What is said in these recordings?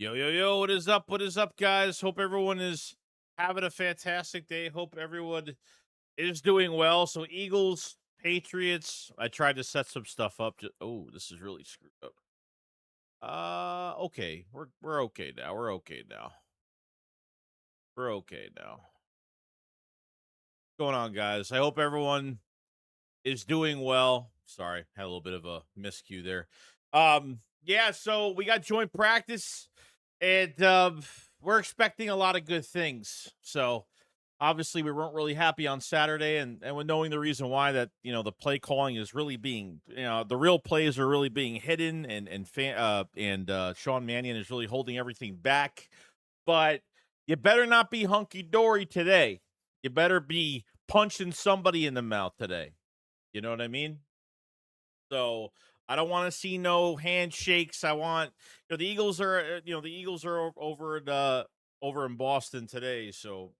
Yo, yo, yo, what is up? What is up, guys? Hope everyone is having a fantastic day. Hope everyone is doing well. So, Eagles, Patriots. I tried to set some stuff up. Oh, this is really screwed up. Okay. We're okay now. We're okay now. We're okay now. What's going on, guys? I hope everyone is doing well. Sorry, had a little bit of a miscue there. Yeah, so we got joint practice and we're expecting a lot of good things. So obviously we weren't really happy on Saturday and with knowing the reason why that, the play calling is really being, the real plays are really being hidden and Sean Mannion is really holding everything back. But you better not be hunky dory today. You better be punching somebody in the mouth today. You know what I mean? So I don't want to see no handshakes. I want the Eagles are the Eagles are over in Boston today, so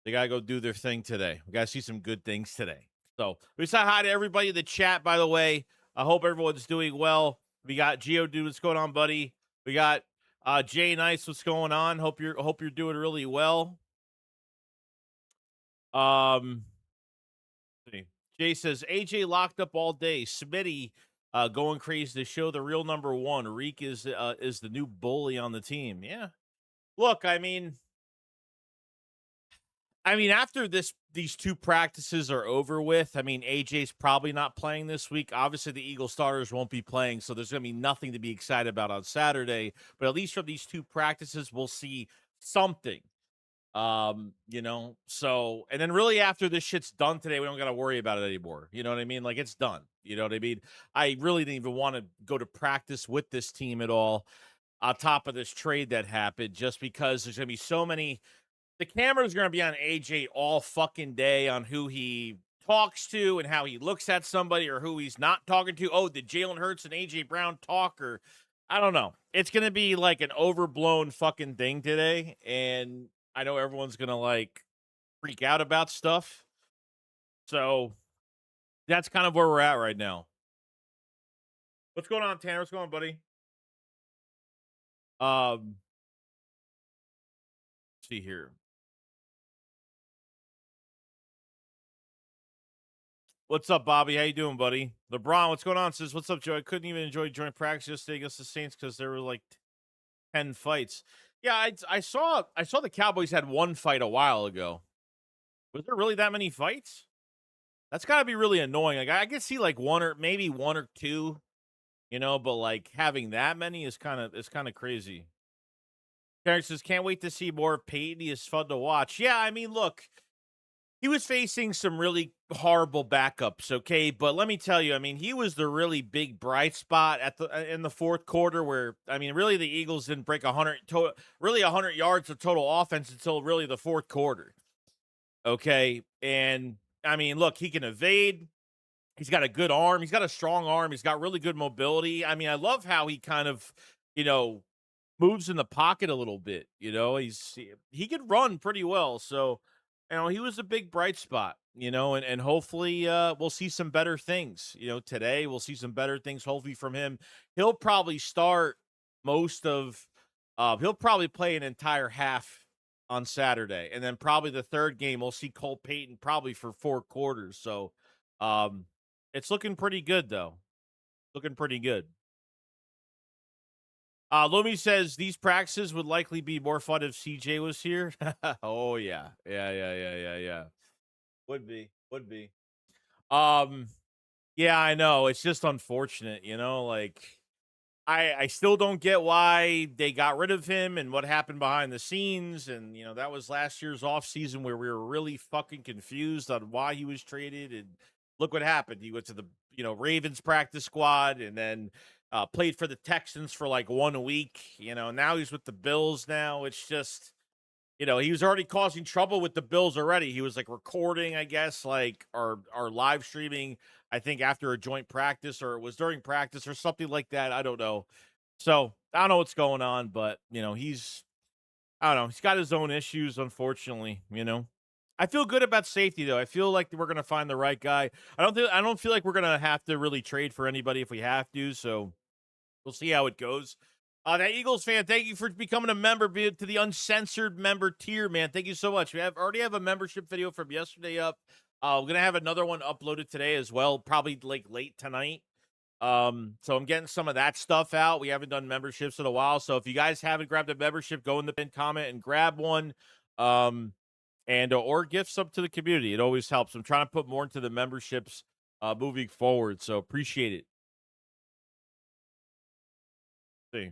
they gotta go do their thing today. We gotta see some good things today. So we say hi to everybody in the chat. By the way, I hope everyone's doing well. We got Geodude, what's going on, buddy? We got Jay Nice, what's going on? Hope you're doing really well. Um, see. Jay says AJ locked up all day. Smitty going crazy to show the real number one. Reek is the new bully on the team. Yeah. Look, I mean, after these two practices are over with, I mean, AJ's probably not playing this week. Obviously, the Eagle starters won't be playing, so there's gonna be nothing to be excited about on Saturday. But at least from these two practices, we'll see something. So and then really after this shit's done today, we don't gotta worry about it anymore. You know what I mean? Like it's done. You know what I mean? I really didn't even want to go to practice with this team at all on top of this trade that happened, just because there's gonna be so many the camera's gonna be on AJ all fucking day on who he talks to and how he looks at somebody or who he's not talking to. Oh, did Jalen Hurts and AJ Brown talk? Or I don't know. It's gonna be like an overblown fucking thing today. And I know everyone's gonna like freak out about stuff. So that's kind of where we're at right now. What's going on, Tanner? What's going on, buddy? Um, see here. What's up, Bobby? How you doing, buddy? LeBron, what's going on? Says, what's up, Joe? I couldn't even enjoy joint practice yesterday against the Saints because there were like 10 fights. Yeah, I saw the Cowboys had one fight a while ago. Was there really that many fights? That's gotta be really annoying. Like I could see like one or maybe one or two, but like having that many is kind of crazy. Terrence says, can't wait to see more of Peyton. He is fun to watch. Yeah, I mean, look, he was facing some really horrible backups, okay? But let me tell you, I mean, he was the really big bright spot at the in the fourth quarter where I mean, really the Eagles didn't break 100 yards of total offense until really the fourth quarter. Okay? And I mean, look, he can evade. He's got a good arm. He's got a strong arm. He's got really good mobility. I mean, I love how he kind of, you know, moves in the pocket a little bit. He could run pretty well. So, he was a big bright spot. And hopefully we'll see some better things. Today we'll see some better things. Hopefully from him, he'll probably start most of. He'll probably play an entire half on Saturday, and then probably the third game we'll see Cole Payton probably for 4 quarters. So, um, it's looking pretty good though. Looking pretty good. Lumi says these practices would likely be more fun if CJ was here. Oh yeah. Yeah. Would be. Would be. Um yeah, I know. It's just unfortunate, like I still don't get why they got rid of him and what happened behind the scenes. And that was last year's off season where we were really fucking confused on why he was traded. And look what happened. He went to the Ravens practice squad and then played for the Texans for like 1 week. Now he's with the Bills now. It's just he was already causing trouble with the Bills already. He was like recording, I guess, like our live streaming, I think after a joint practice or it was during practice or something like that. I don't know. So I don't know what's going on, but I don't know. He's got his own issues, unfortunately. I feel good about safety though. I feel like we're gonna find the right guy. I don't feel like we're gonna have to really trade for anybody if we have to. So we'll see how it goes. That Eagles fan, thank you for becoming a member to the uncensored member tier, man. Thank you so much. We already have a membership video from yesterday up. We're gonna have another one uploaded today as well, probably like late tonight. So I'm getting some of that stuff out. We haven't done memberships in a while, so if you guys haven't grabbed a membership, go in the pin comment and grab one. And or gift some to the community. It always helps. I'm trying to put more into the memberships moving forward, so appreciate it. See.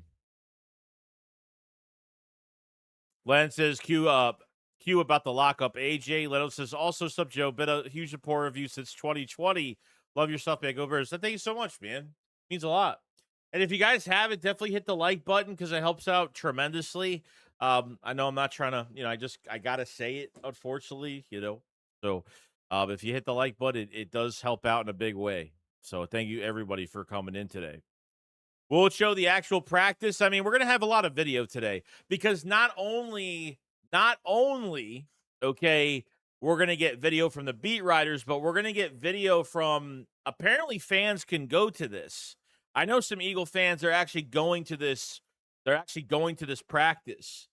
Len says Q about the lockup. AJ Leno says also sub Joe. Been a huge supporter of you since 2020. Love your stuff, man. Go Bears. Thank you so much, man. Means a lot. And if you guys haven't, definitely hit the like button because it helps out tremendously. I know I'm not trying to, I gotta say it, unfortunately, So if you hit the like button, it does help out in a big way. So thank you everybody for coming in today. Will it show the actual practice? I mean, we're gonna have a lot of video today because not only, okay, we're gonna get video from the beat writers, but we're gonna get video from apparently fans can go to this. I know some Eagle fans are actually going to this. They're actually going to this practice,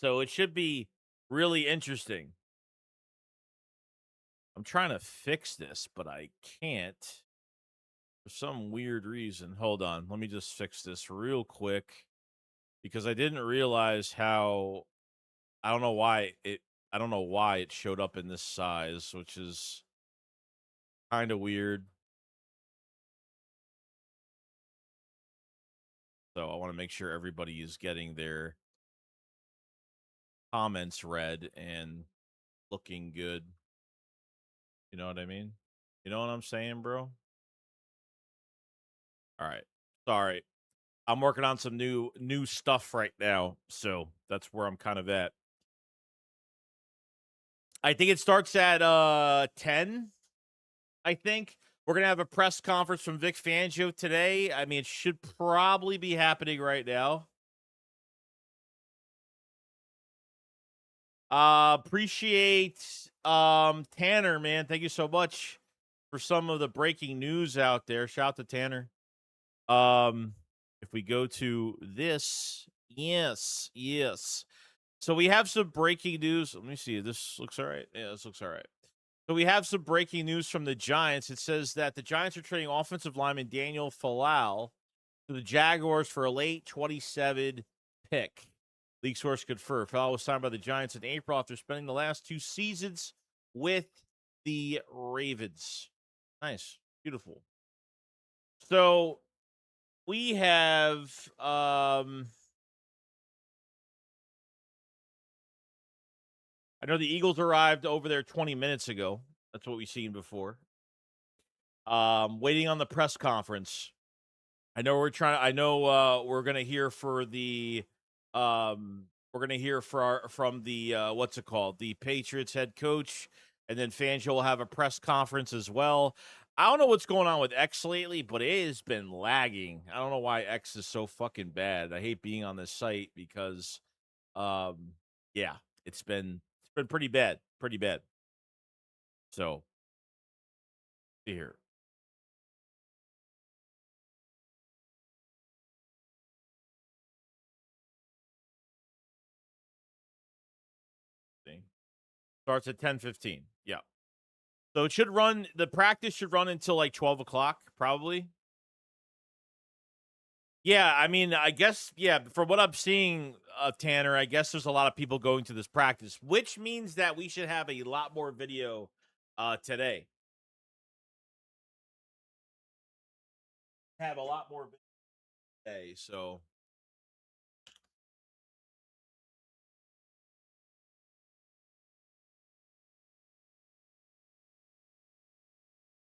so it should be really interesting. I'm trying to fix this, but I can't. For some weird reason. Hold on. Let me just fix this real quick because I didn't realize how I don't know why it showed up in this size, which is kind of weird. So I want to make sure everybody is getting their comments read and looking good. You know what I mean? You know what I'm saying, bro? All right. Sorry. I'm working on some new stuff right now, so that's where I'm kind of at. I think it starts at 10. I think we're gonna have a press conference from Vic Fangio today. I mean, it should probably be happening right now. Appreciate Tanner, man. Thank you so much for some of the breaking news out there. Shout out to Tanner. If we go to this, yes. So we have some breaking news. Let me see. This looks all right. Yeah, this looks all right. So we have some breaking news from the Giants. It says that the Giants are trading offensive lineman Daniel Falal to the Jaguars for a late 27 pick. League source confirmed. Falal was signed by the Giants in April after spending the last 2 seasons with the Ravens. Nice. Beautiful. So we have I know the Eagles arrived over there 20 minutes ago. That's what we've seen before. Waiting on the press conference. I know we're gonna hear for the we're gonna hear from the what's it called? The Patriots head coach, and then Fangio will have a press conference as well. I don't know what's going on with X lately, but it has been lagging. I don't know why X is so fucking bad. I hate being on this site because yeah, it's been pretty bad. Pretty bad. So here. See? Starts at 10:15. Yeah. So it should run. The practice should run until like 12 o'clock, probably. Yeah, I mean, I guess, yeah, from what I'm seeing, Tanner, I guess there's a lot of people going to this practice, which means that we should have a lot more video today. Have a lot more video today, so.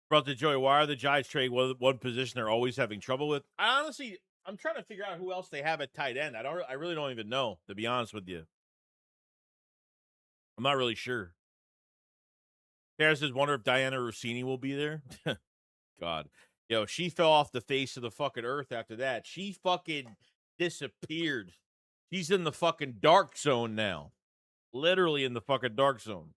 Brother Joey, why are the Giants trading one position they're always having trouble with? I'm trying to figure out who else they have at tight end. I really don't even know, to be honest with you. I'm not really sure. Harris says, wonder if Diana Rossini will be there. God. Yo, she fell off the face of the fucking earth after that. She fucking disappeared. She's in the fucking dark zone now. Literally in the fucking dark zone.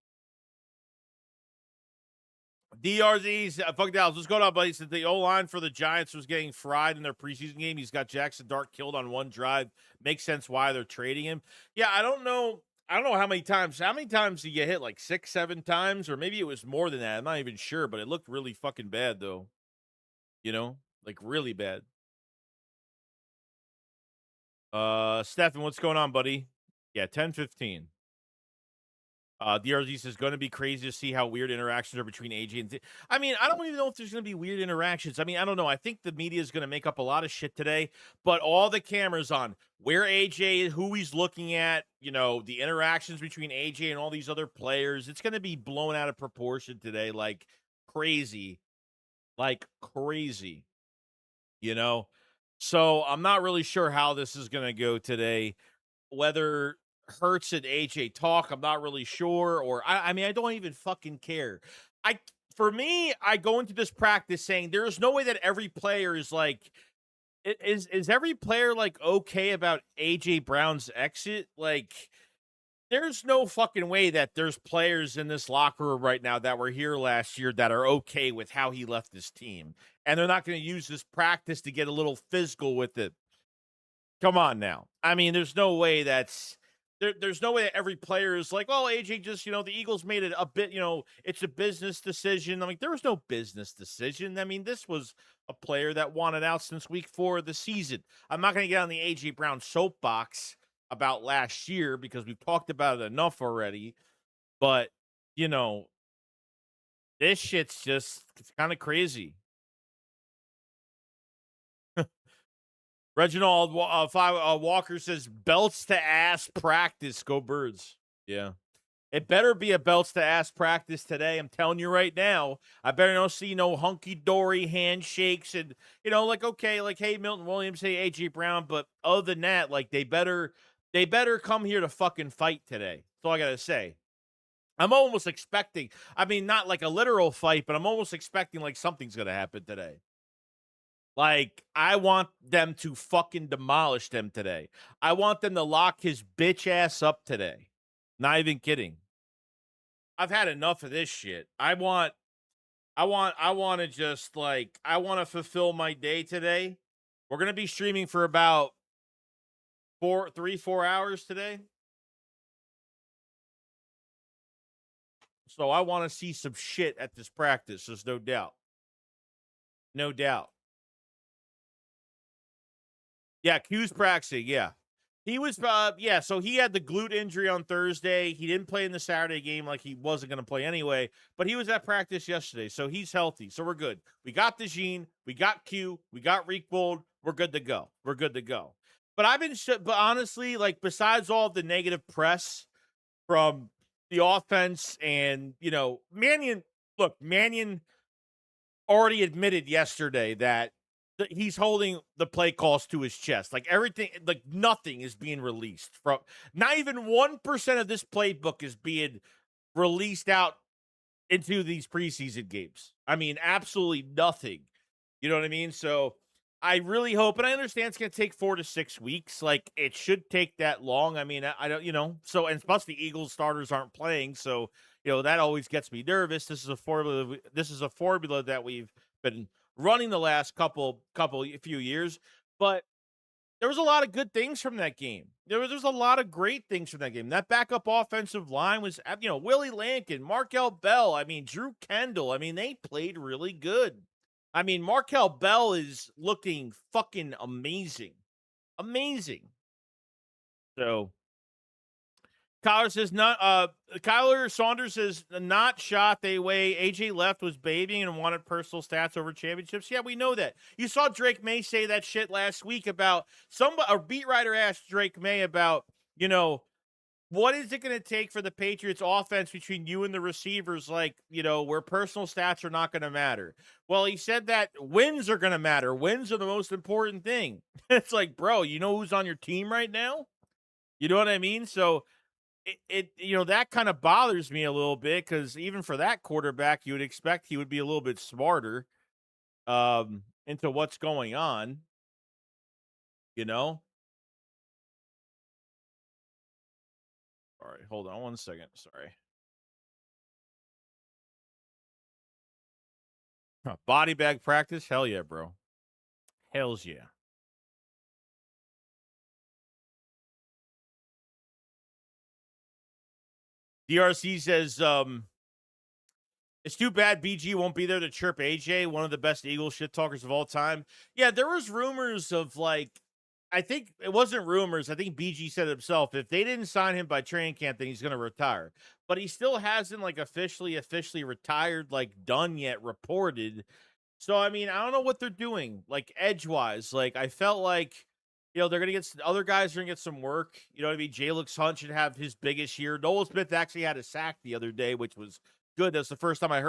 DRZ's fuck Dallas. What's going on, buddy? Since the O line for the Giants was getting fried in their preseason game, he's got Jackson Dart killed on one drive. Makes sense why they're trading him. Yeah, I don't know. I don't know how many times. How many times did you hit? Like 6, 7 times, or maybe it was more than that. I'm not even sure, but it looked really fucking bad though. You know, like really bad. Stefan, what's going on, buddy? Yeah, 10-15. DRZ says, going to be crazy to see how weird interactions are between AJ and I mean, I don't even know if there's going to be weird interactions. I mean, I don't know. I think the media is going to make up a lot of shit today, but all the cameras on where AJ, who he's looking at, you know, the interactions between AJ and all these other players, it's going to be blown out of proportion today, crazy, like crazy, you know? So I'm not really sure how this is going to go today. Whether Hurts and AJ talk, I'm not really sure. Or I mean, I don't even fucking care. I For me, I go into this practice saying there's no way that every player is like is every player like okay about AJ Brown's exit? Like, there's no fucking way that there's players in this locker room right now that were here last year that are okay with how he left this team. And they're not going to use this practice to get a little physical with it. Come on now. I mean, there's no way there's no way that every player is like, oh, AJ just, the Eagles made it a bit, it's a business decision. I mean, there was no business decision. I mean, this was a player that wanted out since week 4 of the season. I'm not going to get on the AJ Brown soapbox about last year because we've talked about it enough already. But, you know, this shit's just it's kind of crazy. Reginald Walker says belts to ass practice. Go Birds. Yeah. It better be a belts to ass practice today. I'm telling you right now. I better not see no hunky dory handshakes and okay, like hey Milton Williams, hey AJ Brown, but other than that, like they better come here to fucking fight today. That's all I gotta say. I'm almost expecting. I mean, not like a literal fight, but I'm almost expecting like something's gonna happen today. Like, I want them to fucking demolish them today. I want them to lock his bitch ass up today. Not even kidding. I've had enough of this shit. I want to just I want to fulfill my day today. We're going to be streaming for about 4 hours today. So I want to see some shit at this practice. There's no doubt. No doubt. Yeah, Q's practicing. Yeah. He was, so he had the glute injury on Thursday. He didn't play in the Saturday game like he wasn't going to play anyway, but he was at practice yesterday, so he's healthy. So we're good. We got the Gene, we got Q, we got Reekbold. We're good to go. We're good to go. But but honestly, like besides all the negative press from the offense and, Mannion, look, Mannion already admitted yesterday that he's holding the play calls to his chest. Like everything, like nothing is being released from. Not even 1% of this playbook is being released out into these preseason games. I mean, absolutely nothing. You know what I mean? So I really hope, and I understand it's going to take 4 to 6 weeks. Like it should take that long. I mean, I don't, so, and plus the Eagles starters aren't playing. So, that always gets me nervous. This is a formula. This is a formula that we've been running the last few years, but there was a lot of good things from that game. There's a lot of great things from that game. That backup offensive line was, Willie Lankin, Markel Bell. I mean, Drew Kendall. I mean, they played really good. I mean, Markel Bell is looking fucking amazing. Amazing. So Kyler Saunders is not shot. They way AJ left was babying and wanted personal stats over championships. Yeah, we know that. You saw Drake May say that shit last week about a beat writer asked Drake May about, what is it going to take for the Patriots offense between you and the receivers, where personal stats are not going to matter? Well, he said that wins are going to matter. Wins are the most important thing. It's like, bro, you know who's on your team right now? You know what I mean? So that kind of bothers me a little bit because even for that quarterback, you would expect he would be a little bit smarter into what's going on, you know? All right, hold on one second. Sorry. Body bag practice? Hell yeah, bro. Hells yeah. DRC says, it's too bad BG won't be there to chirp AJ, one of the best Eagles shit talkers of all time. Yeah, there was rumors of like, I think it wasn't rumors. I think BG said it himself. If they didn't sign him by training camp, then he's going to retire. But he still hasn't like officially retired, like done yet, reported. So I mean, I don't know what they're doing, like edgewise. Like I felt like, they're gonna get other guys are gonna get some work. You know what I mean? Jalen Hunt should have his biggest year. Noel Smith actually had a sack the other day, which was good. That's the first time I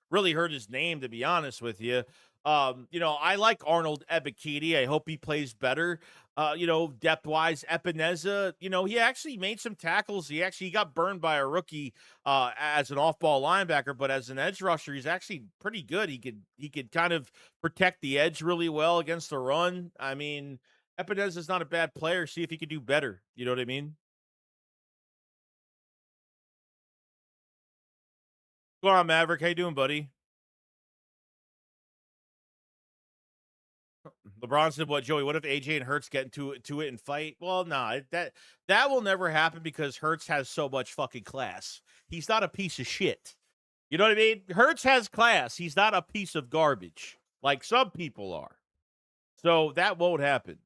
really heard his name, to be honest with you. I like Arnold Ebikidi. I hope he plays better. Depth wise, Epineza, he actually made some tackles. He got burned by a rookie as an off-ball linebacker, but as an edge rusher, he's actually pretty good. He could kind of protect the edge really well against the run. I mean, Epineza is not a bad player. See if he could do better. You know what I mean? What's going on, Maverick? How you doing, buddy? LeBron said, "What, Joey? What if AJ and Hurts get into it and fight?" Well, nah, that will never happen because Hurts has so much fucking class. He's not a piece of shit. You know what I mean? Hurts has class. He's not a piece of garbage like some people are. So that won't happen.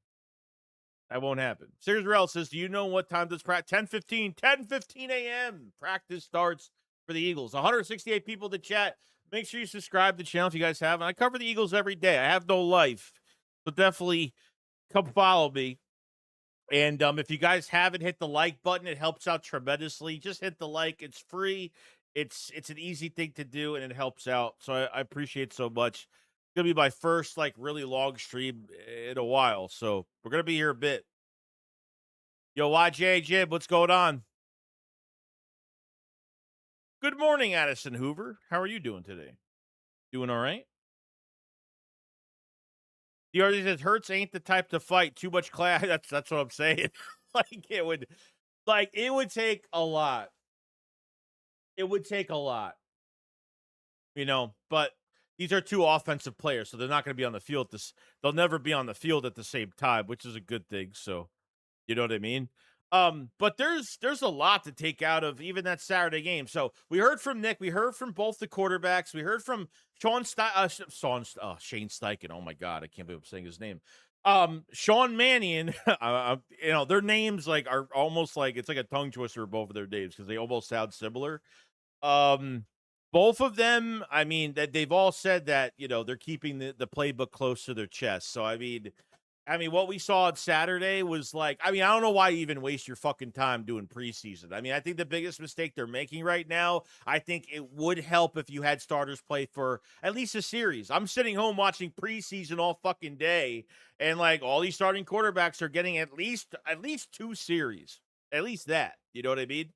That won't happen. Sears Rel says, "Do you know what time does practice? 10:15 a.m. Practice starts for the Eagles. 168 people to chat. Make sure you subscribe to the channel if you guys haven't. I cover the Eagles every day. I have no life. So definitely come follow me. And if you guys haven't hit the like button, it helps out tremendously. Just hit the like. It's free. It's an easy thing to do, and it helps out. So I appreciate it so much. It's gonna be my first like really long stream in a while. So we're gonna be here a bit. Yo, YJ Jib, what's going on? Good morning, Addison Hoover. How are you doing today? Doing all right? The artist says Hurts ain't the type to fight. Too much class. That's what I'm saying. It would take a lot. It would take a lot, but these are two offensive players, so they're not going to be on the field. They'll never be on the field at the same time, which is a good thing. So, you know what I mean? But there's a lot to take out of even that Saturday game. So we heard from Nick, we heard from both the quarterbacks, we heard from Shane Steichen. Oh my God, I can't believe I'm saying his name. Sean Mannion. Their names are almost like it's like a tongue twister. Both of their names because they almost sound similar. Um, Both of them, I mean, that they've all said that they're keeping the playbook close to their chest. So I mean, what we saw on Saturday was I don't know why you even waste your fucking time doing preseason. I mean, I think the biggest mistake they're making right now, I think it would help if you had starters play for at least a series. I'm sitting home watching preseason all fucking day, and all these starting quarterbacks are getting at least two series. At least that. You know what I mean?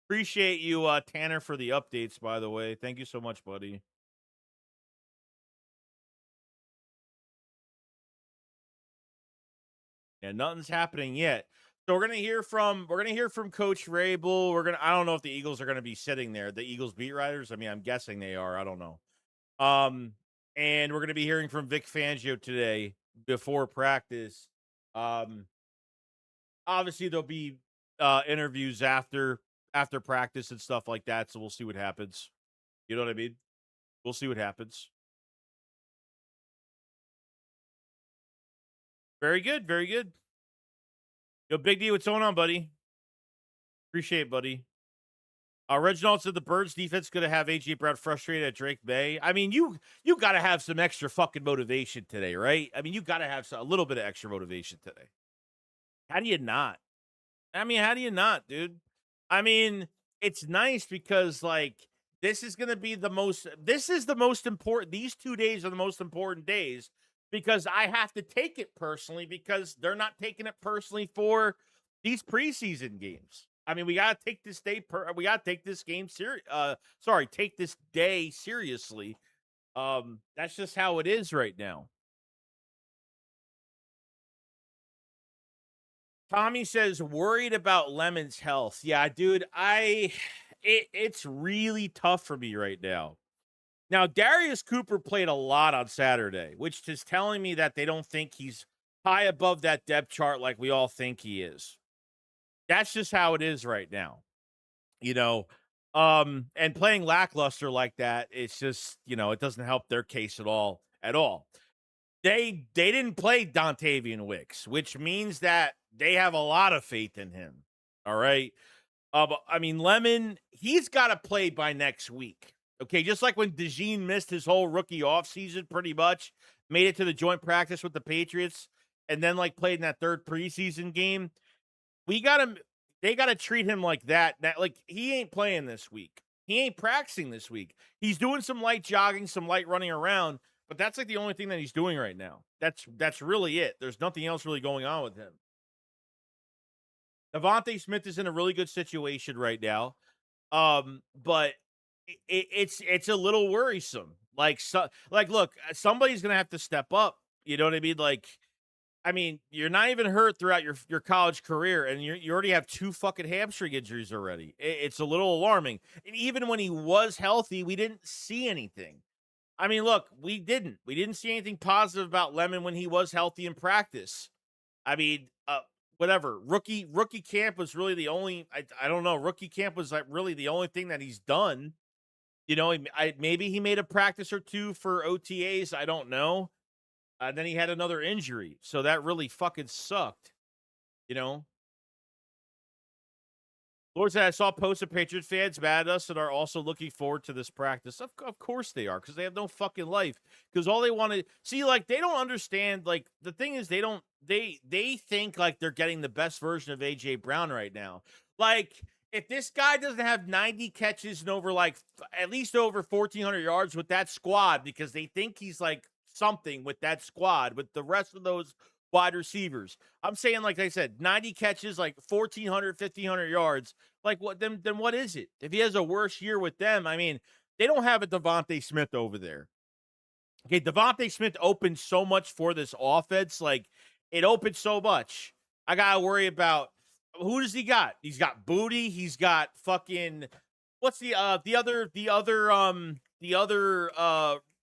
Appreciate you, Tanner, for the updates, by the way. Thank you so much, buddy. Yeah, nothing's happening yet. So we're gonna hear from Coach Rabel. I don't know if the Eagles are gonna be sitting there. The Eagles beat writers. I mean, I'm guessing they are. I don't know. Um, and we're gonna be hearing from Vic Fangio today before practice. Um, Obviously there'll be interviews after practice and stuff like that. So we'll see what happens. You know what I mean? We'll see what happens. Very good, very good. Yo, Big D, what's going on, buddy? Appreciate it, buddy. Reginald said the Birds defense going to have AJ Brown frustrated at Drake May. I mean, you got to have some extra fucking motivation today, right? I mean, you got to have a little bit of extra motivation today. How do you not? I mean, how do you not, dude? I mean, it's nice because this is going to be this is the most important. These 2 days are the most important days because I have to take it personally because they're not taking it personally for these preseason games. I mean, we got to take we got to take this game take this day seriously. That's just how it is right now. Tommy says worried about Lemon's health. Yeah, dude, it's really tough for me right now. Now, Darius Cooper played a lot on Saturday, which is telling me that they don't think he's high above that depth chart like we all think he is. That's just how it is right now. You know, and playing lackluster like that, it's just, it doesn't help their case at all. At all. They didn't play Dontavian Wicks, which means that they have a lot of faith in him. All right. But, I mean, Lemon, he's got to play by next week. Okay, just like when DeJean missed his whole rookie offseason pretty much, made it to the joint practice with the Patriots, and then like played in that third preseason game. They gotta treat him like that. Like he ain't playing this week. He ain't practicing this week. He's doing some light jogging, some light running around, but that's like the only thing that he's doing right now. That's really it. There's nothing else really going on with him. Devontae Smith is in a really good situation right now. But it's a little worrisome. Look, somebody's gonna have to step up. You know what I mean? Like, I mean, you're not even hurt throughout your college career, and you already have 2 fucking hamstring injuries already. It's a little alarming. And even when he was healthy, we didn't see anything. I mean, look, we didn't see anything positive about Lemon when he was healthy in practice. I mean, whatever. Rookie camp was really the only. I don't know. Rookie camp was like really the only thing that he's done. Maybe he made a practice or 2 for OTAs. I don't know. Then he had another injury, so that really fucking sucked. You know. Lord said, I saw posts of Patriots fans mad at us and are also looking forward to this practice. Of course they are, because they have no fucking life. Because all they want to see, like, they don't understand. Like, the thing is, they think like they're getting the best version of AJ Brown right now. Like, if this guy doesn't have 90 catches and over like at least over 1,400 yards with that squad, because they think he's like something with that squad, with the rest of those wide receivers. I'm saying, like I said, 90 catches, like 1,400, 1,500 yards. Like, what? Then what is it? If he has a worse year with them, I mean, they don't have a Devontae Smith over there. Okay, Devontae Smith opened so much for this offense. Like, it opened so much. I gotta worry about who does he got? He's got Booty. He's got fucking what's the other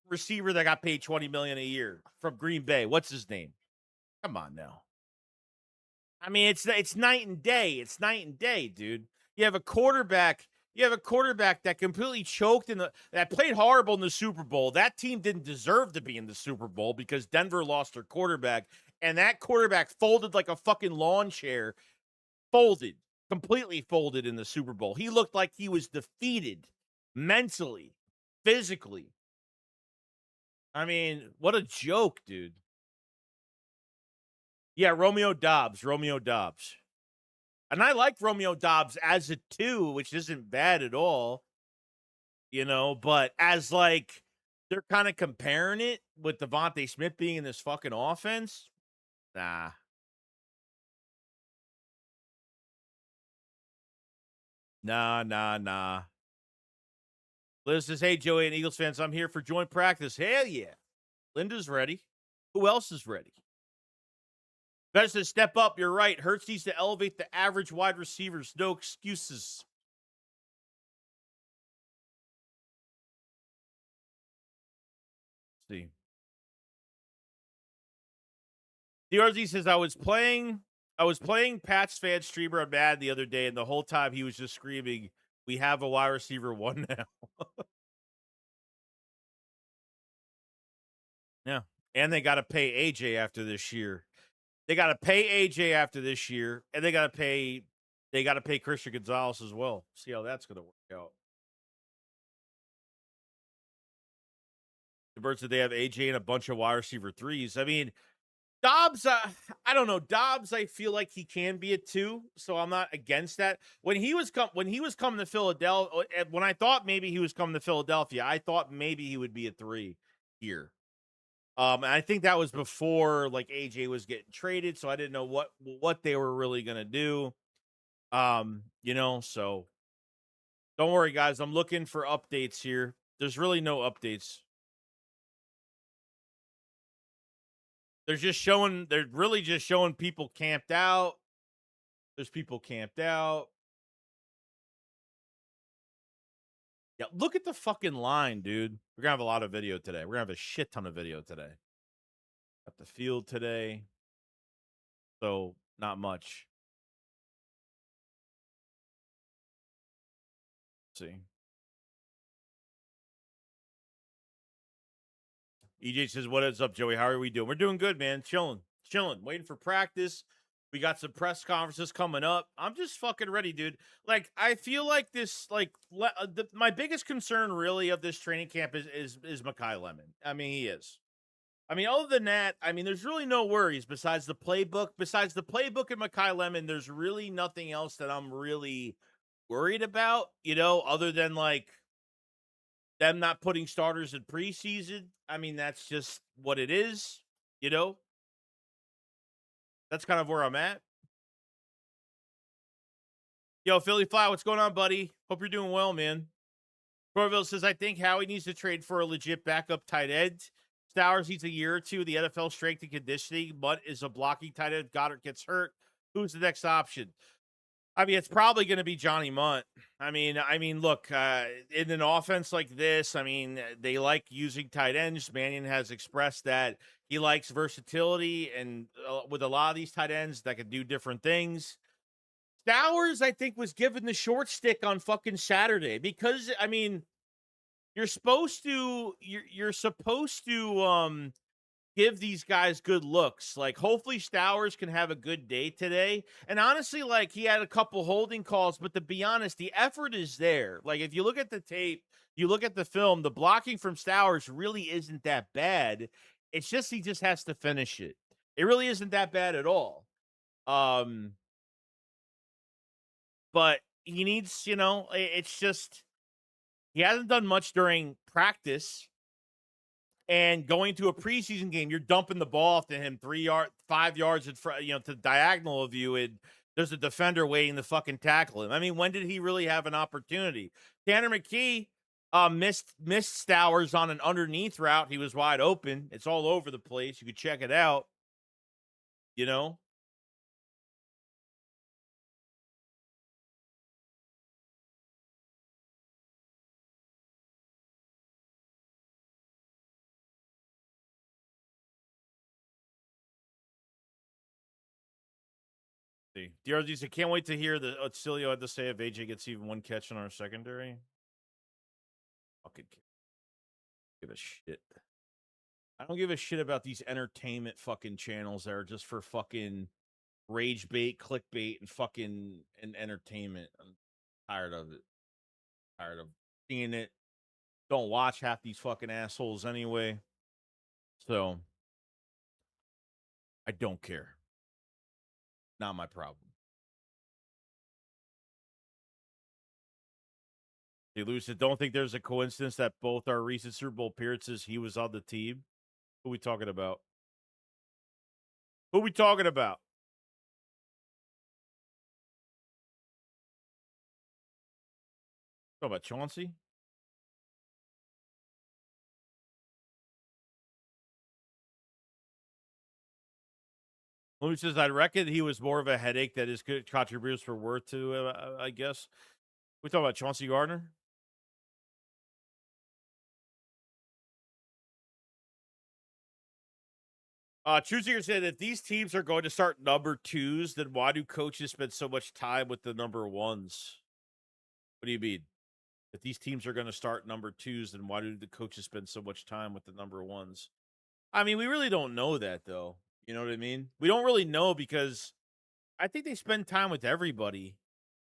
receiver that got paid $20 million a year from Green Bay. What's his name? Come on now. I mean, it's night and day. It's night and day, dude. You have a quarterback. You have a quarterback that completely choked that played horrible in the Super Bowl. That team didn't deserve to be in the Super Bowl because Denver lost their quarterback, and that quarterback folded like a fucking lawn chair. Completely folded in the Super Bowl. He looked like he was defeated mentally, physically. I mean, what a joke, dude. Yeah, Romeo Doubs. And I like Romeo Doubs as a 2, which isn't bad at all. But as like they're kind of comparing it with Devontae Smith being in this fucking offense. Nah. Nah. Liz says, hey, Joey and Eagles fans, I'm here for joint practice. Hell yeah. Linda's ready. Who else is ready? Better to step up. You're right. Hurts needs to elevate the average wide receivers. No excuses. Let's see. DRZ says, I was playing Pat's fan streamer on Madden the other day, and the whole time he was just screaming, we have a wide receiver 1 now. Yeah. And they got to pay AJ after this year. They got to pay AJ after this year, and they got to pay Christian Gonzalez as well. See how that's going to work out. The Birds said they have AJ and a bunch of wide receiver 3s. I mean, Dobbs, I don't know. Dobbs, I feel like he can be a 2, so I'm not against that. When he was coming to Philadelphia, when I thought maybe he was coming to Philadelphia, I thought maybe he would be a 3 here. And I think that was before like AJ was getting traded, so I didn't know what they were really gonna do. So don't worry, guys. I'm looking for updates here. There's really no updates. They're really just showing people camped out. There's people camped out. Yeah, look at the fucking line, dude. We're gonna have a lot of video today. We're gonna have a shit ton of video today. At the field today. So not much. Let's see. EJ says, "What is up, Joey? How are we doing? We're doing good, man. Chilling, chilling, waiting for practice. We got some press conferences coming up. I'm just fucking ready, dude. Like, I feel like this, like, my biggest concern really of this training camp is Mekhi Lemon. I mean, he is. I mean, other than that, I mean, there's really no worries besides the playbook. Besides the playbook and Mekhi Lemon, there's really nothing else that I'm really worried about. You know, other than like them not putting starters in preseason. I mean, that's just what it is, you know? That's kind of where I'm at. Yo, Philly Fly, what's going on, buddy? Hope you're doing well, man. Corville says, I think Howie needs to trade for a legit backup tight end. Stowers needs a year or two. The NFL strength and conditioning. Mutt is a blocking tight end. Goddard gets hurt. Who's the next option? I mean, it's probably going to be Johnny Munt. Look, in an offense like this, I mean, they like using tight ends. Mannion has expressed that he likes versatility, and with a lot of these tight ends that can do different things. Stowers, I think, was given the short stick on fucking Saturday because, I mean, you're supposed to give these guys good looks. Like, hopefully Stowers can have a good day today. And honestly, like, he had a couple holding calls, but to be honest, the effort is there. Like, if you look at the tape, you look at the film, the blocking from Stowers really isn't that bad. It's just he just has to finish it. It really isn't that bad at all. But he needs, it's just he hasn't done much during practice. And going to a preseason game, you're dumping the ball to him 5 yards in front, to the diagonal of you, and there's a defender waiting to fucking tackle him. I mean, when did he really have an opportunity? Tanner McKee missed Stowers on an underneath route. He was wide open. It's all over the place. You could check it out. You know. See, DRG said, can't wait to hear what Cilio had to say if AJ gets even one catch in our secondary. Fucking give a shit. I don't give a shit about these entertainment fucking channels that are just for fucking rage bait, clickbait, and fucking entertainment. I'm tired of it. Tired of seeing it. Don't watch half these fucking assholes anyway. So I don't care. Not my problem. Hey, Lucid, don't think there's a coincidence that both our recent Super Bowl appearances, he was on the team. Who we talking about? Who we talking about? Talking about Chauncey? Louis says, I reckon he was more of a headache that his good contributors were worth to, I guess. We talking about Chauncey Gardner? Truesier said, if these teams are going to start number twos, then why do coaches spend so much time with the number ones? What do you mean? If these teams are going to start number twos, then why do the coaches spend so much time with the number ones? I mean, we really don't know that, though. You know what I mean? We don't really know because I think they spend time with everybody.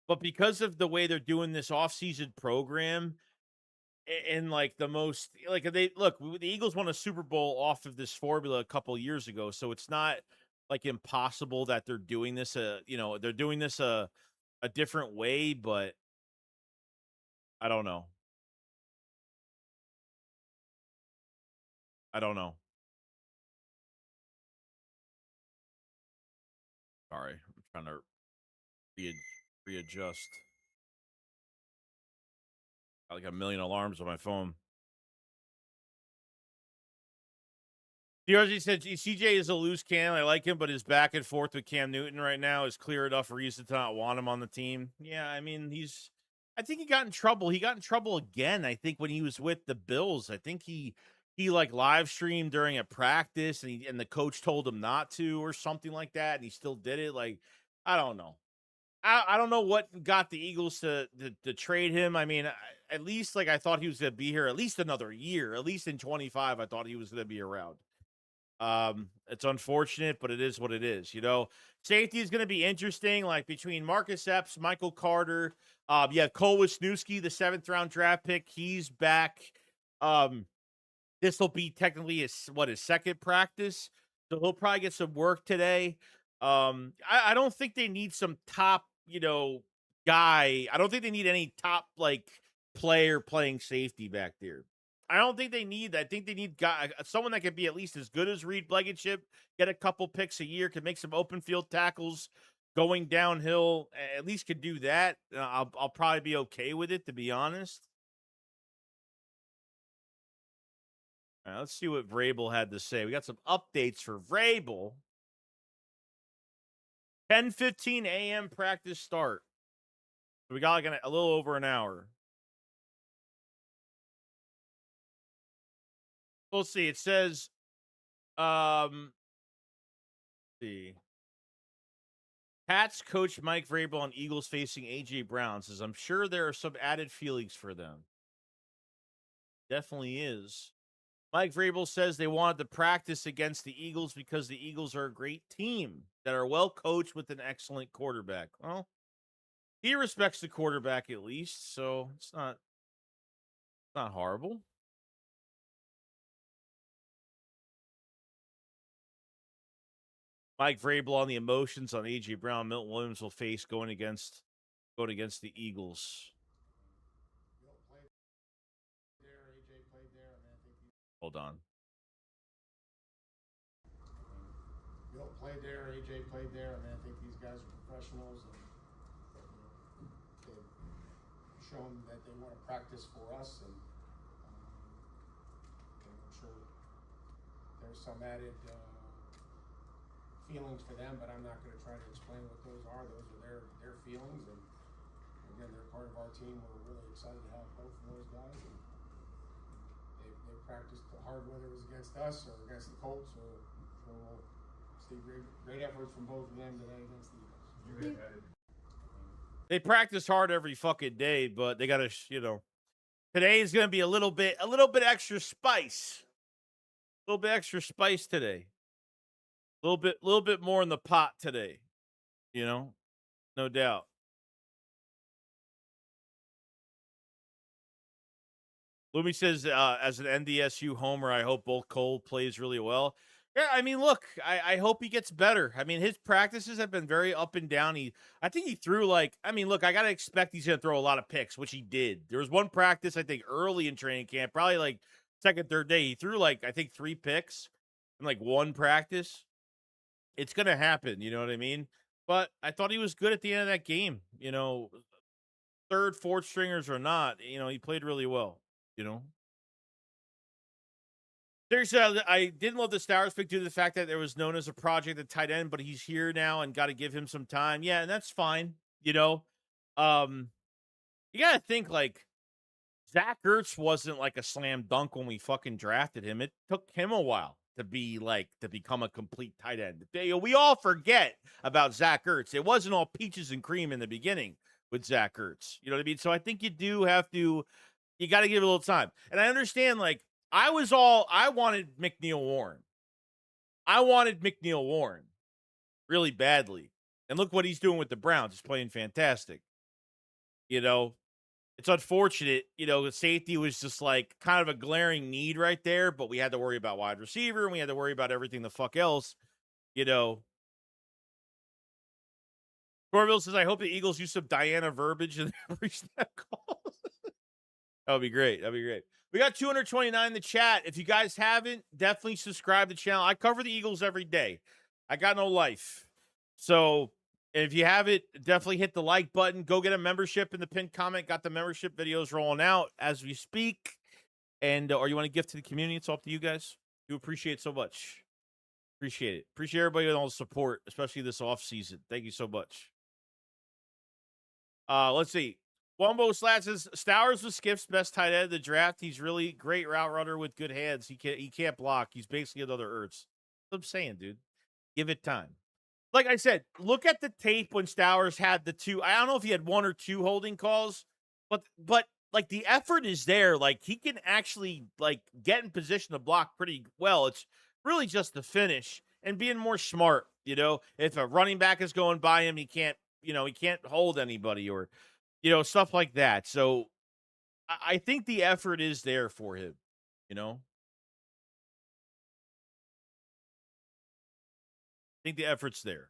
But because of the way they're doing this offseason program, and like the most like they look the Eagles won a Super Bowl off of this formula a couple years ago, so it's not like impossible that they're doing this they're doing this a different way, but I don't know. I don't know. Sorry, I'm trying to readjust. Got like a million alarms on my phone. DRG said CJ is a loose cannon. I like him, but his back and forth with Cam Newton right now is clear enough reason to not want him on the team. Yeah, I mean, I think he got in trouble. He got in trouble again, I think, when he was with the Bills. I think he like live streamed during a practice and the coach told him not to or something like that, and he still did it. Like, I don't know. I don't know what got the Eagles to trade him. I mean, at least like I thought he was going to be here at least another year. At least in 25, I thought he was going to be around. It's unfortunate, but it is what it is. You know, safety is going to be interesting. Like between Marcus Epps, Michael Carter, you have Cole Wisniewski, the 7th round draft pick. He's back. This will be technically his second practice, so he'll probably get some work today. I don't think they need some top, guy. I don't think they need any top like player playing safety back there. I don't think they need that. I think they need someone that can be at least as good as Reed Blankenship, get a couple picks a year, can make some open field tackles going downhill. At least could do that. I'll probably be okay with it, to be honest. All right, let's see what Vrabel had to say. We got some updates for Vrabel. 10:15 a.m. practice start. So we got like a little over an hour. We'll see. It says, let's see. Pats coach Mike Vrabel on Eagles facing A.J. Brown says, I'm sure there are some added feelings for them. Definitely is. Mike Vrabel says they wanted to practice against the Eagles because the Eagles are a great team that are well coached with an excellent quarterback. Well, he respects the quarterback at least, so it's not horrible. Mike Vrabel on the emotions on A.J. Brown. Milton Williams will face going against the Eagles. Hold on. Bill played there, AJ played there. I mean, I think these guys are professionals, and they've shown that they want to practice for us, and I'm sure there's some added feelings for them, but I'm not going to try to explain what those are. Those are their feelings, and again, they're part of our team. We're really excited to have both of those guys, and they practiced hard, whether it was against us or against the Colts, so we'll see great efforts from both of them today against the Eagles. They practice hard every fucking day, but they got to, today is going to be a little bit extra spice. A little bit extra spice today. A little bit more in the pot today. No doubt. Lumi says, as an NDSU homer, I hope both Cole plays really well. Yeah, I mean, look, I hope he gets better. I mean, his practices have been very up and down. I think he threw look, I got to expect he's going to throw a lot of picks, which he did. There was one practice, I think, early in training camp, probably like second, third day. He threw I think 3 picks in one practice. It's going to happen, you know what I mean? But I thought he was good at the end of that game. Third, fourth stringers or not, he played really well, There's I didn't love the Stowers pick due to the fact that there was known as a project at tight end, but he's here now and got to give him some time. Yeah, and that's fine. You got to think Zach Ertz wasn't a slam dunk when we fucking drafted him. It took him a while to be to become a complete tight end. We all forget about Zach Ertz. It wasn't all peaches and cream in the beginning with Zach Ertz. You know what I mean? So I think you got to give it a little time. And I understand I wanted McNeil Warren. I wanted McNeil Warren really badly. And look what he's doing with the Browns. He's playing fantastic. It's unfortunate, safety was just kind of a glaring need right there, but we had to worry about wide receiver and we had to worry about everything the fuck else, Corville says, I hope the Eagles use some Diana verbiage in every snap call. That would be great. That'd be great. We got 229 in the chat. If you guys haven't, definitely subscribe to the channel. I cover the Eagles every day. I got no life. So if you have it, definitely hit the like button. Go get a membership in the pinned comment. Got the membership videos rolling out as we speak. And or you want to gift to the community, it's up to you guys. Do appreciate it so much. Appreciate it. Appreciate everybody and all the support, especially this off season. Thank you so much. Let's see. Wombo Slat says Stowers was Skiff's best tight end of the draft. He's really great route runner with good hands. He can't block. He's basically another Ertz. That's what I'm saying, dude. Give it time. Like I said, look at the tape when Stowers had the two. I don't know if he had one or two holding calls, but like the effort is there. Like he can actually like get in position to block pretty well. It's really just the finish and being more smart. If a running back is going by him, he can't hold anybody or stuff like that. So I think the effort is there for him. I think the effort's there.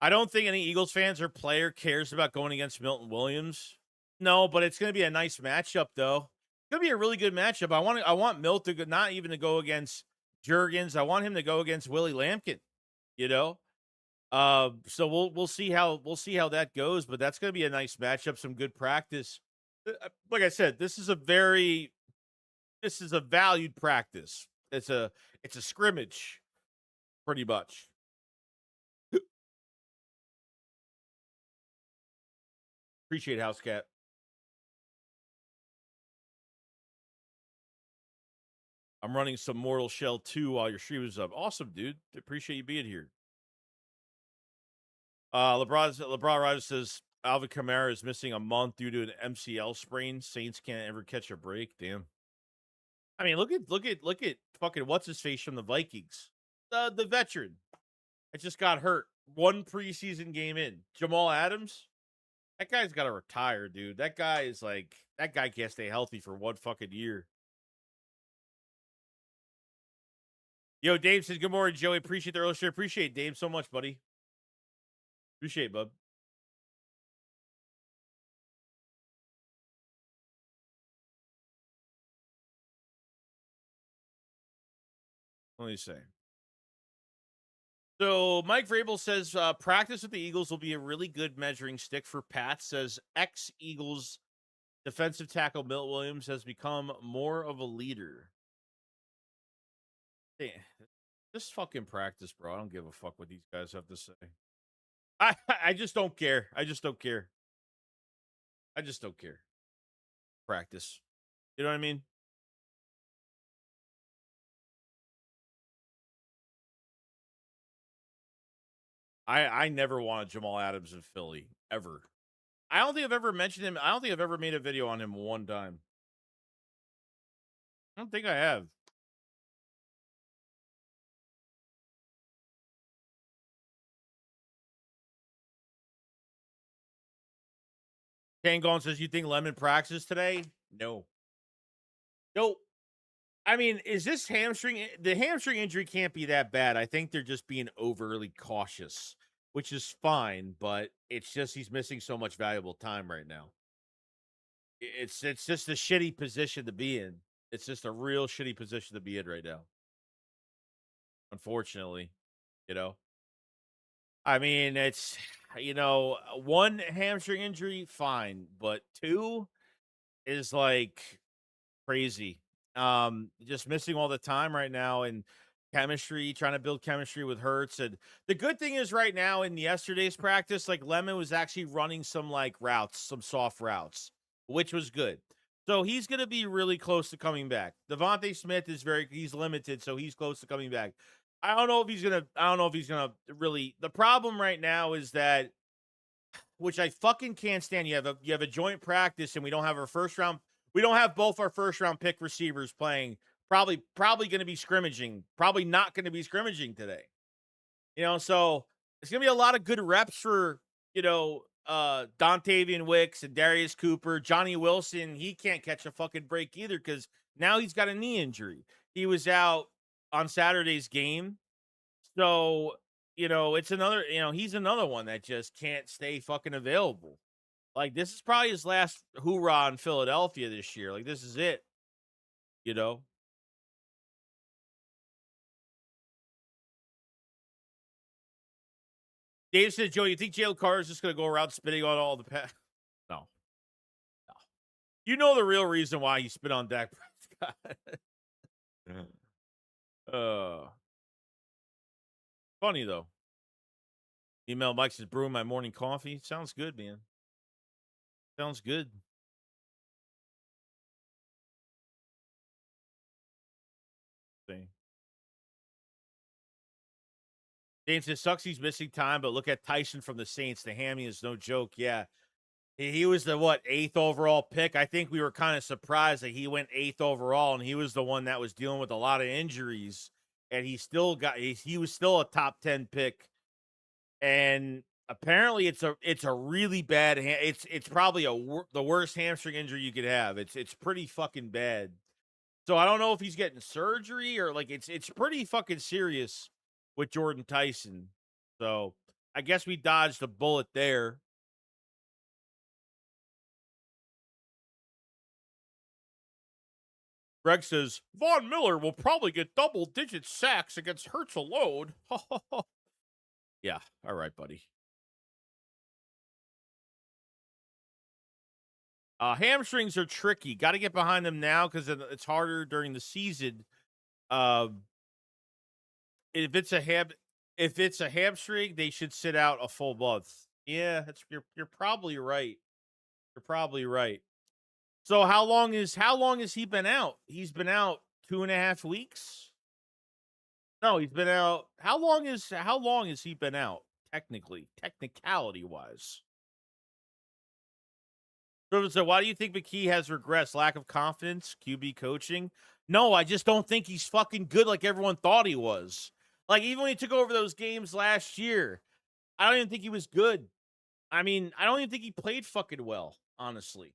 I don't think any Eagles fans or player cares about going against Milton Williams. No, but it's going to be a nice matchup, though. It's going to be a really good matchup. I want Milt to not even to go against Jurgens. I want him to go against Willie Lampkin. You know, so we'll see how that goes. But that's going to be a nice matchup. Some good practice. Like I said, this is a valued practice. It's a scrimmage, pretty much. Appreciate House Cat. I'm running some Mortal Shell 2 while your stream is up. Awesome, dude. Appreciate you being here. LeBron Rogers says Alvin Kamara is missing a month due to an MCL sprain. Saints can't ever catch a break. Damn. I mean, look at fucking what's his face from the Vikings. The veteran. It just got hurt. One preseason game in. Jamal Adams. That guy's got to retire, dude. That guy can't stay healthy for one fucking year. Yo, Dave says, good morning, Joey. Appreciate the early share. Appreciate it, Dave, so much, buddy. Appreciate it, bub. Let me say. So Mike Vrabel says practice with the Eagles will be a really good measuring stick for Pat. Says ex-Eagles defensive tackle Milt Williams has become more of a leader. Damn. Just fucking practice, bro. I don't give a fuck what these guys have to say. I just don't care. I just don't care. I just don't care. Practice. You know what I mean? I never wanted Jamal Adams in Philly ever. I don't think I've ever mentioned him. I don't think I've ever made a video on him one time. I don't think I have. Kangon says, you think Lemon practices today? No. Nope. I mean, is this hamstring? The hamstring injury can't be that bad. I think they're just being overly cautious, which is fine, but it's just he's missing so much valuable time right now. It's just a shitty position to be in. It's just a real shitty position to be in right now. Unfortunately, you know. I mean, it's one hamstring injury, fine, but two is like crazy. Just missing all the time right now and chemistry, trying to build chemistry with Hurts. And the good thing is right now in yesterday's practice, like Lemon was actually running some like routes, some soft routes, which was good. So he's going to be really close to coming back. Devontae Smith he's limited, so he's close to coming back. I don't know if he's gonna really. The problem right now is that, which I fucking can't stand. You have a joint practice, and we don't have our first round. We don't have both our first round pick receivers playing. Probably going to be scrimmaging. Probably not going to be scrimmaging today. So it's gonna be a lot of good reps for Dontavian Wicks and Darius Cooper. Johnny Wilson, he can't catch a fucking break either because now he's got a knee injury. He was out on Saturday's game. So, it's another, he's another one that just can't stay fucking available. Like, this is probably his last hoorah in Philadelphia this year. Like, this is it. Dave said, Joe, you think Jalen Carter is just going to go around spitting on all the No. You know the real reason why he spit on Dak Prescott. God. Uh, Funny though. Email Mike says brewing my morning coffee. Sounds good, man. Sounds good. See. James says sucks he's missing time, but look at Tyson from the Saints. The hammy is no joke. Yeah. He was the what, 8th overall pick. I think we were kind of surprised that he went 8th overall, and he was the one that was dealing with a lot of injuries, and he was still a top 10 pick. And apparently it's a really bad it's probably the worst hamstring injury you could have. It's pretty fucking bad. So I don't know if he's getting surgery or like it's pretty fucking serious with Jordan Tyson. So I guess we dodged a bullet there. Greg says Von Miller will probably get double-digit sacks against Hurts alone. Yeah, all right, buddy. Hamstrings are tricky. Got to get behind them now because it's harder during the season. Um, if it's a hamstring, they should sit out a full month. Yeah, you're probably right. You're probably right. So how long has he been out? He's been out 2.5 weeks. No, he's been out. How long has he been out? Technicality wise. So why do you think McKee has regressed? Lack of confidence, QB coaching? No, I just don't think he's fucking good like everyone thought he was. Like even when he took over those games last year, I don't even think he was good. I mean, I don't even think he played fucking well, honestly.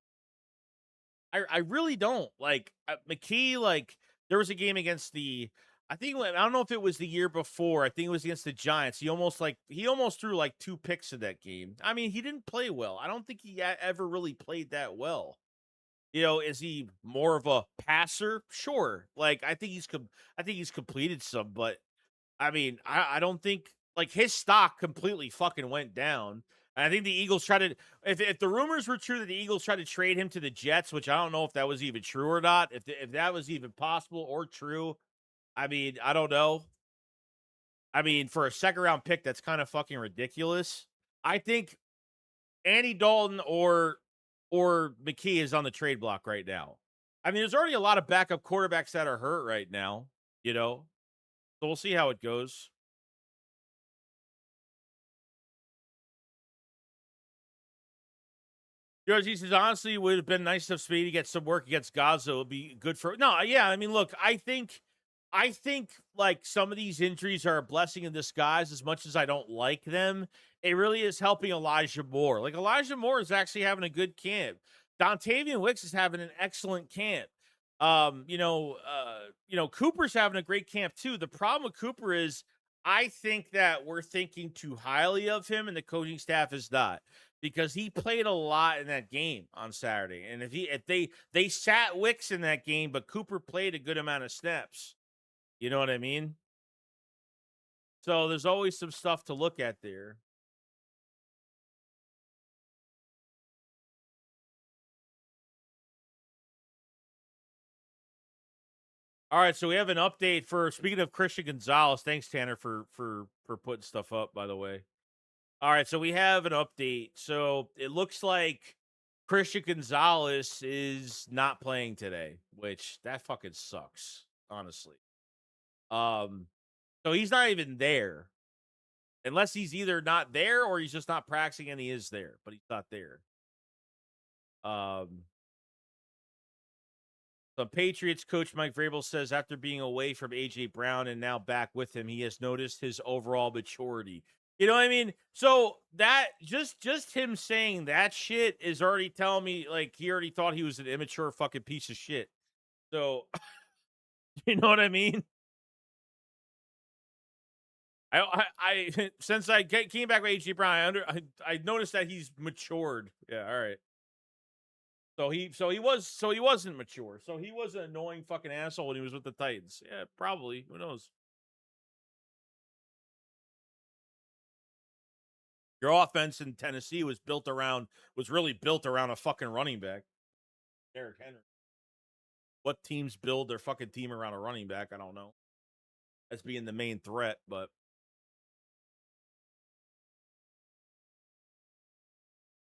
I really don't. Like McKee, like there was a game against I don't know if it was the year before. I think it was against the Giants. He almost threw like 2 picks in that game. I mean, he didn't play well. I don't think he ever really played that well. Is he more of a passer? Sure. Like I think he's completed some, but I mean, I don't think like his stock completely fucking went down. And I think the Eagles tried to if the rumors were true that the Eagles tried to trade him to the Jets, which I don't know if that was even true or not, if that was even possible or true. I mean, I don't know. I mean, for a second round pick, that's kind of fucking ridiculous. I think Andy Dalton or McKee is on the trade block right now. I mean, there's already a lot of backup quarterbacks that are hurt right now, you know. So we'll see how it goes. He says, honestly, it would have been nice if Speedy get some work against Gaza. It would be good for no, yeah. I mean, look, I think like some of these injuries are a blessing in disguise. As much as I don't like them, it really is helping Elijah Moore. Like Elijah Moore is actually having a good camp. Dontavian Wicks is having an excellent camp. Cooper's having a great camp too. The problem with Cooper is I think that we're thinking too highly of him, and the coaching staff is not because he played a lot in that game on Saturday. And if they sat Wicks in that game, but Cooper played a good amount of snaps. You know what I mean? So there's always some stuff to look at there. All right, so we have an update for speaking of Christian Gonzalez. Thanks, Tanner, for putting stuff up, by the way. All right, so we have an update. So it looks like Christian Gonzalez is not playing today, which that fucking sucks, honestly. So he's not even there. Unless he's either not there or he's just not practicing and he is there, but he's not there. The Patriots coach Mike Vrabel says after being away from A.J. Brown and now back with him, he has noticed his overall maturity. You know what I mean? So that just him saying that shit is already telling me like he already thought he was an immature fucking piece of shit. So you know what I mean? I since I came back with A.J. Brown, I noticed that he's matured. Yeah, all right. So he wasn't mature. So he was an annoying fucking asshole when he was with the Titans. Yeah, probably. Who knows? Your offense in Tennessee was really built around a fucking running back, Derrick Henry. what teams build their fucking team around a running back. I don't know. As being the main threat, but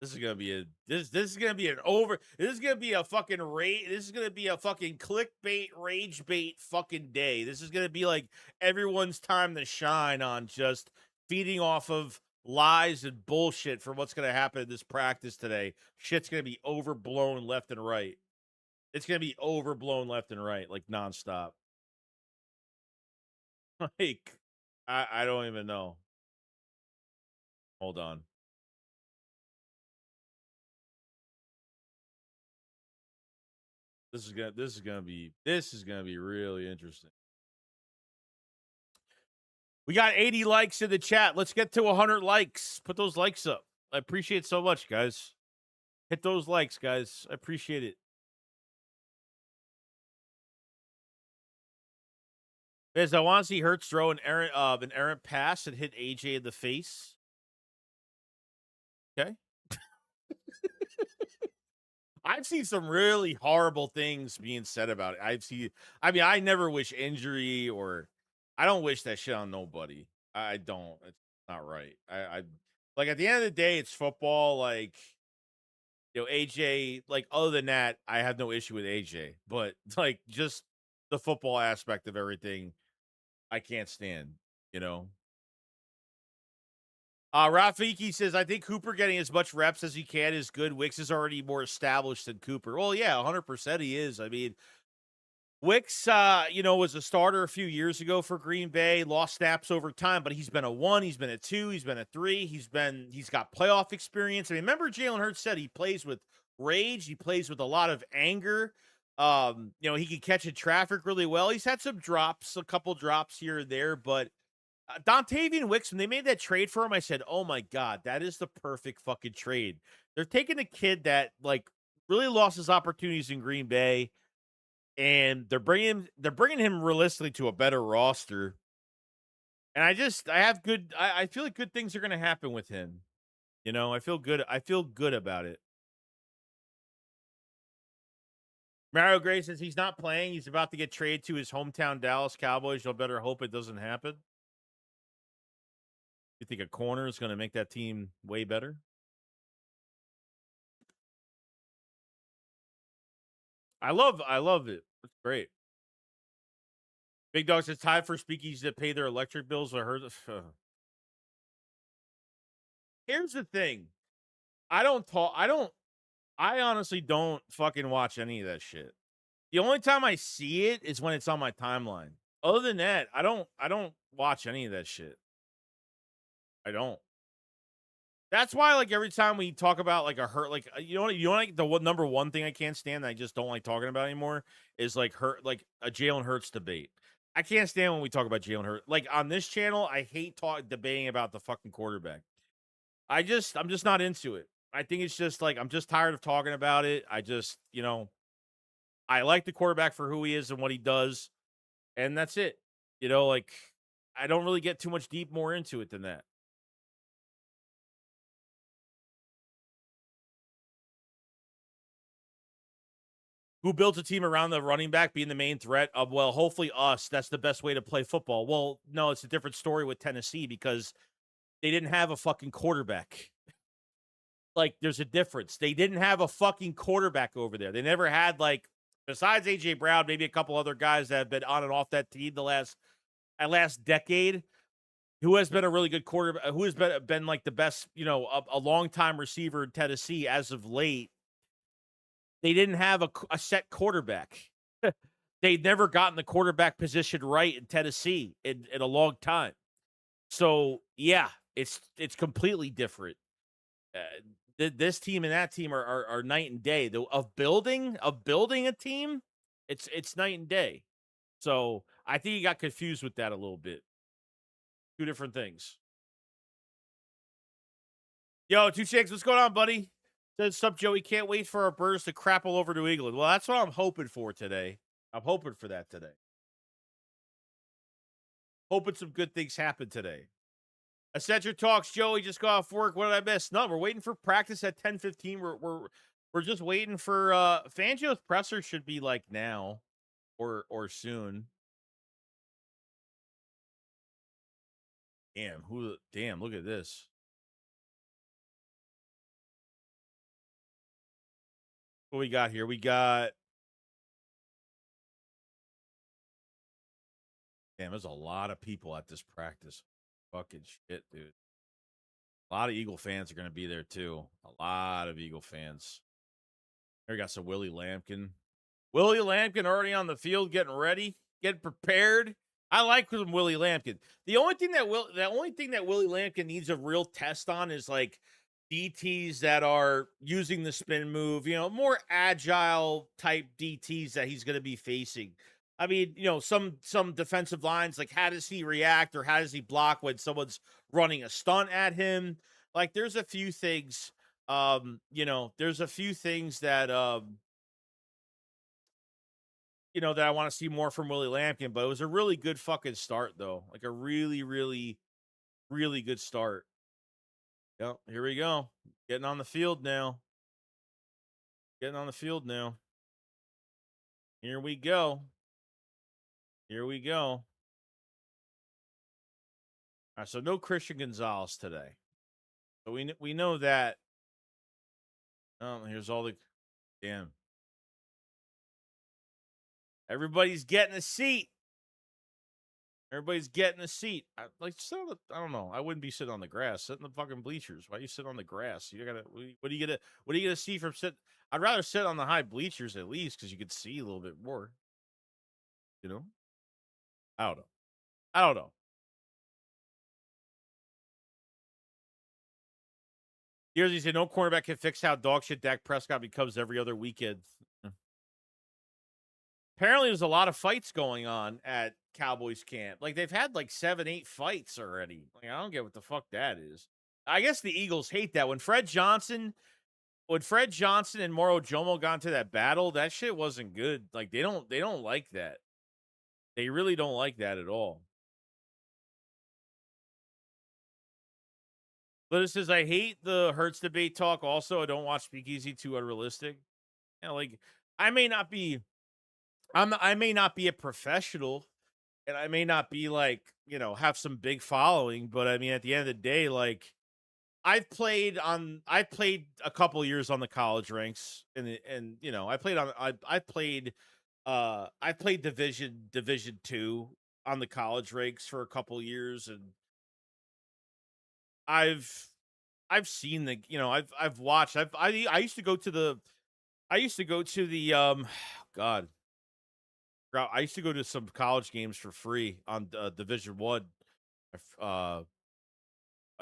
this is gonna be a this is gonna be an over. This is gonna be a fucking rage. This is gonna be a fucking clickbait, rage bait fucking day. This is gonna be like everyone's time to shine on just feeding off of lies and bullshit for what's gonna happen in this practice today. Shit's gonna be overblown left and right. It's gonna be overblown left and right, like nonstop. Like I don't even know. Hold on. This is gonna be really interesting. We got 80 likes in the chat. Let's get to 100 likes. Put those likes up. I appreciate it so much, guys. Hit those likes, guys. I appreciate it. As I want to see Hurts throw an errant pass and hit AJ in the face. Okay. I've seen some really horrible things being said about it. I never wish injury or I don't wish that shit on nobody. I don't. It's not right. I like at the end of the day, it's football. Like, AJ, like other than that, I have no issue with AJ. But like just the football aspect of everything, I can't stand, you know. Rafiki says, I think Cooper getting as much reps as he can is good. Wicks is already more established than Cooper. Well, yeah, 100% he is. I mean, Wicks, was a starter a few years ago for Green Bay, lost snaps over time, but he's been a 1, he's been a 2, he's been a 3, he's got playoff experience. I mean, remember Jalen Hurts said he plays with rage, he plays with a lot of anger. He can catch in traffic really well. He's had some drops, a couple drops here and there, but Dontavian Wicks, when they made that trade for him, I said, oh my God, that is the perfect fucking trade. They're taking a kid that like really lost his opportunities in Green Bay, and they're bringing him realistically to a better roster. And I feel like good things are going to happen with him. I feel good. I feel good about it. Mario Gray says he's not playing. He's about to get traded to his hometown Dallas Cowboys. You'll better hope it doesn't happen. You think a corner is going to make that team way better? I love it. It's great. Big Dog says time for speakeasies to pay their electric bills. I heard. Here's the thing. I honestly don't fucking watch any of that shit. The only time I see it is when it's on my timeline. Other than that, I don't watch any of that shit. I don't. That's why, like, every time we talk about like a hurt, like like the number one thing I can't stand that I just don't like talking about anymore is like a Jalen Hurts debate. I can't stand when we talk about Jalen Hurts. Like on this channel, I hate debating about the fucking quarterback. I'm just not into it. I think it's just like I'm just tired of talking about it. I just, I like the quarterback for who he is and what he does, and that's it. Like I don't really get too much more into it than that. Who built a team around the running back being the main threat of, well, hopefully us. That's the best way to play football. Well, no, it's a different story with Tennessee because they didn't have a fucking quarterback. Like, there's a difference. They didn't have a fucking quarterback over there. They never had, like, besides A.J. Brown, maybe a couple other guys that have been on and off that team the last decade, who has been a really good quarterback, who has been like the best, a long-time receiver in Tennessee as of late. They didn't have a set quarterback. They'd never gotten the quarterback position right in Tennessee in a long time. So, yeah, it's completely different. This team and that team are night and day. Of building a team, it's night and day. So, I think he got confused with that a little bit. Two different things. Yo, Two Shakes, what's going on, buddy? Says, sup, Joey, can't wait for our birds to crap all over New England. Well, that's what I'm hoping for today. I'm hoping for that today. Hoping some good things happen today. Eccentric Talks, Joey, just got off work. What did I miss? No, we're waiting for practice at 10:15. We're just waiting for Fangio's presser should be like now or soon. Damn, look at this. What we got here? We got damn, there's a lot of people at this practice. Fucking shit, dude. A lot of Eagle fans are gonna be there too. A lot of Eagle fans. There we got some Willie Lampkin. Willie Lampkin already on the field, getting ready, getting prepared. I like Willie Lampkin. The only thing that Willie Lampkin needs a real test on is like DTs that are using the spin move. More agile type DTs that he's going to be facing. I mean, some defensive lines, like how does he react or how does he block when someone's running a stunt at him? Like, there's a few things. There's a few things that that I want to see more from Willie Lampkin, but it was a really good fucking start, though. Like a really, really, really good start. Yep, here we go. Getting on the field now. Getting on the field now. Here we go. Here we go. All right, so no Christian Gonzalez today. So we know that. Oh, here's all the damn. Everybody's getting a seat. Everybody's getting a seat. I don't know. I wouldn't be sitting on the grass. Sit in the fucking bleachers. Why you sit on the grass? What are you gonna see from sit? I'd rather sit on the high bleachers at least because you could see a little bit more. I don't know. I don't know. Here's he said, no cornerback can fix how dog shit Dak Prescott becomes every other weekend. Apparently, there's a lot of fights going on at Cowboys camp. Like, they've had like 7, 8 fights already. Like, I don't get what the fuck that is. I guess the Eagles hate that. When Fred Johnson and Moro Jomo got into that battle, that shit wasn't good. Like, they don't like that. They really don't like that at all. But it says, I hate the Hurts debate talk. Also, I don't watch Speakeasy, too unrealistic. Like, I may not be a professional, and I may not be like, have some big following, but I mean, at the end of the day, like, I played a couple years on the college ranks, and I played Division 2 on the college ranks for a couple years, and I've seen I've watched. I used to go to the God. I used to go to some college games for free on Division 1. I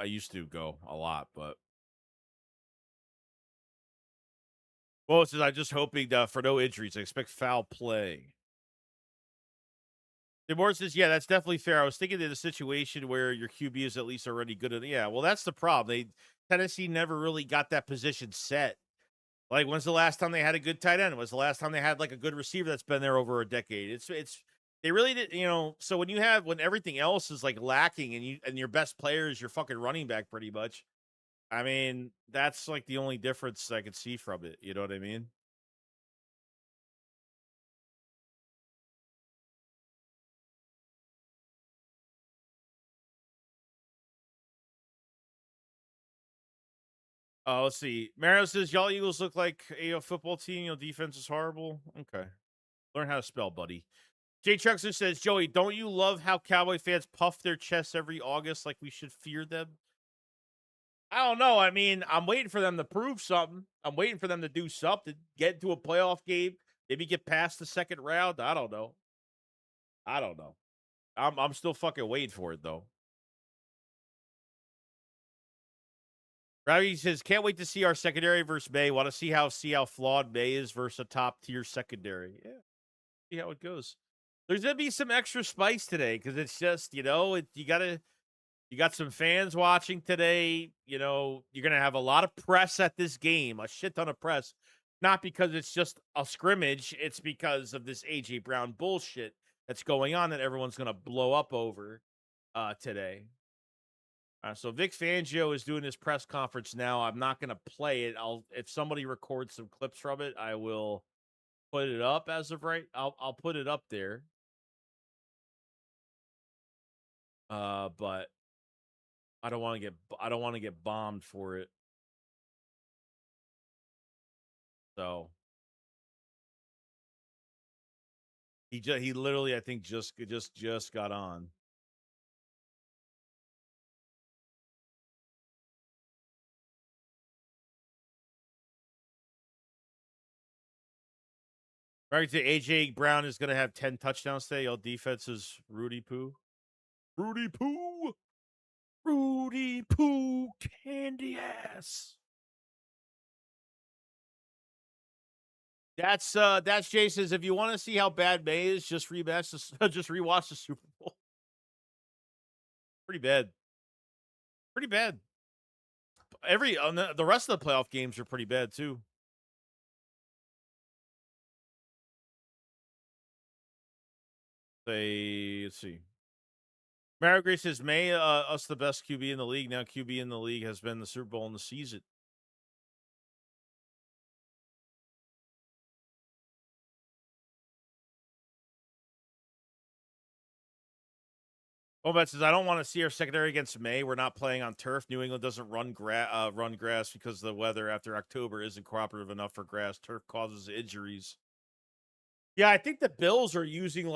used to go a lot, but well, it says I'm just hoping for no injuries. I expect foul play. DeMore says, yeah, that's definitely fair. I was thinking of the situation where your QB is at least already good at yeah, well, that's the problem. Tennessee never really got that position set. Like, when's the last time they had a good tight end? When's the last time they had like a good receiver that's been there over a decade? It's they really did, so when everything else is like lacking and your best player is your fucking running back pretty much. I mean, that's like the only difference I could see from it. You know what I mean? Let's see. Mario says, y'all Eagles look like a football team. Defense is horrible. Okay. Learn how to spell, buddy. Jay Chuckson says, Joey, don't you love how Cowboy fans puff their chests every August like we should fear them? I don't know. I mean, I'm waiting for them to prove something. I'm waiting for them to do something, get into a playoff game, maybe get past the second round. I don't know. I'm still fucking waiting for it though. Ravi says, can't wait to see our secondary versus May. Want to see how flawed May is versus a top tier secondary. Yeah, see how it goes. There's gonna be some extra spice today because it's just you got some fans watching today. You're gonna have a lot of press at this game, a shit ton of press. Not because it's just a scrimmage, it's because of this AJ Brown bullshit that's going on that everyone's gonna blow up over today. So Vic Fangio is doing his press conference now. I'm not going to play it. If somebody records some clips from it, I will put it up as of right. I'll put it up there. But I don't want to get bombed for it. So he literally, I think, just got on. Right, AJ Brown is going to have 10 touchdowns today. All defense is Rudy Poo. Rudy Poo. Rudy Poo candy ass. That's Jay says, if you want to see how bad May is, just rewatch the Super Bowl. Pretty bad. Pretty bad. The rest of the playoff games are pretty bad too. Let's see. Mario Gray says, May us the best QB in the league. Now QB in the league has been the Super Bowl in the season. Obat says, I don't want to see our secondary against May. We're not playing on turf. New England doesn't run grass because the weather after October isn't cooperative enough for grass. Turf causes injuries. Yeah, I think the Bills are using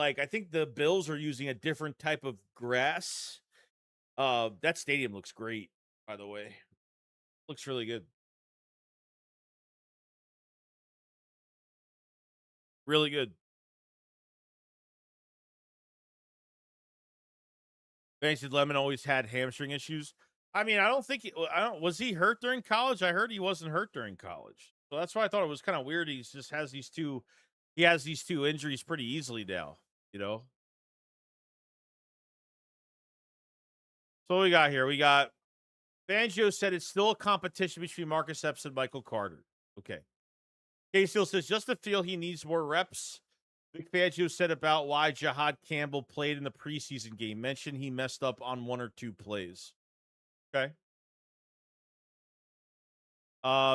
a different type of grass. That stadium looks great, by the way. Looks really good. Really good. Fancy Lemon always had hamstring issues. I mean, was he hurt during college? I heard he wasn't hurt during college. So that's why I thought it was kind of weird. He has these two injuries pretty easily now, you know? So what we got here? We got Fangio said it's still a competition between Marcus Epps and Michael Carter. Okay. K Steel says just to feel he needs more reps. Vic Fangio said about why Jahad Campbell played in the preseason game. Mentioned he messed up on 1 or 2 plays. Okay.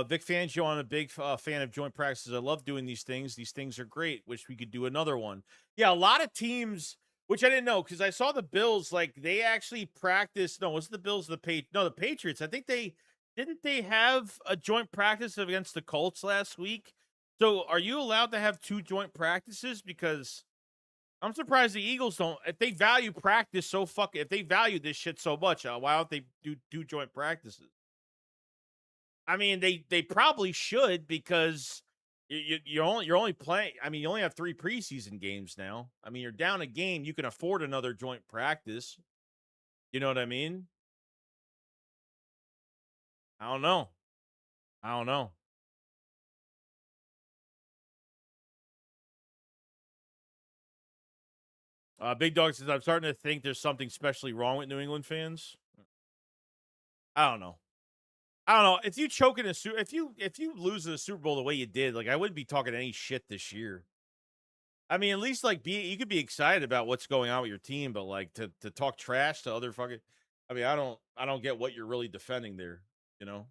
Vic Fangio, I'm a big fan of joint practices. I love doing these things. These things are great. Wish we could do another one. Yeah, a lot of teams, which I didn't know because I saw the Bills, like they actually practiced. No, was it the Bills? The Patriots. I think they have a joint practice against the Colts last week. So are you allowed to have 2 joint practices? Because I'm surprised the Eagles don't. If they value practice if they value this shit so much, why don't they do joint practices? I mean, they probably should because you're only playing. I mean, you only have 3 preseason games now. I mean, you're down a game. You can afford another joint practice. You know what I mean? I don't know. I don't know. Big Dog says, I'm starting to think there's something especially wrong with New England fans. I don't know. I don't know. If you choke in if you lose in the Super Bowl the way you did, like I wouldn't be talking any shit this year. I mean, at least like you could be excited about what's going on with your team, but like to talk trash to other fucking. I mean, I don't get what you're really defending there. You know.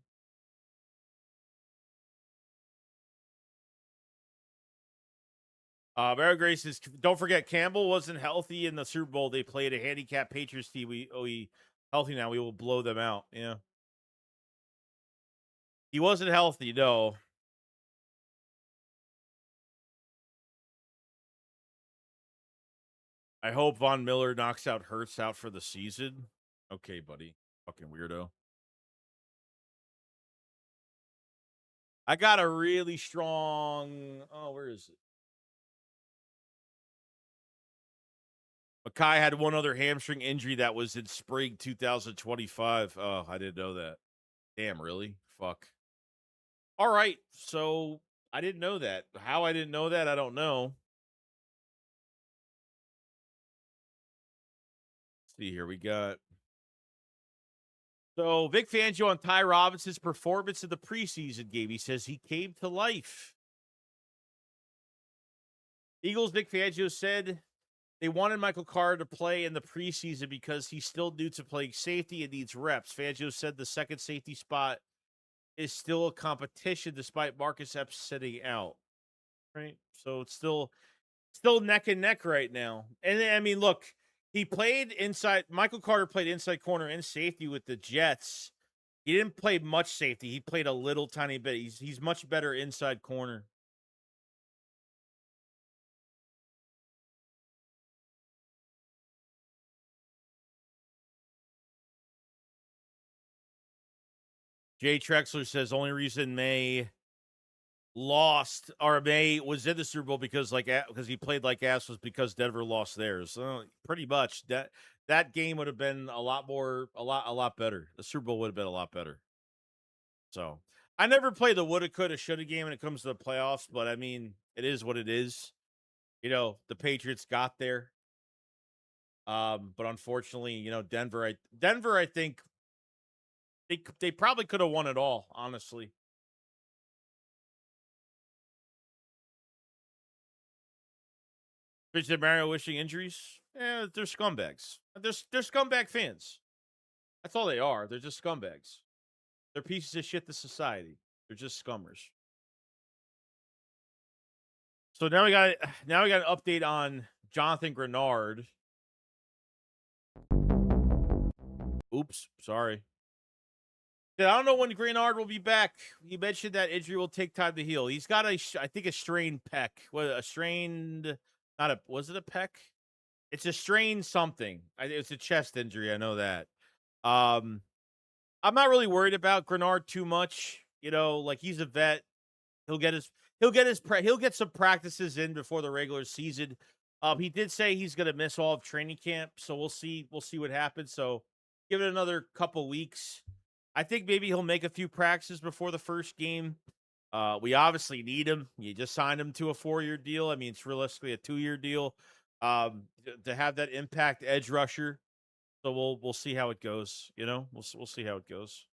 Mary Grace says, don't forget Campbell wasn't healthy in the Super Bowl. They played a handicap Patriots team. We healthy now. We will blow them out. Yeah. He wasn't healthy, no. I hope Von Miller knocks out Hurts out for the season. Okay, buddy. Fucking weirdo. I got a really strong. Oh, where is it? Makai had one other hamstring injury that was in spring 2025. Oh, I didn't know that. Damn, really? Fuck. All right. So I didn't know that. How I didn't know that, I don't know. Let's see here. We got. So Vic Fangio on Ty Robinson's performance in the preseason game. He says he came to life. Eagles Vic Fangio said They wanted Michael Carter to play in the preseason because he's still new to playing safety and needs reps. Fangio said the second safety spot is still a competition despite Marcus Epps sitting out. Right. So it's still neck and neck right now. And I mean, look, he played inside. Michael Carter played inside corner and safety with the Jets. He didn't play much safety. He played a little tiny bit. He's much better inside corner. Jay Trexler says only reason May lost or May was in the Super Bowl because because he played like ass was because Denver lost theirs. So pretty much that game would have been a lot better. The Super Bowl would have been a lot better. So I never play the woulda, coulda, shoulda game when it comes to the playoffs, but I mean, it is what it is. You know, the Patriots got there. But unfortunately, you know, Denver, I think they probably could have won it all, honestly. Richard Mario wishing injuries. Yeah, they're scumbags. They're scumbag fans. That's all they are. They're just scumbags. They're pieces of shit to society. They're just scummers. So now we got an update on Jonathan Grenard. Oops, sorry. Yeah, I don't know when Grenard will be back. He mentioned that injury will take time to heal. He's got I think a strained pec. What a strained, not a was it a pec? It's a strained something. It's a chest injury. I know that. Um, I'm not really worried about Grenard too much. You know, like he's a vet. He'll get his he'll get some practices in before the regular season. He did say he's going to miss all of training camp, so we'll see what happens. So give it another couple weeks. I think maybe he'll make a few practices before the first game. We obviously need him. You just signed him to a 4-year deal. I mean, it's realistically a 2-year deal. To have that impact edge rusher. So we'll see how it goes. You know, we'll see how it goes.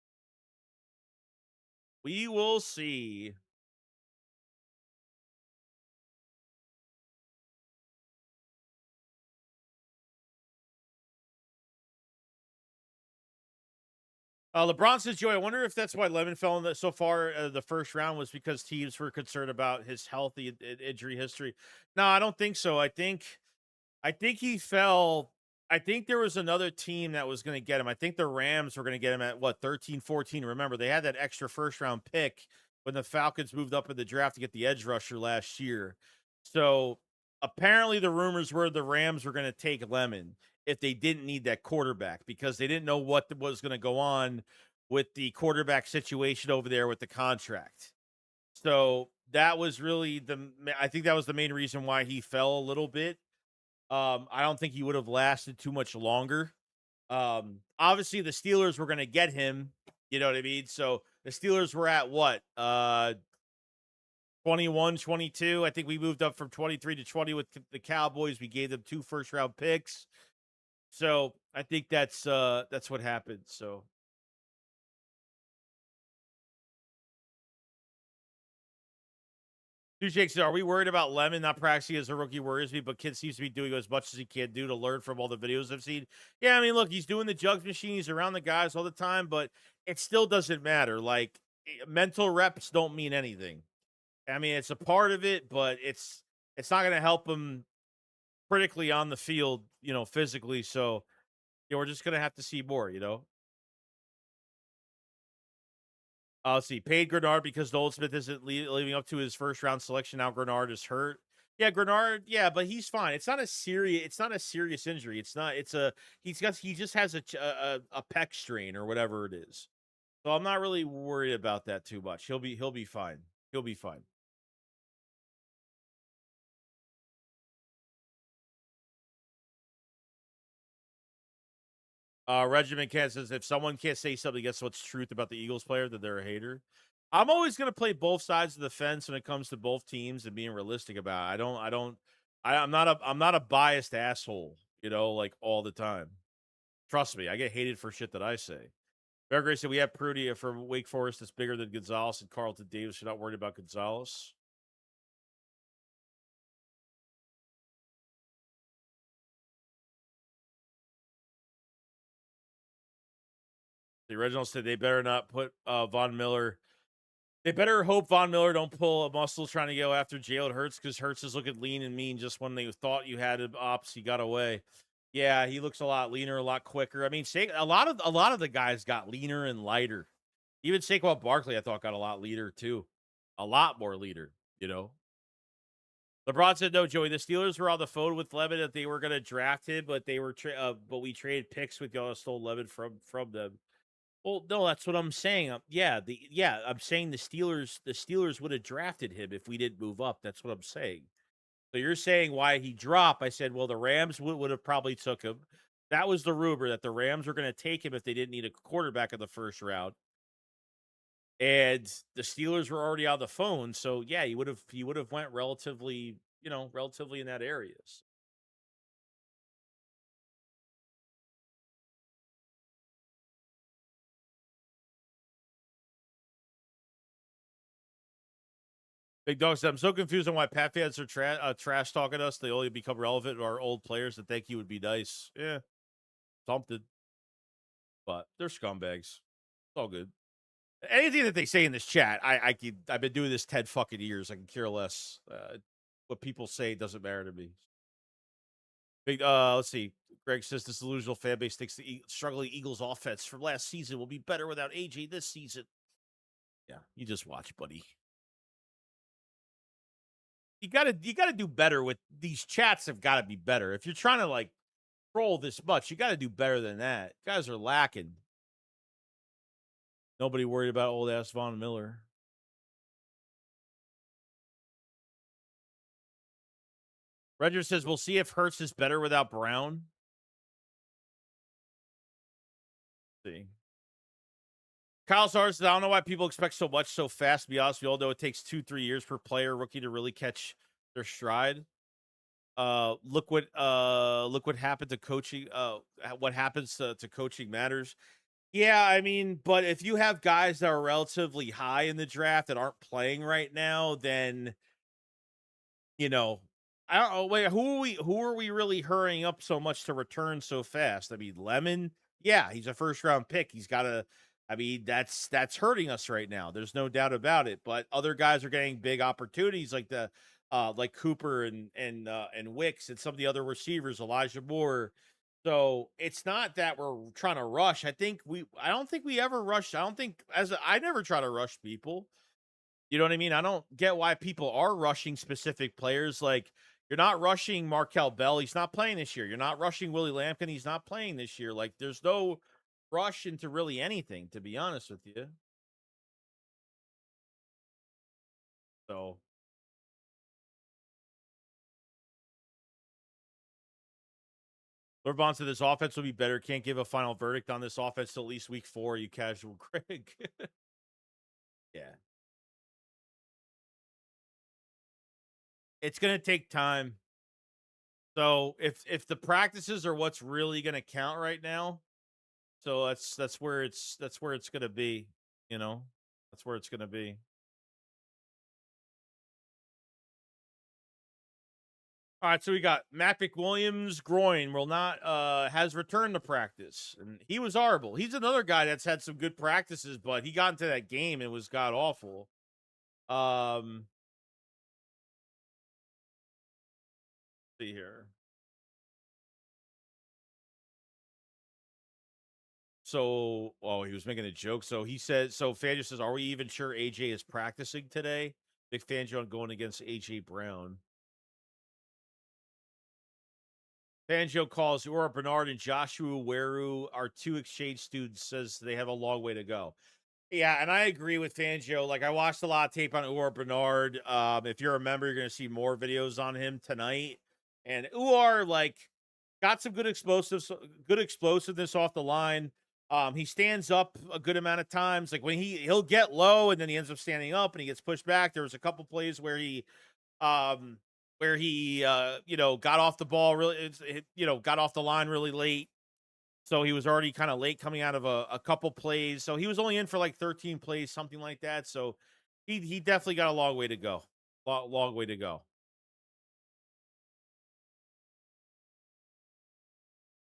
We will see. LeBron says, Joey, I wonder if that's why Lemon fell in so far the first round was because teams were concerned about his healthy injury history. No, I don't think so. I think he fell. I think there was another team that was going to get him. I think the Rams were going to get him at what 13, 14. Remember, they had that extra first round pick when the Falcons moved up in the draft to get the edge rusher last year. So apparently the rumors were the Rams were going to take Lemon if they didn't need that quarterback because they didn't know what was going to go on with the quarterback situation over there with the contract. So that was really I think that was the main reason why he fell a little bit. I don't think he would have lasted too much longer. Obviously the Steelers were going to get him, you know what I mean? So the Steelers were at what? 21, 22. I think we moved up from 23 to 20 with the Cowboys. We gave them 2 first-round picks. So, I think that's what happened. So, Jake said, are we worried about Lemon not practicing as a rookie worries me, but kid seems to be doing as much as he can do to learn from all the videos I've seen. Yeah, I mean, look, he's doing the jugs machine. He's around the guys all the time, but it still doesn't matter. Like, mental reps don't mean anything. I mean, it's a part of it, but it's not going to help him critically on the field, you know, physically. So, you know, we're just going to have to see more, you know. Let's see. Paid Grenard because Nolan Smith isn't leading up to his first round selection. Now Grenard is hurt. Yeah, Grenard. Yeah, but he's fine. It's not a serious. It's not a serious injury. It's not. It's a. He just has a pec strain or whatever it is. So I'm not really worried about that too much. He'll be fine. He'll be fine. Regiment Cat says if someone can't say something against what's truth about the Eagles player, then they're a hater. I'm always gonna play both sides of the fence when it comes to both teams and being realistic about it. I'm not a biased asshole, you know, like all the time. Trust me, I get hated for shit that I say. Bear Gray said we have Prudy from Wake Forest that's bigger than Gonzalez and Carlton Davis. You're not worried about Gonzalez. The original said they better not put Von Miller. They better hope Von Miller don't pull a muscle trying to go after Jalen Hurts because Hurts is looking lean and mean. Just when they thought you had him ops, he got away. Yeah, he looks a lot leaner, a lot quicker. I mean, a lot of the guys got leaner and lighter. Even Saquon Barkley, I thought, got a lot leaner too, a lot more leaner. You know, LeBron said, "No, Joey. The Steelers were on the phone with Levin that they were going to draft him, but but we traded picks with y'all stole Levin from them." Well, no, that's what I'm saying. I'm saying the Steelers would have drafted him if we didn't move up. That's what I'm saying. So you're saying why he dropped? I said, well, the Rams would have probably took him. That was the rumor that the Rams were going to take him if they didn't need a quarterback in the first round. And the Steelers were already on the phone, so yeah, he would have went relatively, relatively in that areas. Big Dog said, I'm so confused on why Pat fans are trash talking us. They only become relevant to our old players that think you would be nice. Yeah, something. But they're scumbags. It's all good. Anything that they say in this chat, I've been doing this 10 fucking years. I can care less. What people say doesn't matter to me. Big, let's see. Greg says this delusional fan base thinks the struggling Eagles offense from last season will be better without AJ this season. Yeah, you just watch, buddy. You gotta do better with these chats. Have got to be better if you're trying to like troll this much. You got to do better than that. Guys are lacking. Nobody worried about old ass Von Miller. Roger says we'll see if Hurts is better without Brown. Let's see. Kyle Sars says, I don't know why people expect so much so fast. To be honest, we all know it takes 2-3 years per player rookie to really catch their stride. Look what happened to coaching. What happens to coaching matters. Yeah, I mean, but if you have guys that are relatively high in the draft that aren't playing right now, then you know, I don't know. Wait, who are we really hurrying up so much to return so fast? I mean, Lemon, yeah, he's a first round pick. He's got a I mean, that's hurting us right now. There's no doubt about it. But other guys are getting big opportunities like the like Cooper and Wicks and some of the other receivers, Elijah Moore. So it's not that we're trying to rush. I don't think we ever rush. I never try to rush people. You know what I mean? I don't get why people are rushing specific players. Like, you're not rushing Markel Bell. He's not playing this year. You're not rushing Willie Lampkin. He's not playing this year. Like, there's no rush into really anything, to be honest with you. So, Lord said this offense will be better. Can't give a final verdict on this offense till at least week 4, you casual Greg. Yeah. It's going to take time. So, if the practices are what's really going to count right now, so that's where it's gonna be, you know? That's where it's gonna be. Alright, so we got Matt McWilliams' groin will not has returned to practice, and he was horrible. He's another guy that's had some good practices, but he got into that game and was god awful. Um, see here. So, oh, he was making a joke. So he said, so Fangio says, are we even sure AJ is practicing today? Big Fangio on going against AJ Brown. Fangio calls Ura Bernard and Joshua Weru, our 2 exchange students, says they have a long way to go. Yeah, and I agree with Fangio. Like, I watched a lot of tape on Ura Bernard. If you're a member, you're going to see more videos on him tonight. And Uar, like, got some good explosiveness off the line. He stands up a good amount of times. Like, when he'll get low and then he ends up standing up and he gets pushed back. There was a couple plays um, where he got off the ball got off the line really late. So he was already kind of late coming out of a couple plays. So he was only in for like 13 plays, something like that. So he definitely got a long way to go. Long way to go.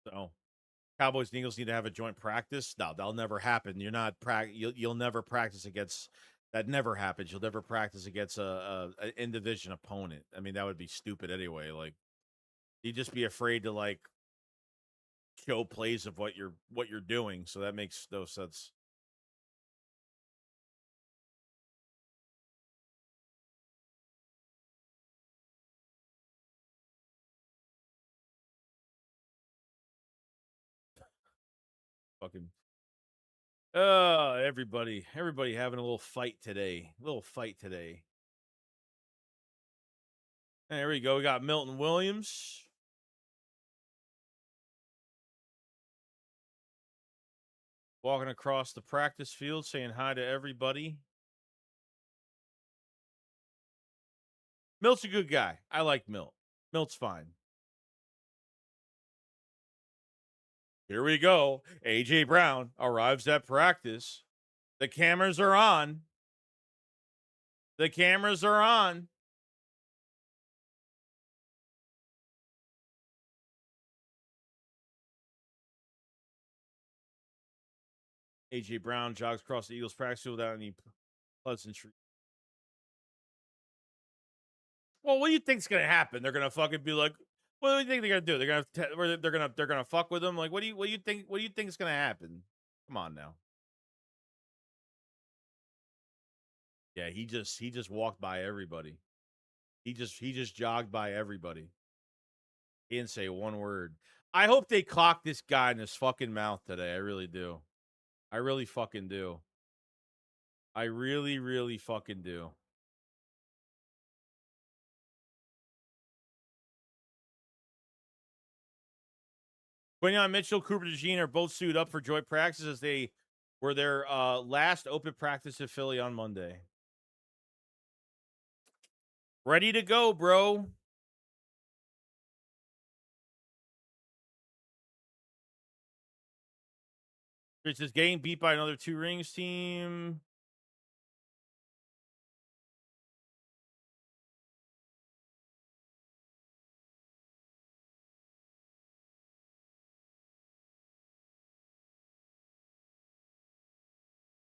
So Cowboys and Eagles need to have a joint practice. No, that'll never happen. You'll never practice against that. Never happens. You'll never practice against a in division opponent. I mean, that would be stupid anyway. Like you'd just be afraid to like show plays of what you're doing. So that makes no sense. Fucking everybody having a little fight today. There we go. We got Milton Williams. Walking across the practice field saying hi to everybody. Milt's a good guy. I like Milt. Milt's fine. Here we go. A.J. Brown arrives at practice. The cameras are on. The cameras are on. A.J. Brown jogs across the Eagles practice field without any pleasantry. Well, what do you think's gonna happen? They're gonna fucking be like, what do you think they're gonna do? They're gonna fuck with him. Like, what do you think? What do you think is gonna happen? Come on now. Yeah, he just walked by everybody. He just jogged by everybody. He didn't say one word. I hope they clock this guy in his fucking mouth today. I really do. I really fucking do. I really, really fucking do. Quinyon Mitchell, Cooper DeJean are both suited up for joint practice as they were their last open practice at Philly on Monday. Ready to go, bro. It's just getting beat by another 2 rings team.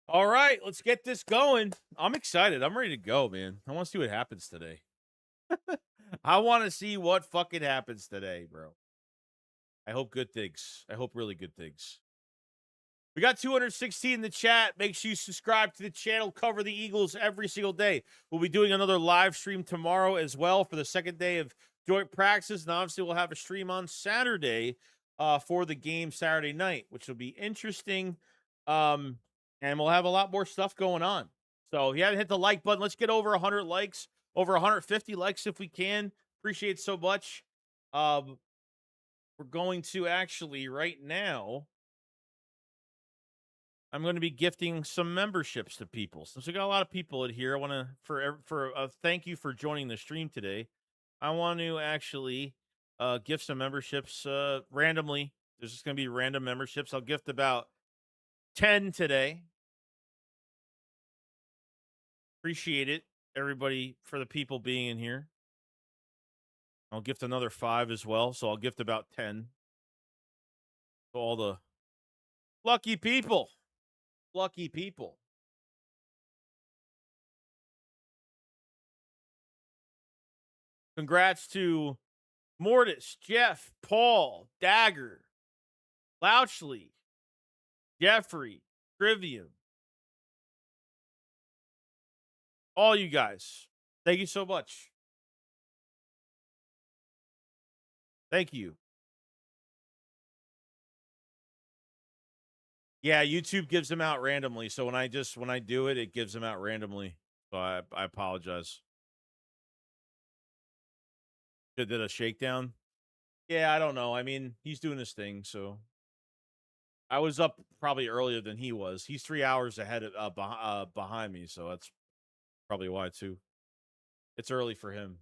All right, let's get this going. I'm excited. I'm ready to go, man. I want to see what happens today. I want to see what fucking happens today, bro. I hope good things. I hope really good things. We got 216 in the chat. Make sure you subscribe to the channel. Cover the Eagles every single day. We'll be doing another live stream tomorrow as well for the second day of joint practice. And obviously, we'll have a stream on Saturday for the game Saturday night, which will be interesting. And we'll have a lot more stuff going on. So if you haven't hit the like button, let's get over 100 likes, over 150 likes if we can. Appreciate it so much. We're going to actually right now, I'm going to be gifting some memberships to people. Since we got a lot of people in here, I want to, for thank you for joining the stream today. I want to actually gift some memberships randomly. There's just going to be random memberships. I'll gift about 10 today. Appreciate it, everybody, for the people being in here. I'll gift another 5 as well, so I'll gift about 10 to all the lucky people. Lucky people. Congrats to Mortis, Jeff, Paul, Dagger, Louchley, Jeffrey, Trivium. All you guys. Thank you so much. Thank you. Yeah, YouTube gives them out randomly. So when I do it, it gives them out randomly. So I apologize. Did a shakedown? Yeah, I don't know. I mean, he's doing his thing, so I was up probably earlier than he was. He's 3 hours ahead of behind me, so that's probably why too. It's early for him.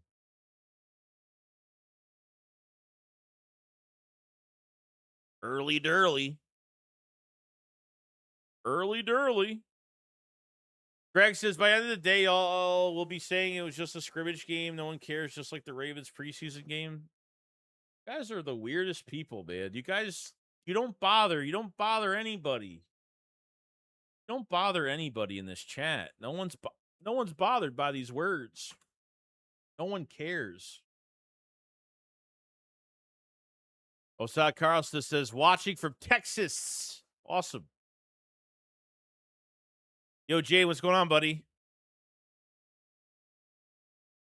Early durly. Early durly. Greg says, by the end of the day, all we'll be saying it was just a scrimmage game. No one cares, just like the Ravens preseason game. You guys are the weirdest people, man. You guys You don't bother. You don't bother anybody. Don't bother anybody in this chat. No one's bothered by these words. No one cares. Osad Carlson says, watching from Texas. Awesome. Yo, Jay, what's going on, buddy?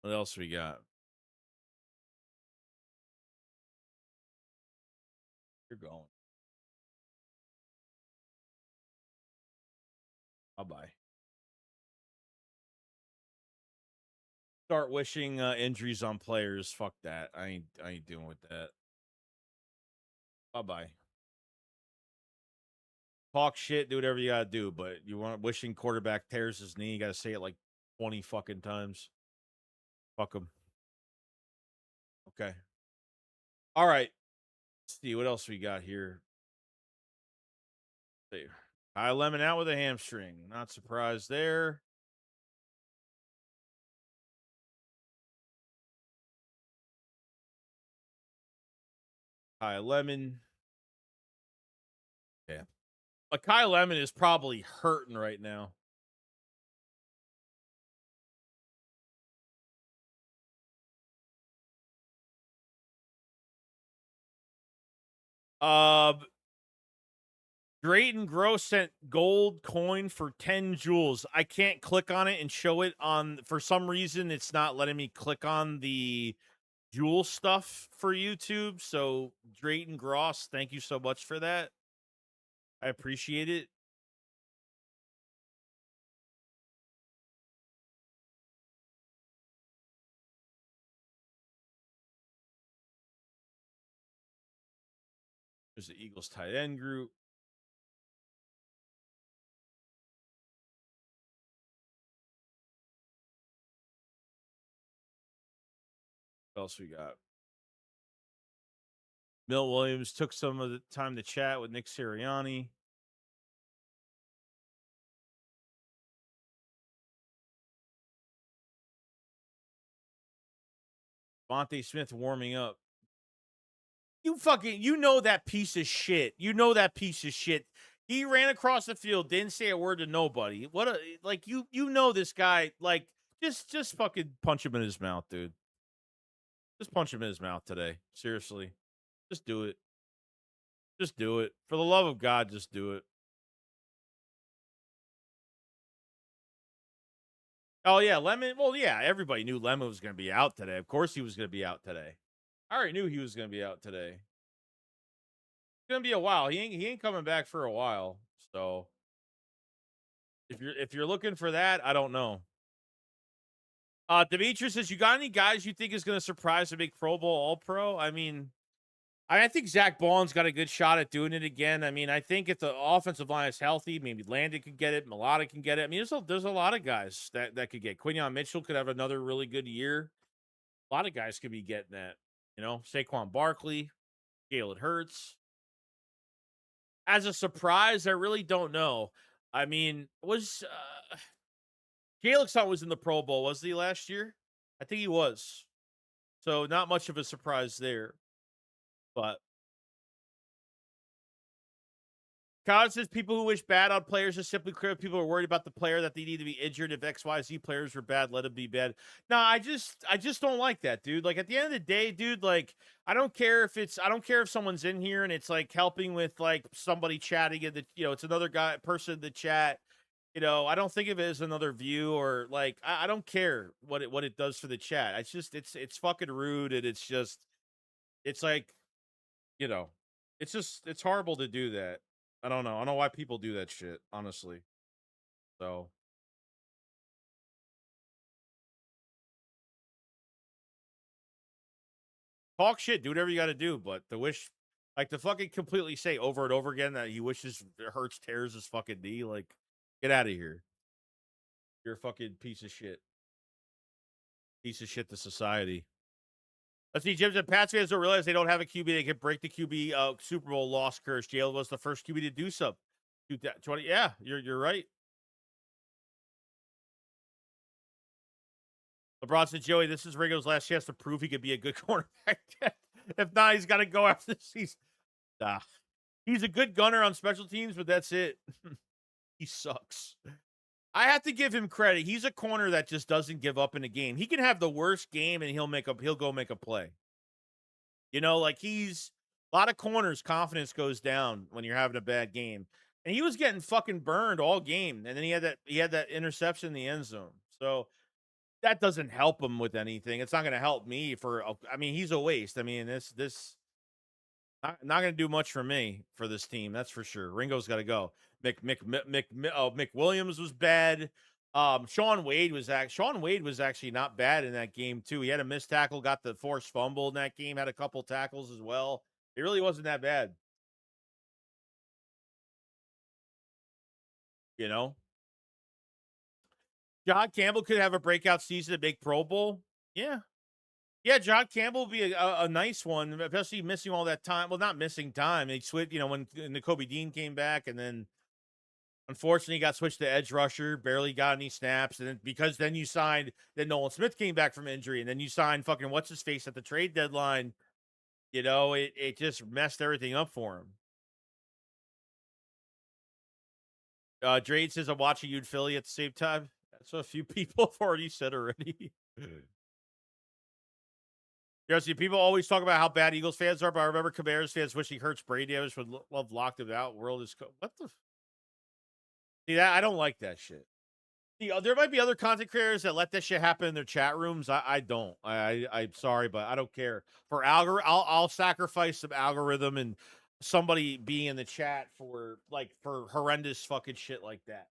What else we got? You're going. Bye-bye. Start wishing injuries on players. Fuck that. I ain't doing with that. Bye-bye. Talk shit, do whatever you gotta do, but you want wishing quarterback tears his knee, you gotta say it like 20 fucking times. Fuck him. Okay. All right. Let's see what else we got here. See. Kyle Lemon out with a hamstring. Not surprised there. Kyle Lemon. Yeah. But Kyle Lemon is probably hurting right now. Drayton Gross sent gold coin for 10 jewels. I can't click on it and show it on, for some reason, it's not letting me click on the jewel stuff for YouTube. So Drayton Gross, thank you so much for that. I appreciate it. There's the Eagles tight end group. What else we got? Milt Williams took some of the time to chat with Nick Sirianni. Devontae Smith warming up. You know that piece of shit. You know that piece of shit. He ran across the field, didn't say a word to nobody. What a, like, you know this guy, like, just fucking punch him in his mouth, dude. Just punch him in his mouth today. Seriously. Just do it. Just do it. For the love of God, just do it. Oh, yeah, Lemon. Well, yeah, everybody knew Lemon was going to be out today. Of course he was going to be out today. I already knew he was going to be out today. It's going to be a while. He ain't coming back for a while. So if you're looking for that, I don't know. Demetrius says, you got any guys you think is going to surprise and make Pro Bowl All-Pro? I mean, I think Zach Bond's got a good shot at doing it again. I mean, I think if the offensive line is healthy, maybe Landon could get it, Melodic can get it. I mean, there's a lot of guys that could get. Quinyon Mitchell could have another really good year. A lot of guys could be getting that. You know, Saquon Barkley, Jalen Hurts. As a surprise, I really don't know. I mean, was Jalen Hunt was in the Pro Bowl, was he last year? I think he was. So not much of a surprise there. But Kyle says people who wish bad on players are simply clear. People are worried about the player that they need to be injured. If XYZ players were bad, let them be bad. No, I just don't like that, dude. Like at the end of the day, dude, like I don't care if someone's in here and it's like helping with like somebody chatting and it's another person in the chat. I don't think of it as another view or like I don't care what it does for the chat. It's just it's fucking rude and it's like it's horrible to do that. I don't know. I don't know why people do that shit, honestly. So talk shit, do whatever you got to do, but to fucking completely say over and over again that he wishes Hurts tears his fucking knee, like, get out of here. You're a fucking piece of shit. Piece of shit to society. Let's see, Jim and Pats fans don't realize they don't have a QB. They can break the QB Super Bowl loss curse. Jalen was the first QB to do so. 20, yeah, you're right. LeBron said, Joey, this is Ringo's last chance to prove he could be a good cornerback. If not, he's got to go after the season. Nah. He's a good gunner on special teams, but that's it. He sucks. I have to give him credit. He's a corner that just doesn't give up in a game. He can have the worst game and he'll go make a play. You know, like he's a lot of corners confidence goes down when you're having a bad game. And he was getting fucking burned all game. And then he had that interception in the end zone. So that doesn't help him with anything. It's not going to help me I mean, he's a waste. I mean, this not going to do much for me for this team. That's for sure. Ringo's got to go. Mick Williams was bad. Sean Wade was actually not bad in that game too. He had a missed tackle, got the forced fumble in that game, had a couple tackles as well. It really wasn't that bad, you know. John Campbell could have a breakout season to make Pro Bowl. Yeah, yeah. John Campbell would be a nice one, especially missing all that time. Well, not missing time. He switched, you know, when Kobe Dean came back, and then unfortunately, he got switched to edge rusher, barely got any snaps, and then you signed. Then Nolan Smith came back from injury, and then you signed fucking what's his face at the trade deadline. You know, it just messed everything up for him. Drade says I'm watching you in Philly at the same time. That's what a few people have already said already. You know, see, people always talk about how bad Eagles fans are, but I remember Commanders fans wishing Hurts Brady. I just would love locked him out. World is what the. See that I don't like that shit. There might be other content creators that let this shit happen in their chat rooms. I don't. I'm sorry, but I don't care. I'll sacrifice some algorithm and somebody being in the chat for horrendous fucking shit like that.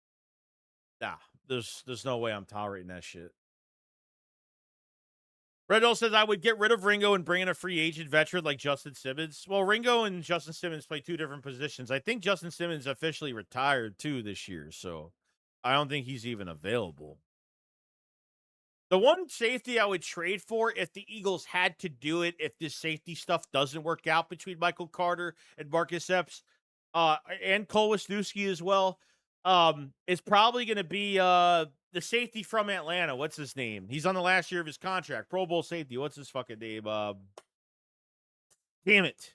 Nah, there's no way I'm tolerating that shit. Redall says I would get rid of Ringo and bring in a free agent veteran like Justin Simmons. Well, Ringo and Justin Simmons play two different positions. I think Justin Simmons officially retired too this year, so I don't think he's even available. The one safety I would trade for if the Eagles had to do it, if this safety stuff doesn't work out between Michael Carter and Marcus Epps, and Cole Wisniewski as well, is probably going to be the safety from Atlanta. What's his name? He's on the last year of his contract. Pro Bowl safety. What's his fucking name? Damn it.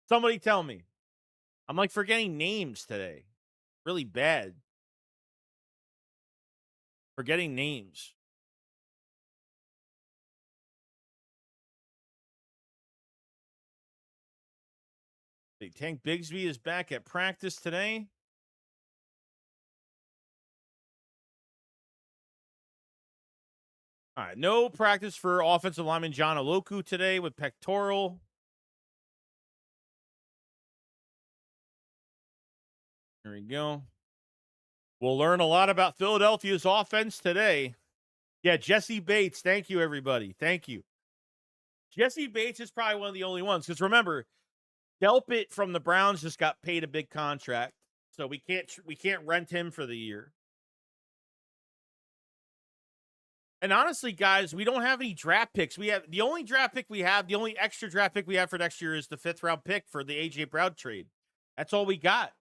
Somebody tell me. I'm like forgetting names today. Really bad. Forgetting names. Tank Bigsby is back at practice today. All right, no practice for offensive lineman John Oloku today with pectoral. There we go. We'll learn a lot about Philadelphia's offense today. Yeah, Jesse Bates. Thank you, everybody. Thank you. Jesse Bates is probably one of the only ones because remember, Delpit from the Browns just got paid a big contract, so we can't rent him for the year. And honestly, guys, we don't have any draft picks. We have the only extra draft pick we have for next year is the 5th round pick for the AJ Brown trade. That's all we got.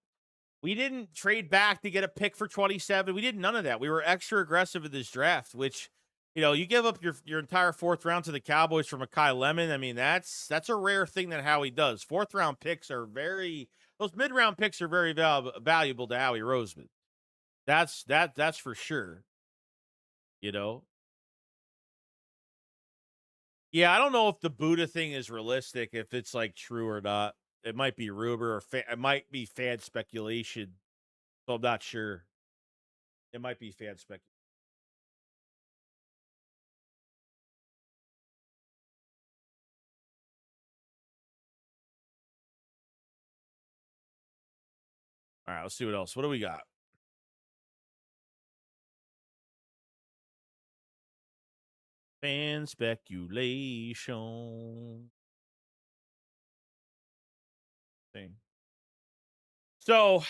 We didn't trade back to get a pick for 27. We did none of that. We were extra aggressive in this draft, which, you know, you give up your entire 4th round to the Cowboys for Mekhi Lemon. I mean, that's a rare thing that Howie does. 4th round picks are those mid round picks are very valuable to Howie Roseman. That's for sure. You know. Yeah, I don't know if the Buddha thing is realistic, if it's like true or not. It might be rumor or it might be fan speculation. So I'm not sure. It might be fan speculation. All right, let's see what else. What do we got? Fan speculation. Thing. So,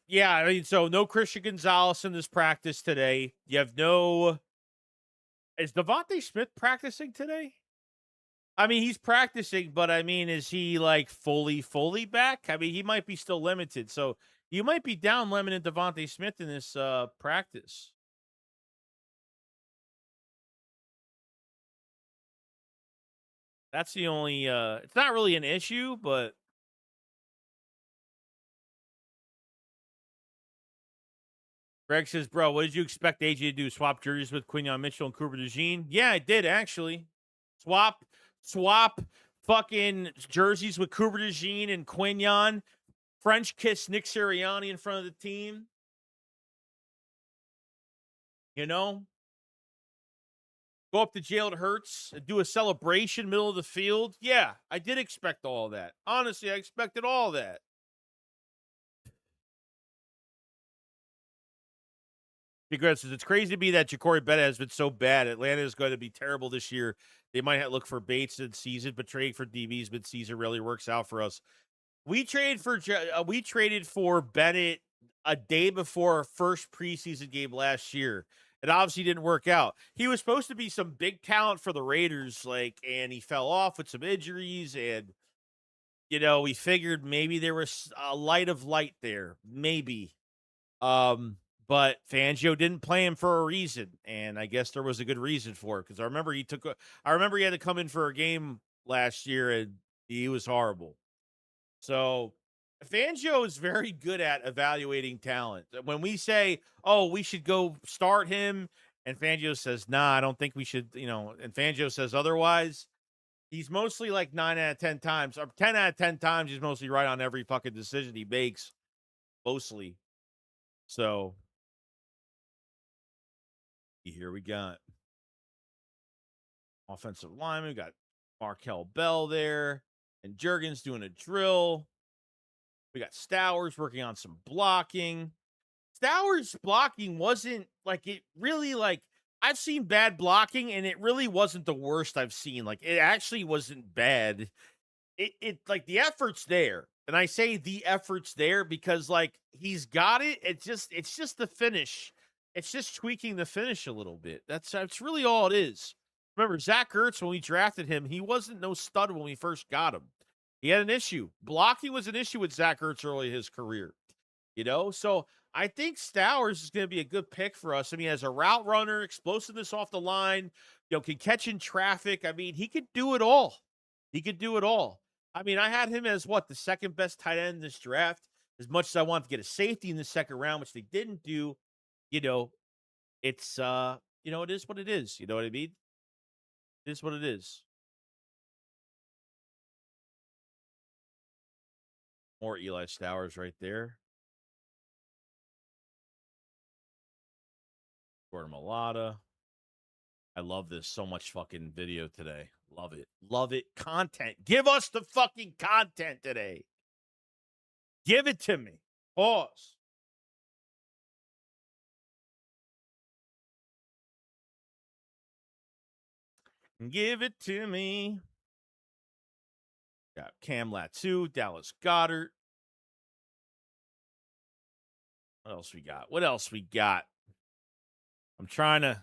yeah, I mean, so no Christian Gonzalez in this practice today. You have no. Is Devontae Smith practicing today? I mean, he's practicing, but I mean, is he like fully back? I mean, he might be still limited. So you might be down Lemon and Devontae Smith in this practice. That's the only it's not really an issue, but Greg says, bro, what did you expect AJ to do? Swap jerseys with Quinyon Mitchell and Cooper DeJean? Yeah, I did, actually. Swap fucking jerseys with Cooper DeJean and Quinyon. French kiss Nick Sirianni in front of the team. You know? Go up to Jalen Hurts and do a celebration middle of the field. Yeah, I did expect all that. Honestly, I expected all that. Because it's crazy to me that Ja'Cory Bennett has been so bad. Atlanta is going to be terrible this year. They might have to look for Bates in season, but trading for DBs mid-season really works out for us. We traded for Bennett a day before our first preseason game last year. It obviously didn't work out. He was supposed to be some big talent for the Raiders, and he fell off with some injuries, and we figured maybe there was a light of light there, maybe. But Fangio didn't play him for a reason, and I guess there was a good reason for it because I remember he had to come in for a game last year, and he was horrible. So Fangio is very good at evaluating talent. When we say, "Oh, we should go start him," and Fangio says, "Nah, I don't think we should," and Fangio says otherwise, he's mostly like 9 out of 10 times, or 10 out of 10 times, he's mostly right on every fucking decision he makes, mostly. So here we got offensive lineman. We got Markel Bell there, and Jurgens doing a drill. We got Stowers working on some blocking. Stowers blocking wasn't I've seen bad blocking, and it really wasn't the worst I've seen. Like, it actually wasn't bad. It like the effort's there. And I say the effort's there because he's got it. It's just the finish. It's just tweaking the finish a little bit. That's really all it is. Remember, Zach Ertz, when we drafted him, he wasn't no stud when we first got him. He had an issue. Blocking was an issue with Zach Ertz early in his career. So I think Stowers is going to be a good pick for us. I mean, as a route runner, explosiveness off the line, can catch in traffic. I mean, he could do it all. He could do it all. I mean, I had him as the second best tight end in this draft. As much as I wanted to get a safety in the second round, which they didn't do, it's it is what it is. You know what I mean? It is what it is. More Eli Stowers right there. Gordon Malata. I love this so much fucking video today. Love it. Love it. Content. Give us the fucking content today. Give it to me. Pause. Give it to me. Got Cam Latu, Dallas Goedert. What else we got? I'm trying to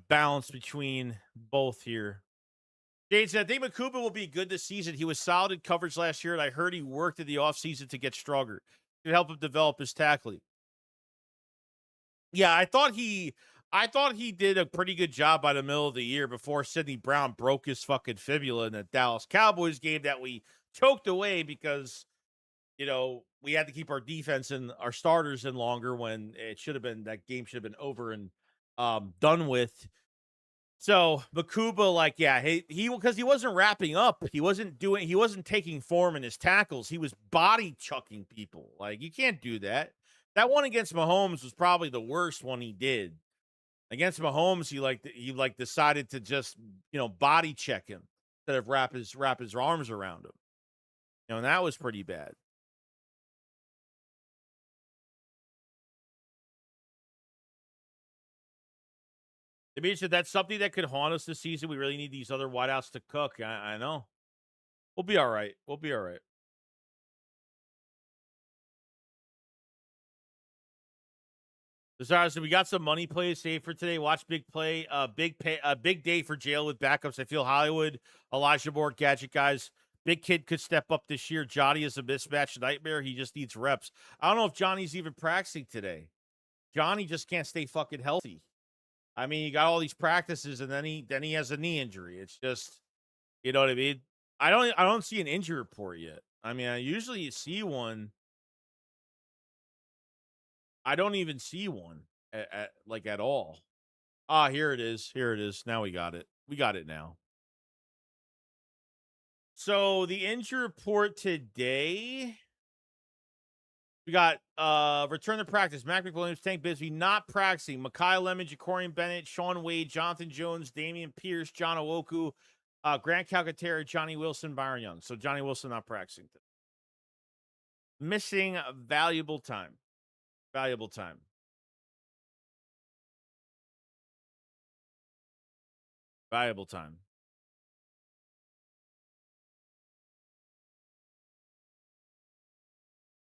balance between both here. Jade said, I think Makuba will be good this season. He was solid in coverage last year, and I heard he worked in the offseason to get stronger. To help him develop his tackling. Yeah, I thought he did a pretty good job by the middle of the year before Sidney Brown broke his fucking fibula in the Dallas Cowboys game that we choked away because, we had to keep our defense and our starters in longer when that game should have been over and done with. So Makuba, because he wasn't wrapping up, he wasn't taking form in his tackles. He was body chucking people. Like, you can't do that. That one against Mahomes was probably the worst one he did. Against Mahomes, he decided to just body check him instead of wrap his arms around him. And that was pretty bad. I mean, so that's something that could haunt us this season. We really need these other wideouts to cook. I know. We'll be all right. We'll be all right. So we got some money plays saved for today. Watch big play, big day for jail with backups. I feel Hollywood, Elijah Moore, gadget guys. Big kid could step up this year. Johnny is a mismatch nightmare. He just needs reps. I don't know if Johnny's even practicing today. Johnny just can't stay fucking healthy. I mean, he got all these practices, and then he has a knee injury. It's just, you know what I mean? I don't see an injury report yet. I mean, I usually see one. I don't even see one like at all. Ah, here it is. Here it is. Now we got it. We got it now. So the injury report today, we got return to practice. Mac McWilliams, Tank Bisbee not practicing. Mekhi Lemon, Jacorian Bennett, Sean Wade, Jonathan Jones, Damian Pierce, John Owoku, Grant Calcaterra, Johnny Wilson, Byron Young. So Johnny Wilson not practicing. Missing valuable time. Valuable time. Valuable time.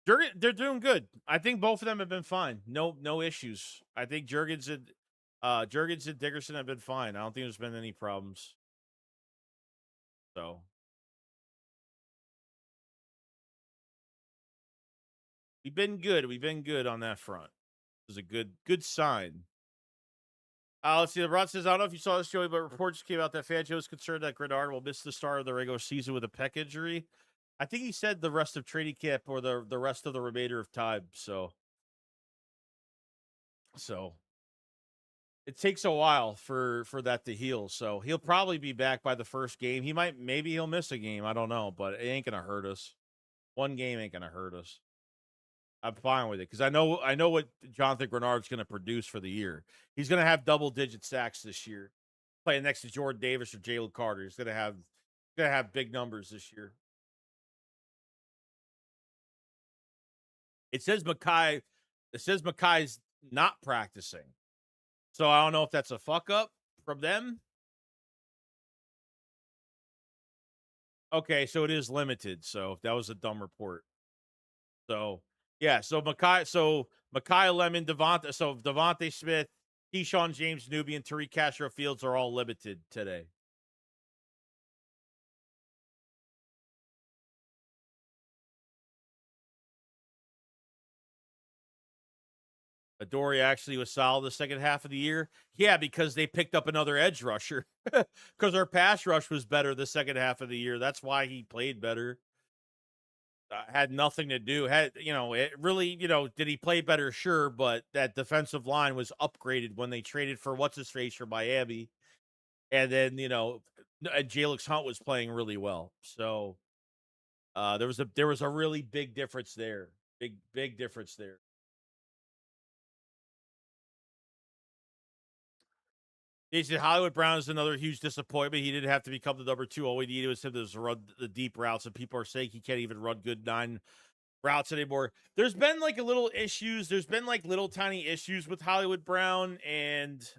They're doing good. I think both of them have been fine. No issues. I think Jurgens and Dickerson have been fine. I don't think there's been any problems. So we've been good. We've been good on that front. It was a good sign. Let's see. The Rod says, I don't know if you saw this, Joey, but reports came out that Fangio is concerned that Grenard will miss the start of the regular season with a pec injury. I think he said the rest of training camp or the rest of the remainder of time. So it takes a while for that to heal. So he'll probably be back by the first game. Maybe he'll miss a game. I don't know, but it ain't gonna hurt us. One game ain't gonna hurt us. I'm fine with it because I know what Jonathan Grenard's gonna produce for the year. He's gonna have double-digit sacks this year, playing next to Jordan Davis or Jalen Carter. He's gonna have big numbers this year. It says Mekhi's not practicing. So I don't know if that's a fuck up from them. Okay, so it is limited. So that was a dumb report. So yeah, so Mekhi Lemon, Devontae Smith, Keyshawn James, Newby, and Tariq Castro Fields are all limited today. Adoree actually was solid the second half of the year. Yeah, because they picked up another edge rusher. Because our pass rush was better the second half of the year. That's why he played better. Had nothing to do. It really, did he play better? Sure, but that defensive line was upgraded when they traded for what's his face from Miami, and then and Jalix Hunt was playing really well. So there was a really big difference there. Big difference there. He said Hollywood Brown is another huge disappointment. He didn't have to become the number 2. All we needed was him to run the deep routes, and people are saying he can't even run good 9 routes anymore. There's been like a little issues. There's been like little tiny issues with Hollywood Brown, and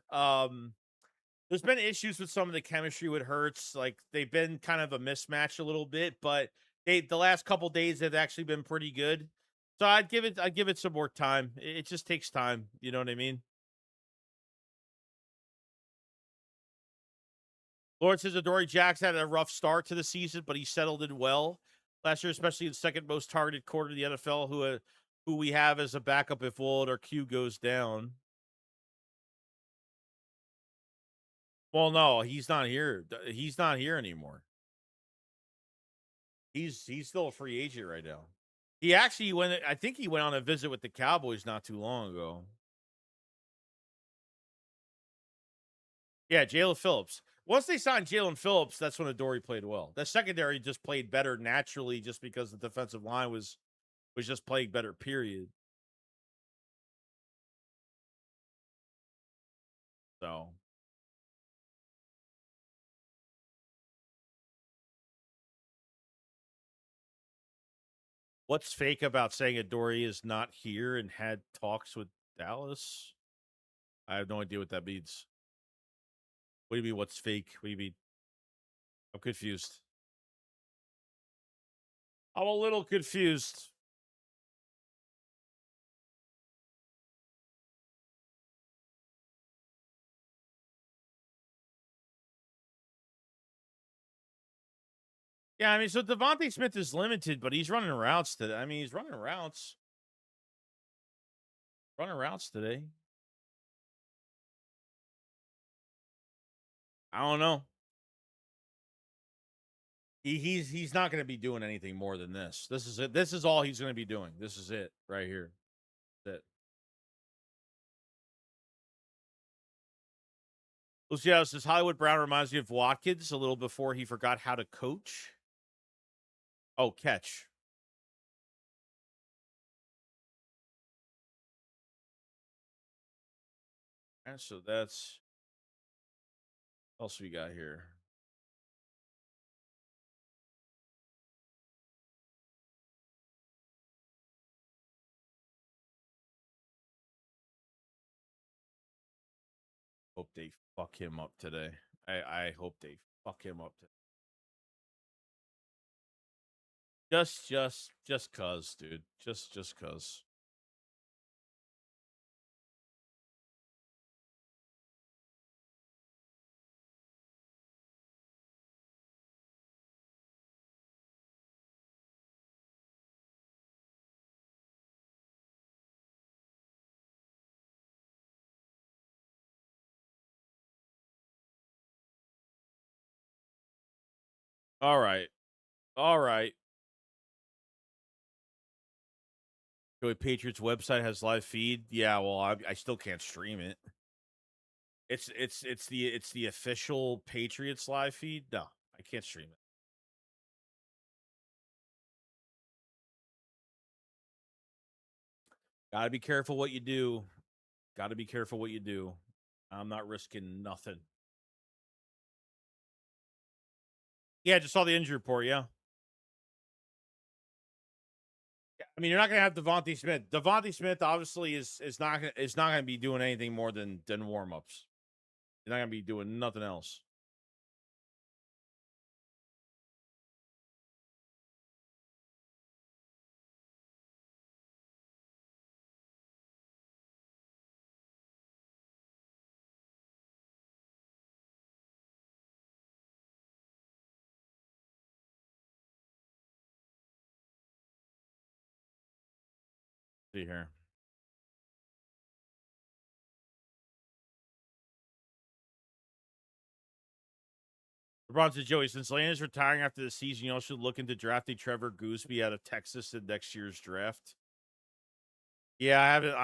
there's been issues with some of the chemistry with Hurts. Like they've been kind of a mismatch a little bit, but the last couple days have actually been pretty good. So I'd give it some more time. It just takes time. You know what I mean? Lawrence says Adoree Jackson had a rough start to the season, but he settled in well last year, especially the second most targeted quarter in the NFL, who we have as a backup if Willard or Q goes down. Well, no, he's not here. He's not here anymore. He's still a free agent right now. He actually went. I think he went on a visit with the Cowboys not too long ago. Yeah, Jalen Phillips. Once they signed Jalen Phillips, that's when Adoree played well. The secondary just played better naturally, just because the defensive line was just playing better. Period. So what's fake about saying Adoree is not here and had talks with Dallas? I have no idea what that means. What do you mean? What's fake? What do you mean? I'm confused. I'm a little confused. Yeah, I mean, so Devontae Smith is limited, but he's running routes today. I mean, he's running routes. Running routes today. I don't know. He's not going to be doing anything more than this. This is it. This is all he's going to be doing. This is it right here. That's it. Yeah, says Hollywood Brown reminds me of Watkins a little before he forgot how to coach. Oh, catch. And so that's what else we got here. Hope they fuck him up today. I hope they fuck him up today. Just cause, dude. Just cause. All right. All right. The Patriots website has live feed. Yeah, well, I still can't stream it. It's the official Patriots live feed. No, I can't stream it. Gotta be careful what you do. Gotta be careful what you do. I'm not risking nothing. Yeah, just saw the injury report. Yeah. I mean, you're not gonna have Devontae Smith. Devontae Smith obviously is not gonna be doing anything more than warm ups. He's not gonna be doing nothing else. See here. LeBron said, Joey, since Lane is retiring after the season, you all should look into drafting Trevor Gooseby out of Texas in next year's draft. Yeah, I haven't.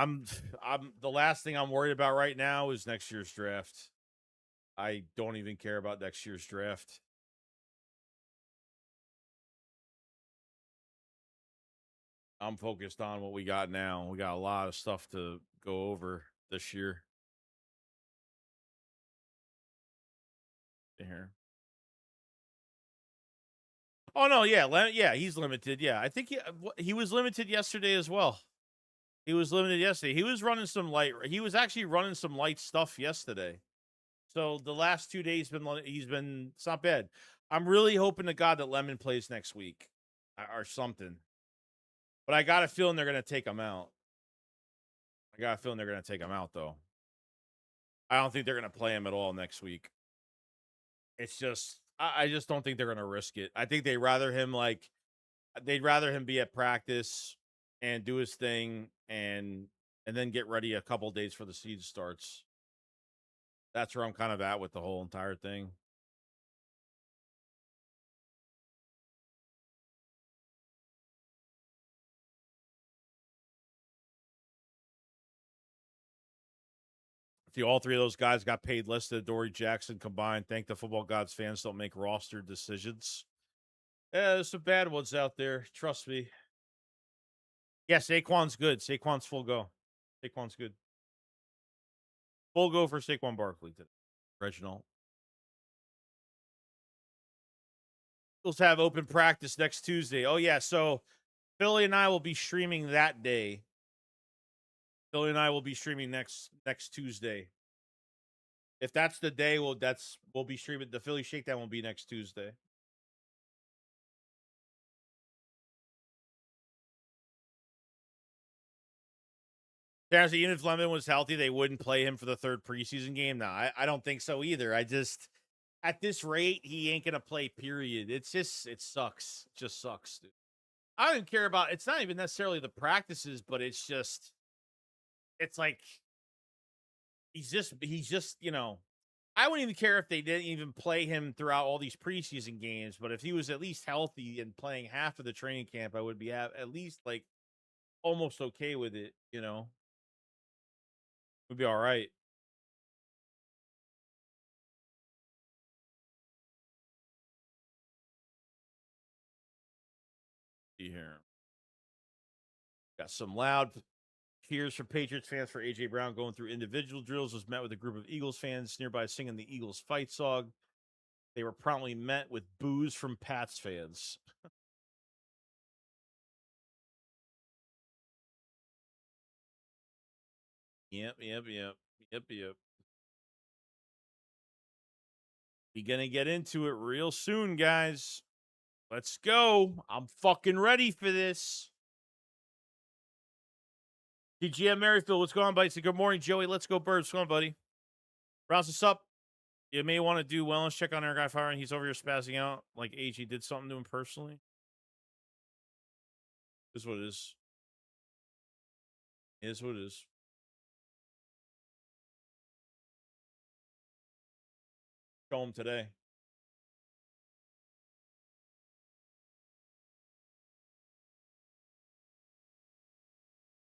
I'm the last thing I'm worried about right now is next year's draft. I don't even care about next year's draft. I'm focused on what we got now. We got a lot of stuff to go over this year. Here. Oh no, yeah, he's limited. Yeah, I think he was limited yesterday as well. He was limited yesterday. He was running some light. He was actually running some light stuff yesterday. So the last 2 days he's been it's not bad. I'm really hoping to God that Lemon plays next week or something. But I got a feeling they're gonna take him out. I got a feeling they're gonna take him out though. I don't think they're gonna play him at all next week. It's just I just don't think they're gonna risk it. I think they'd rather him be at practice and do his thing and then get ready a couple days for the season starts. That's where I'm kind of at with the whole entire thing. See, all three of those guys got paid less than Dory Jackson combined. Thank the football gods fans don't make roster decisions. Yeah, there's some bad ones out there. Trust me. Yeah, Saquon's good. Saquon's full go. Saquon's good. Full go for Saquon Barkley today. Reginald. Eagles have open practice next Tuesday. Oh, yeah. So Philly and I will be streaming that day. Philly and I will be streaming next Tuesday. If that's the day, we'll be streaming. The Philly Shakedown will be next Tuesday. Seriously, even if Lemon was healthy, they wouldn't play him for the third preseason game. No, I don't think so either. I just at this rate, he ain't gonna play. Period. It sucks. It just sucks, dude. I don't care about. It's not even necessarily the practices, but it's like he's just I wouldn't even care if they didn't even play him throughout all these preseason games. But if he was at least healthy and playing half of the training camp, I would be at least like almost okay with it. Would be all right. See here. Got some loud cheers from Patriots fans for A.J. Brown going through individual drills. Was met with a group of Eagles fans nearby singing the Eagles fight song. They were promptly met with boos from Pats fans. Yep. We're going to get into it real soon, guys. Let's go. I'm fucking ready for this. DGM Merrifield, what's going on, buddy? Good morning, Joey. Let's go, Birds. What's going on, buddy? Rouse us up. You may want to do wellness check on our guy firing. He's over here spazzing out like AG did something to him personally. Is what it is. Is what it is. Show him today.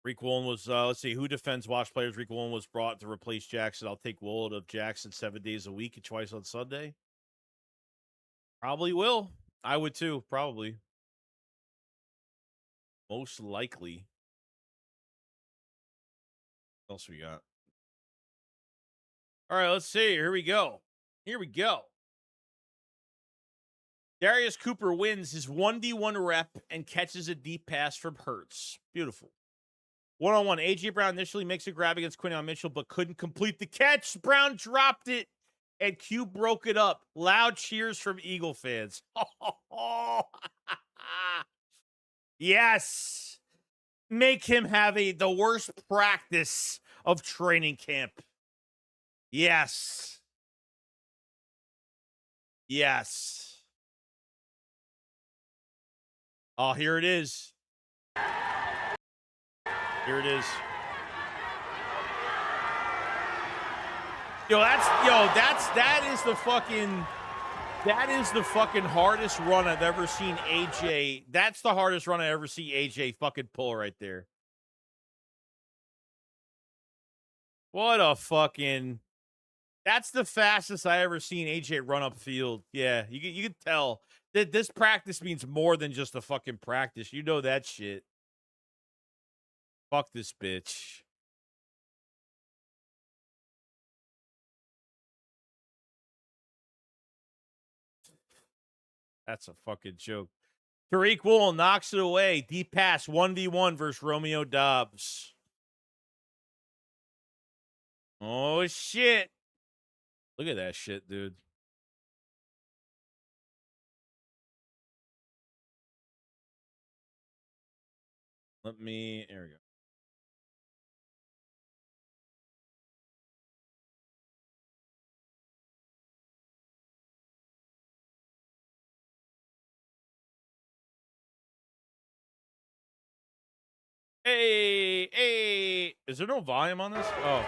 Reek Woolen was, let's see, who defends watch players? Reek Woolen was brought to replace Jackson. I'll take Woolen of Jackson 7 days a week and twice on Sunday. Probably will. I would too, probably. Most likely. What else we got? All right, let's see. Here we go. Darius Cooper wins his 1v1 rep and catches a deep pass from Hurts. Beautiful. One-on-one. A.J. Brown initially makes a grab against Quinyon Mitchell, but couldn't complete the catch. Brown dropped it, and Q broke it up. Loud cheers from Eagle fans. Yes. Make him have the worst practice of training camp. Yes. Oh, here it is. That is the fucking hardest run I've ever seen AJ. That's the hardest run I ever see AJ fucking pull right there. What a fucking... That's the fastest I ever seen AJ run up field. Yeah, you can tell that this practice means more than just a fucking practice. You know that shit. Fuck this bitch. That's a fucking joke. Tariq Woolen knocks it away. Deep pass, 1v1 versus Romeo Dobbs. Oh, shit. Look at that shit, dude. There we go. Hey. Is there no volume on this? Oh.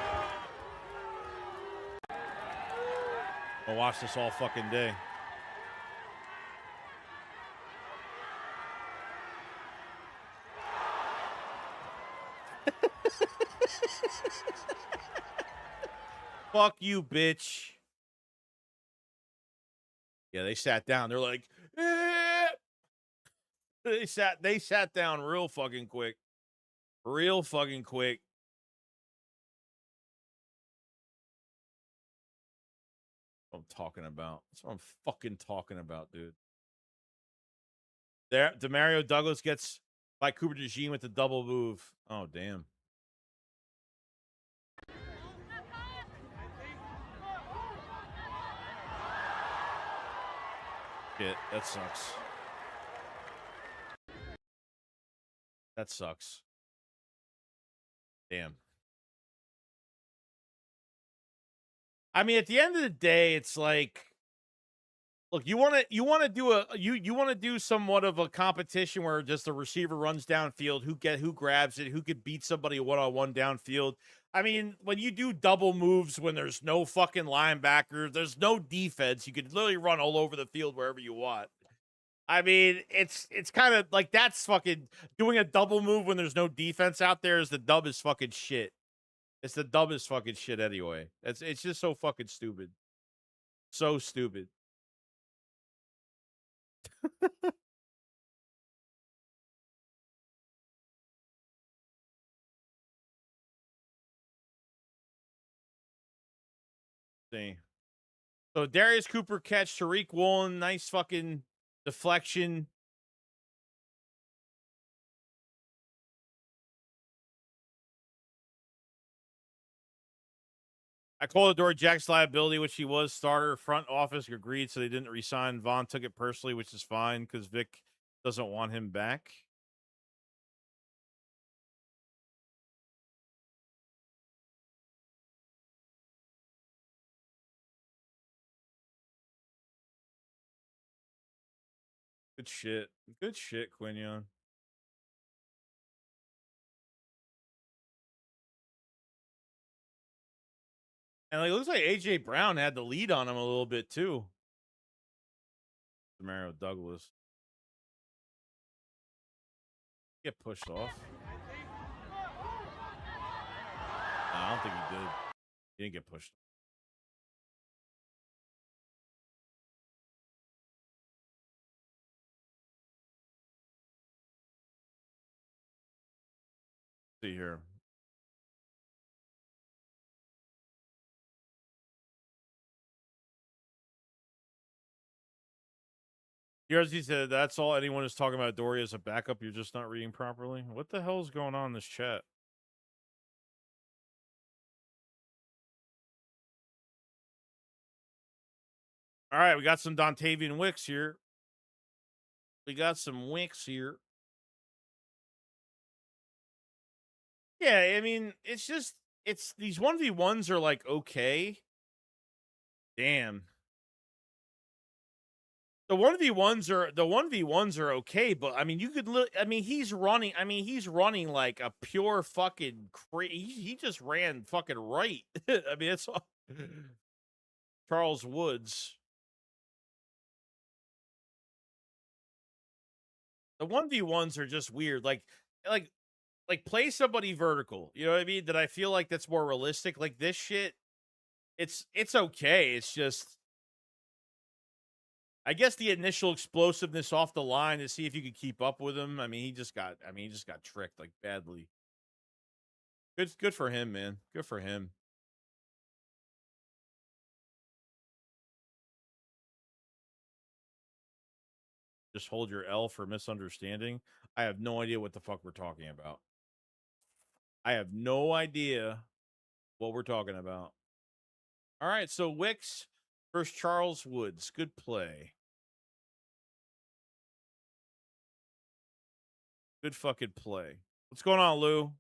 I'll watch this all fucking day. Fuck you, bitch. Yeah, they sat down. They're like, eh. They sat down real fucking quick. Real fucking quick. What I'm talking about. That's what I'm fucking talking about, dude. There, Demario Douglas gets by Cooper DeJean with the double move. Oh, damn. Shit, that sucks. That sucks. Damn. I mean, at the end of the day, it's like, look, you want to do somewhat of a competition where just the receiver runs downfield, who grabs it, who could beat somebody one-on-one downfield. I mean, when you do double moves when there's no fucking linebacker, there's no defense, you could literally run all over the field wherever you want. I mean, it's kind of like that's fucking doing a double move when there's no defense out there is the dumbest fucking shit. It's the dumbest fucking shit anyway. It's just so fucking stupid. So stupid. See. So Darius Cooper catch, Tariq Woolen, nice fucking deflection. I called Adore Jack's liability, which he was starter. Front office agreed, so they didn't resign. Vaughn took it personally, which is fine because Vic doesn't want him back. Good shit. Good shit, Quinion. And like, it looks like AJ Brown had the lead on him a little bit too. Mario Douglas get pushed off. No, I don't think he did. He didn't get pushed. See here. Jersey said that's all anyone is talking about Dory as a backup. You're just not reading properly. What the hell is going on in this chat? All right, we got some Dontavian Wicks here. We got some Wicks here. Yeah, I mean, it's just it's these 1v1s are like okay. Damn. The 1v1s are okay, but I mean, you could look. I mean, he's running. I mean, he's running like a pure fucking crazy. He just ran fucking right. I mean, it's all Charles Woods. The 1v1s are just weird. Like, play somebody vertical. You know what I mean? That I feel like that's more realistic. Like this shit, it's okay. It's just I guess the initial explosiveness off the line to see if you could keep up with him. He just got tricked like badly. Good for him, man. Good for him. Just hold your L for misunderstanding. I have no idea what the fuck we're talking about. I have no idea what we're talking about. All right, so Wicks versus Charles Woods. Good play. Good fucking play. What's going on, Lou?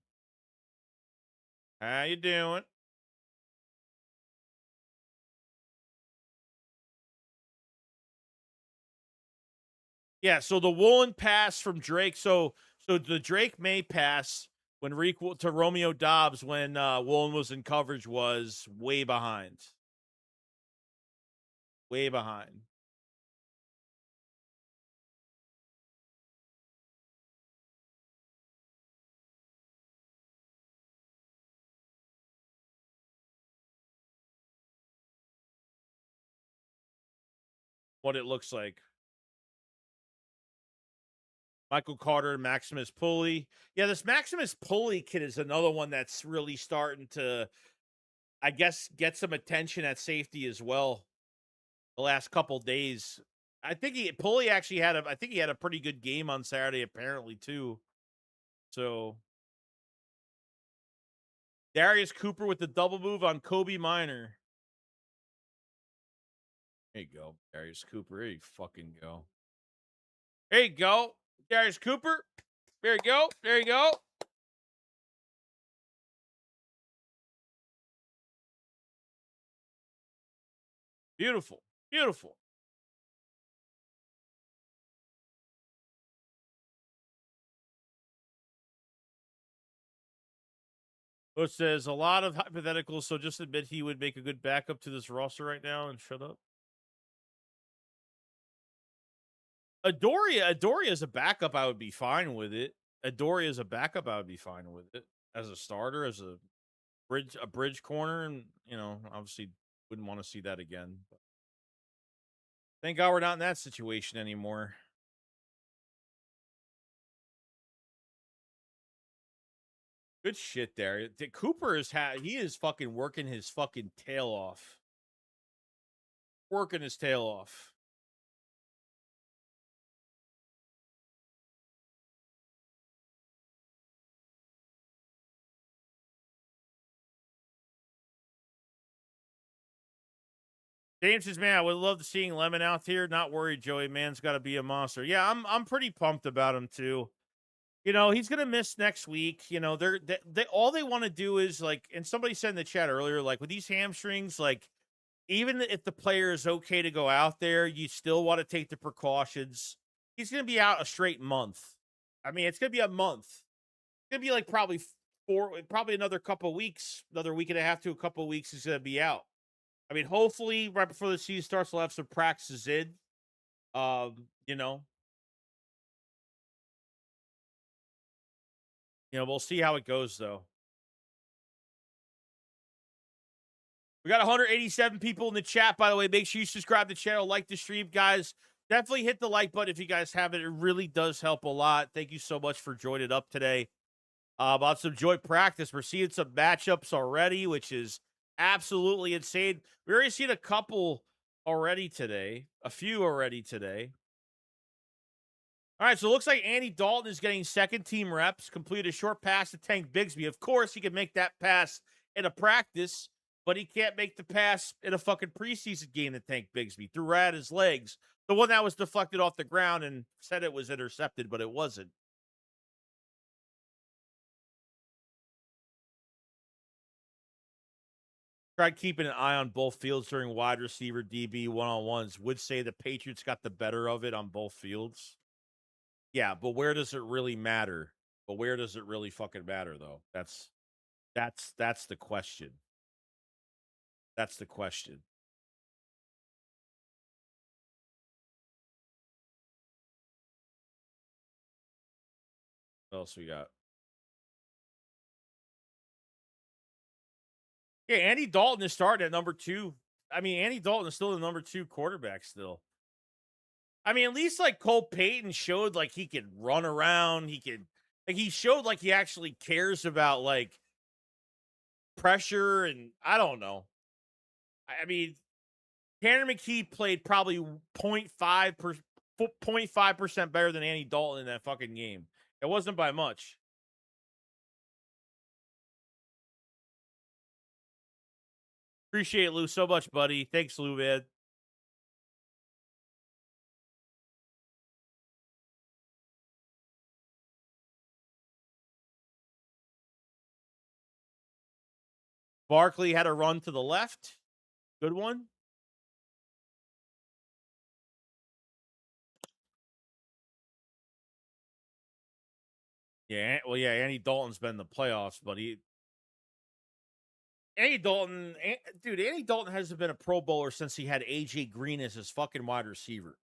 How you doing? Yeah, so the Woolen pass from Drake. So the Drake May pass when to Romeo Dobbs when Woolen was in coverage was way behind. Way behind. What it looks like. Michael Carter, Maximus Pulley. Yeah, this Maximus Pulley kid is another one that's really starting to, I guess, get some attention at safety as well. The last couple days, I think Pulley actually had I think he had a pretty good game on Saturday, apparently too. So Darius Cooper with the double move on Kobe Minor. There you go, Darius Cooper. There you fucking go. There you go, Darius Cooper. There you go. There you go. Beautiful. Beautiful. It says a lot of hypotheticals, so just admit he would make a good backup to this roster right now and shut up. Adoria as a backup, I would be fine with it. Adoria as a backup, I would be fine with it. As a starter, as a bridge corner, and obviously wouldn't want to see that again. But thank God we're not in that situation anymore. Good shit there. Cooper he is fucking working his fucking tail off. Working his tail off. James says, "Man, I would love to seeing Lemon out here. Not worried, Joey. Man's got to be a monster." Yeah, I'm pretty pumped about him too. You know, he's gonna miss next week. You know, they all they want to do is like, and somebody said in the chat earlier, like with these hamstrings, like even if the player is okay to go out there, you still want to take the precautions. He's gonna be out a straight month. I mean, it's gonna be a month. It's gonna be like probably probably another couple weeks, another week and a half to a couple of weeks. He's gonna be out. I mean, hopefully, right before the season starts, we'll have some practices in. You know, we'll see how it goes though. We got 187 people in the chat, by the way. Make sure you subscribe to the channel, like the stream, guys. Definitely hit the like button if you guys haven't. It really does help a lot. Thank you so much for joining up today. About some joint practice. We're seeing some matchups already, which is absolutely insane. We already seen a couple already today, a few already today. All right, so it looks like Andy Dalton is getting second team reps, completed a short pass to Tank Bigsby. Of course, he can make that pass in a practice, but he can't make the pass in a fucking preseason game to Tank Bigsby. Threw right at his legs. The one that was deflected off the ground and said it was intercepted, but it wasn't. Tried keeping an eye on both fields during wide receiver DB one-on-ones. Would say the Patriots got the better of it on both fields. Yeah, but where does it really matter? But where does it really fucking matter, though? That's the question. That's the question. What else we got? Yeah, Andy Dalton is starting at number 2. I mean, Andy Dalton is still the number 2 quarterback still. I mean, at least like Cole Payton showed like he could run around. He showed like he actually cares about like pressure, and I don't know. I mean, Tanner McKee played probably 0.5% better than Andy Dalton in that fucking game. It wasn't by much. Appreciate it, Lou, so much, buddy. Thanks, Lou, man. Barkley had a run to the left. Good one. Yeah, well, yeah, Andy Dalton's been in the playoffs, but Andy Dalton, Andy Dalton hasn't been a Pro Bowler since he had AJ Green as his fucking wide receiver.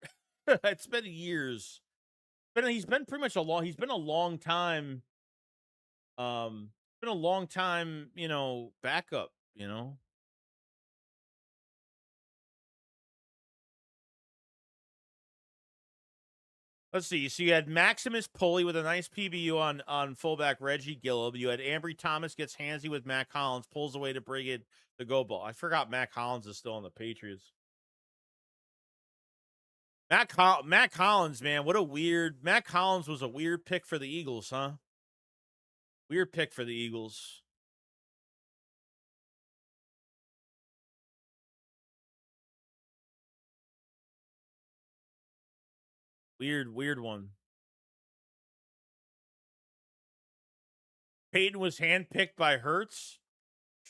It's been years. He's been pretty much he's been a long time. Been a long time, backup, Let's see. So you had Maximus Pulley with a nice PBU on fullback Reggie Gillum. You had Ambry Thomas gets handsy with Matt Collins, pulls away to bring in the go ball. I forgot Matt Collins is still on the Patriots. Matt Collins, man, Matt Collins was a weird pick for the Eagles, huh? Weird pick for the Eagles. Weird one. Peyton was handpicked by Hurts.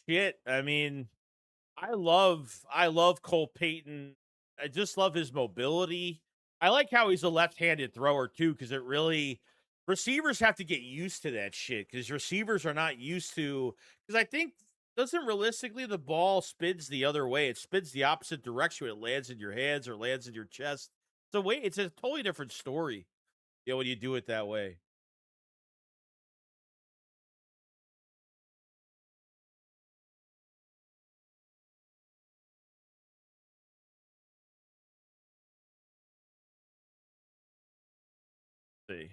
Shit. I mean, I love Cole Payton. I just love his mobility. I like how he's a left-handed thrower too, because receivers have to get used to that shit, because receivers are not used to, because I think doesn't realistically the ball spins the other way. It spins the opposite direction when it lands in your hands or lands in your chest. It's a totally different story, when you do it that way. See.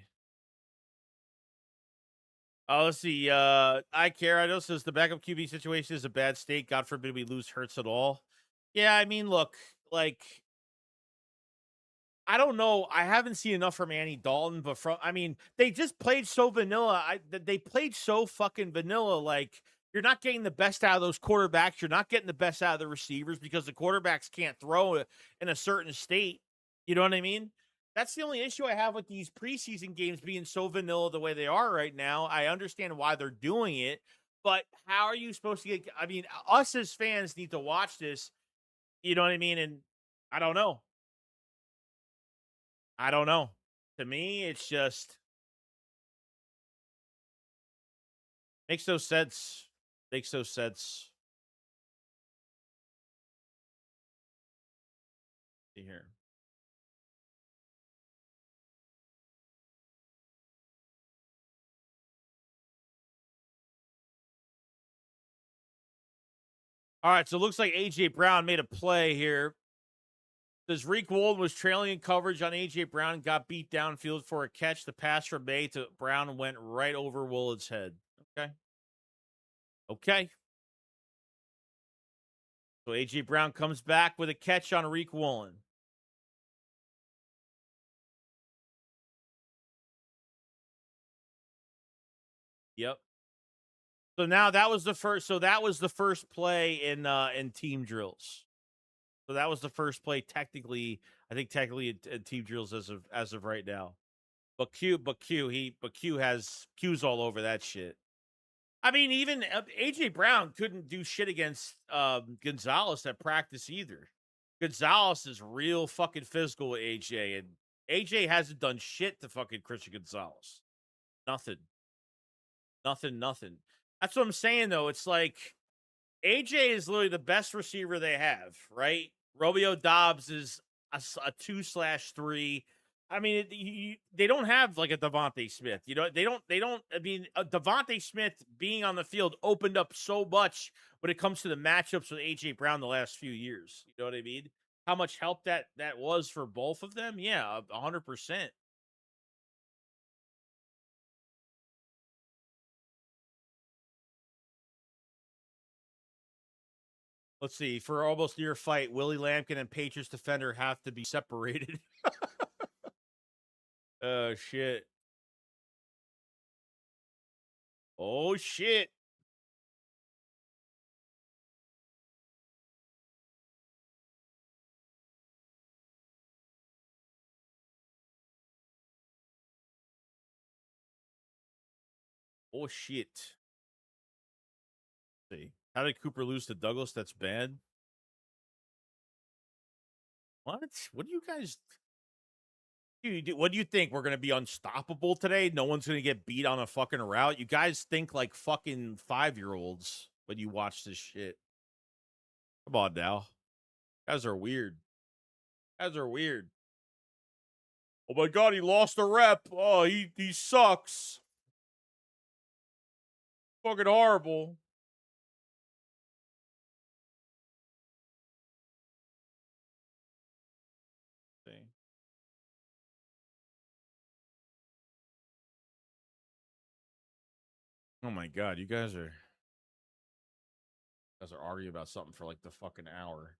Oh, let's see. I care. I know says the backup QB situation is a bad state. God forbid we lose Hurts at all. Yeah, I mean, look, like I don't know. I haven't seen enough from Andy Dalton, but I mean, they just played so vanilla. They played so fucking vanilla. Like you're not getting the best out of those quarterbacks. You're not getting the best out of the receivers because the quarterbacks can't throw in a certain state. You know what I mean? That's the only issue I have with these preseason games being so vanilla the way they are right now. I understand why they're doing it, but how are you supposed to get? I mean, us as fans need to watch this. You know what I mean? And I don't know. I don't know. To me, it's just makes no sense. Makes no sense. See here. All right, so it looks like AJ Brown made a play here. Says Reek Wold was trailing in coverage on AJ Brown, got beat downfield for a catch. The pass from May to Brown went right over Woold's head. Okay. Okay. So AJ Brown comes back with a catch on Reek Woolen. Yep. So now that was the first. So that was the first play in team drills. So that was the first play technically. I think technically in team drills as of right now. But Q has Q's all over that shit. I mean, even AJ Brown couldn't do shit against Gonzalez at practice either. Gonzalez is real fucking physical with AJ, and AJ hasn't done shit to fucking Christian Gonzalez. Nothing. Nothing, nothing. That's what I'm saying, though. It's like AJ is literally the best receiver they have, right? Romeo Dobbs is a 2/3. I mean, they don't have like a Devontae Smith. You know, they don't. I mean, Devontae Smith being on the field opened up so much when it comes to the matchups with AJ Brown the last few years. You know what I mean? How much help that was for both of them? Yeah, 100%. Let's see. For almost near fight, Willie Lampkin and Patriots defender have to be separated. Oh shit. Oh shit. Oh shit. See. How did Cooper lose to Douglas? That's bad. What? What do you guys what do you think? We're gonna be unstoppable today? No one's gonna get beat on a fucking route. You guys think like fucking 5-year-olds when you watch this shit. Come on now. You guys are weird. You guys are weird. Oh my god, he lost a rep. Oh, he sucks. Fucking horrible. See. Oh my god, you guys are arguing about something for like the fucking hour.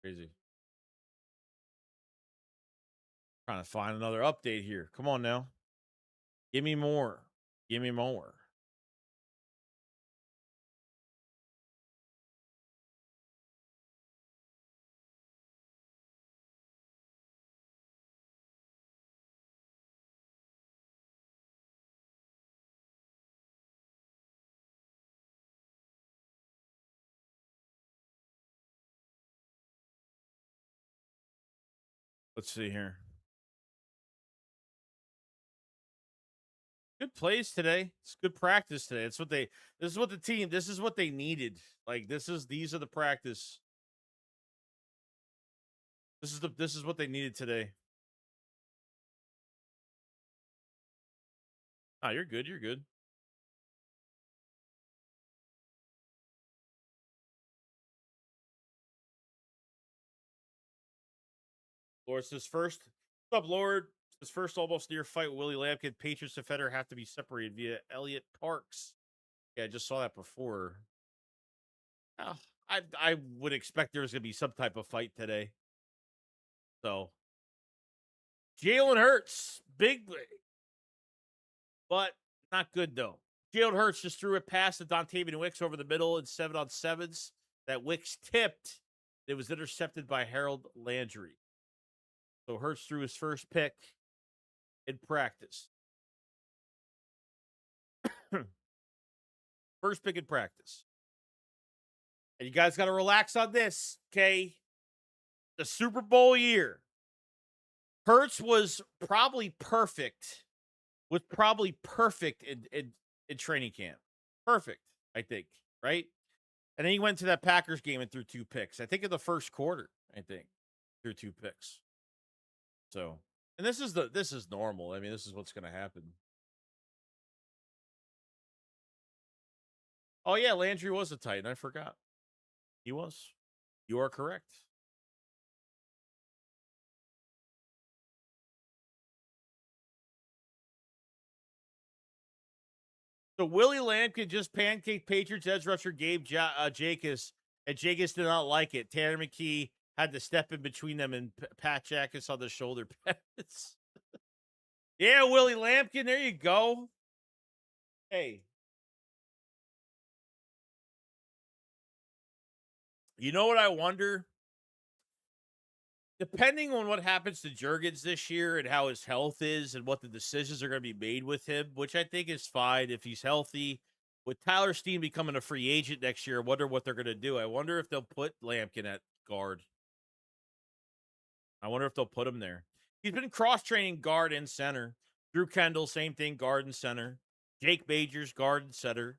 Crazy. Trying to find another update here. Come on now. Give me more. Give me more. Let's see here. Good plays today. It's good practice today. This is what the team, this is what they needed. Like these are the practice. This is what they needed today. Oh, you're good. You're good. Lord says first. What's up, Lord? His first almost near fight with Willie Lampkin. Patriots defender have to be separated via Elliot Parks. Yeah, I just saw that before. Oh, I would expect there's gonna be some type of fight today. So Jalen Hurts, big, but not good though. Jalen Hurts just threw a pass to Dontavian Wicks over the middle in 7-on-7s that Wicks tipped. It was intercepted by Harold Landry. So Hurts threw his first pick in practice. First pick in practice. And you guys got to relax on this, okay? The Super Bowl year. Hurts was probably perfect. In training camp. Perfect, I think, right? And then he went to that Packers game and threw 2 picks. I think in the first quarter, threw 2 picks. So, and this is normal. I mean, this is what's going to happen. Oh yeah, Landry was a Titan. I forgot. He was. You are correct. So Willie Lampkin just pancaked Patriots edge rusher Gabe Jacobs, and Jacobs did not like it. Tanner McKee had to step in between them and pat Jacobs on the shoulder pads. Yeah, Willie Lampkin, there you go. Hey. You know what I wonder? Depending on what happens to Jurgens this year and how his health is and what the decisions are going to be made with him, which I think is fine if he's healthy. With Tyler Steen becoming a free agent next year, I wonder what they're going to do. I wonder if they'll put Lampkin at guard. I wonder if they'll put him there. He's been cross-training guard and center. Drew Kendall, same thing, guard and center. Jake Majors, guard and center.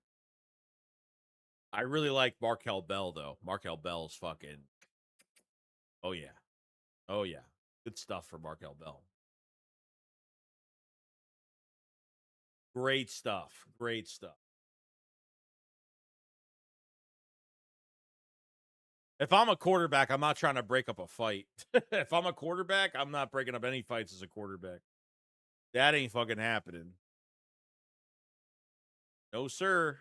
I really like Markel Bell, though. Markel Bell's fucking... Oh, yeah. Oh, yeah. Good stuff for Markel Bell. Great stuff. Great stuff. If I'm a quarterback, I'm not trying to break up a fight. If I'm a quarterback, I'm not breaking up any fights as a quarterback. That ain't fucking happening. No, sir.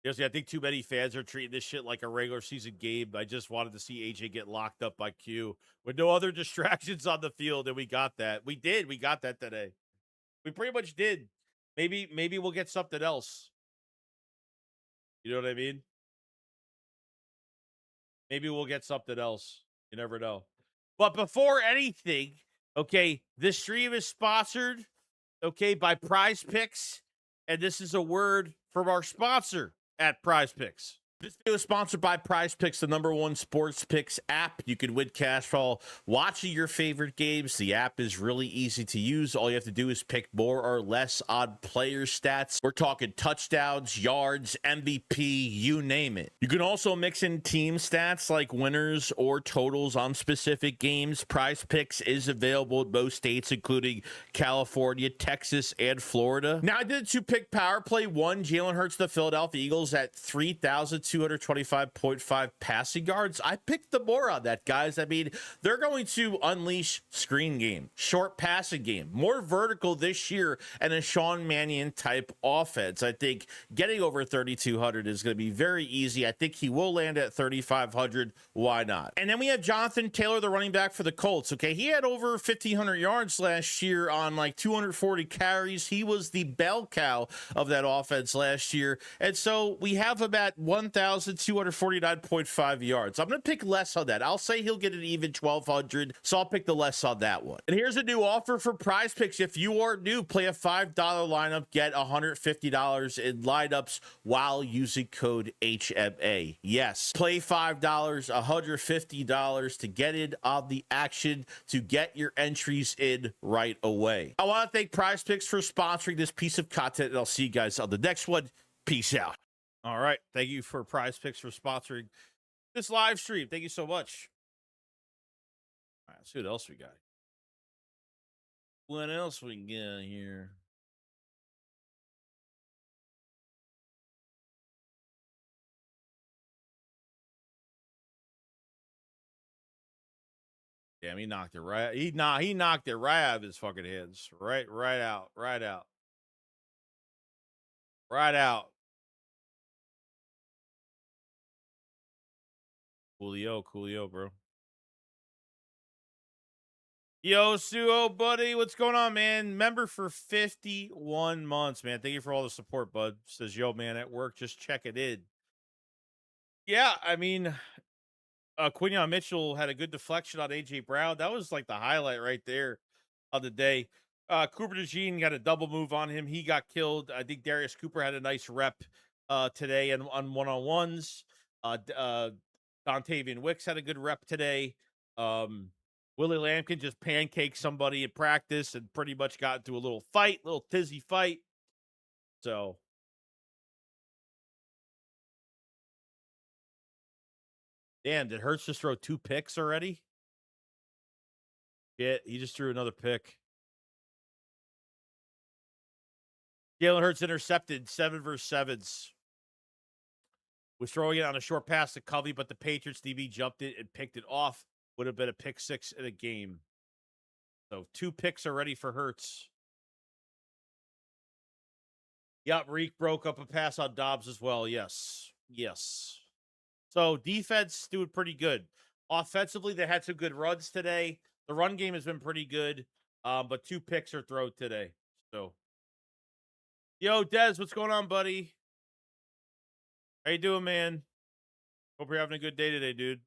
Yes, I think too many fans are treating this shit like a regular season game. I just wanted to see AJ get locked up by Q with no other distractions on the field, and we got that. We did. We got that today. We pretty much did. Maybe we'll get something else. You know what I mean? Maybe we'll get something else. You never know. But before anything, okay, this stream is sponsored, okay, by Prize Picks. And this is a word from our sponsor at Prize Picks. This video is sponsored by Prize Picks, the #1 sports picks app. You can win cash for watching your favorite games. The app is really easy to use. All you have to do is pick more or less on player stats. We're talking touchdowns, yards, MVP, you name it. You can also mix in team stats like winners or totals on specific games. Prize Picks is available in most states, including California, Texas, and Florida. Now, I did a 2-pick power play. One, Jalen Hurts, the Philadelphia Eagles at 3,225.5 passing yards. I picked the more on that, guys. I mean, they're going to unleash screen game, short passing game, more vertical this year, and a Sean Mannion type offense. I think getting over 3,200 is going to be very easy. I think he will land at 3,500. Why not? And then we have Jonathan Taylor, the running back for the Colts. Okay, he had over 1,500 yards last year on like 240 carries. He was the bell cow of that offense last year. And so we have him at 1,249.5 yards. I'm going to pick less on that. I'll say he'll get an even 1,200, so I'll pick the less on that one. And here's a new offer for Prize Picks. If you are new, play a $5 lineup, get $150 in lineups while using code HMA. Yes, play $5, $150 to get in on the action, to get your entries in right away. I want to thank Prize Picks for sponsoring this piece of content, and I'll see you guys on the next one. Peace out. All right. Thank you for Prize Picks for sponsoring this live stream. Thank you so much. All right, let's see what else we got. What else we got here? Damn, he knocked it right. He knocked it right out of his fucking hands. Right out. Right out. Right out. Coolio, bro. Yo, Suo, buddy, what's going on, man? Member for 51 months, man. Thank you for all the support, bud. Says, yo, man, at work, just check it in. Yeah, I mean, Quinion Mitchell had a good deflection on AJ Brown. That was like the highlight right there of the day. Cooper DeJean got a double move on him. He got killed. I think Darius Cooper had a nice rep today and on one-on-ones. Dontavian Wicks had a good rep today. Willie Lampkin just pancaked somebody in practice and pretty much got into a little fight, little tizzy fight. So, damn, did Hurts just throw 2 picks already? Yeah, he just threw another pick. Jalen Hurts intercepted 7 versus 7s. Was throwing it on a short pass to Covey, but the Patriots DB jumped it and picked it off. Would have been a pick 6 in a game. So 2 picks already for Hurts. Yep, Reek broke up a pass on Dobbs as well. Yes. Yes. So defense doing pretty good. Offensively, they had some good runs today. The run game has been pretty good. But 2 picks are thrown today. So, yo, Dez, what's going on, buddy? How you doing, man? Hope you're having a good day today, dude.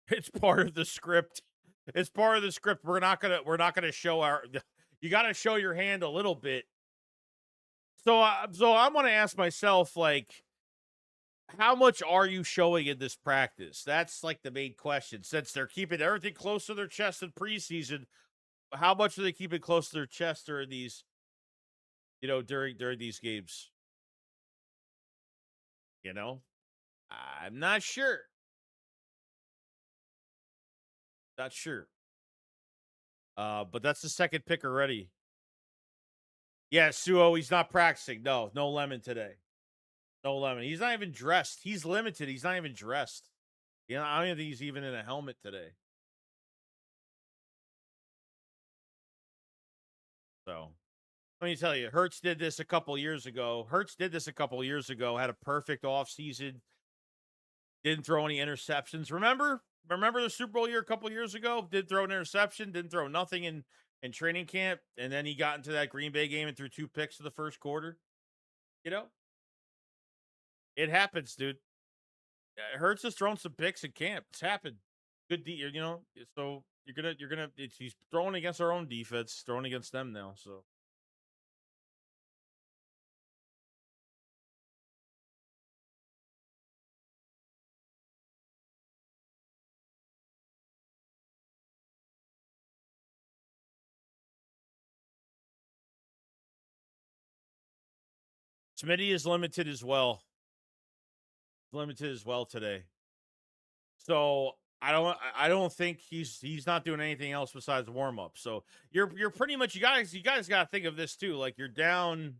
It's part of the script. It's part of the script. We're not gonna show our. You got to show your hand a little bit. So I want to ask myself, like, how much are you showing in this practice? That's like the main question. Since they're keeping everything close to their chest in preseason, how much are they keeping close to their chest during these, during these games? You know, I'm not sure. Not sure. But that's the second pick already. Yeah, Suo, he's not practicing. No Lemon today. No Lemon. He's not even dressed. He's limited. He's not even dressed. I don't even think he's even in a helmet today. So let me tell you, Hertz did this a couple years ago. Had a perfect offseason. Didn't throw any interceptions. Remember the Super Bowl year a couple years ago? Did throw an interception, didn't throw nothing in training camp, and then he got into that Green Bay game and threw 2 picks in the first quarter. You know, it happens, dude. Hurts has thrown some picks in camp. It's happened. So he's throwing against our own defense, throwing against them now. So Smitty is limited as well. Limited as well today. So I don't think he's not doing anything else besides warm up. So you're pretty much you guys got to think of this too. Like you're down.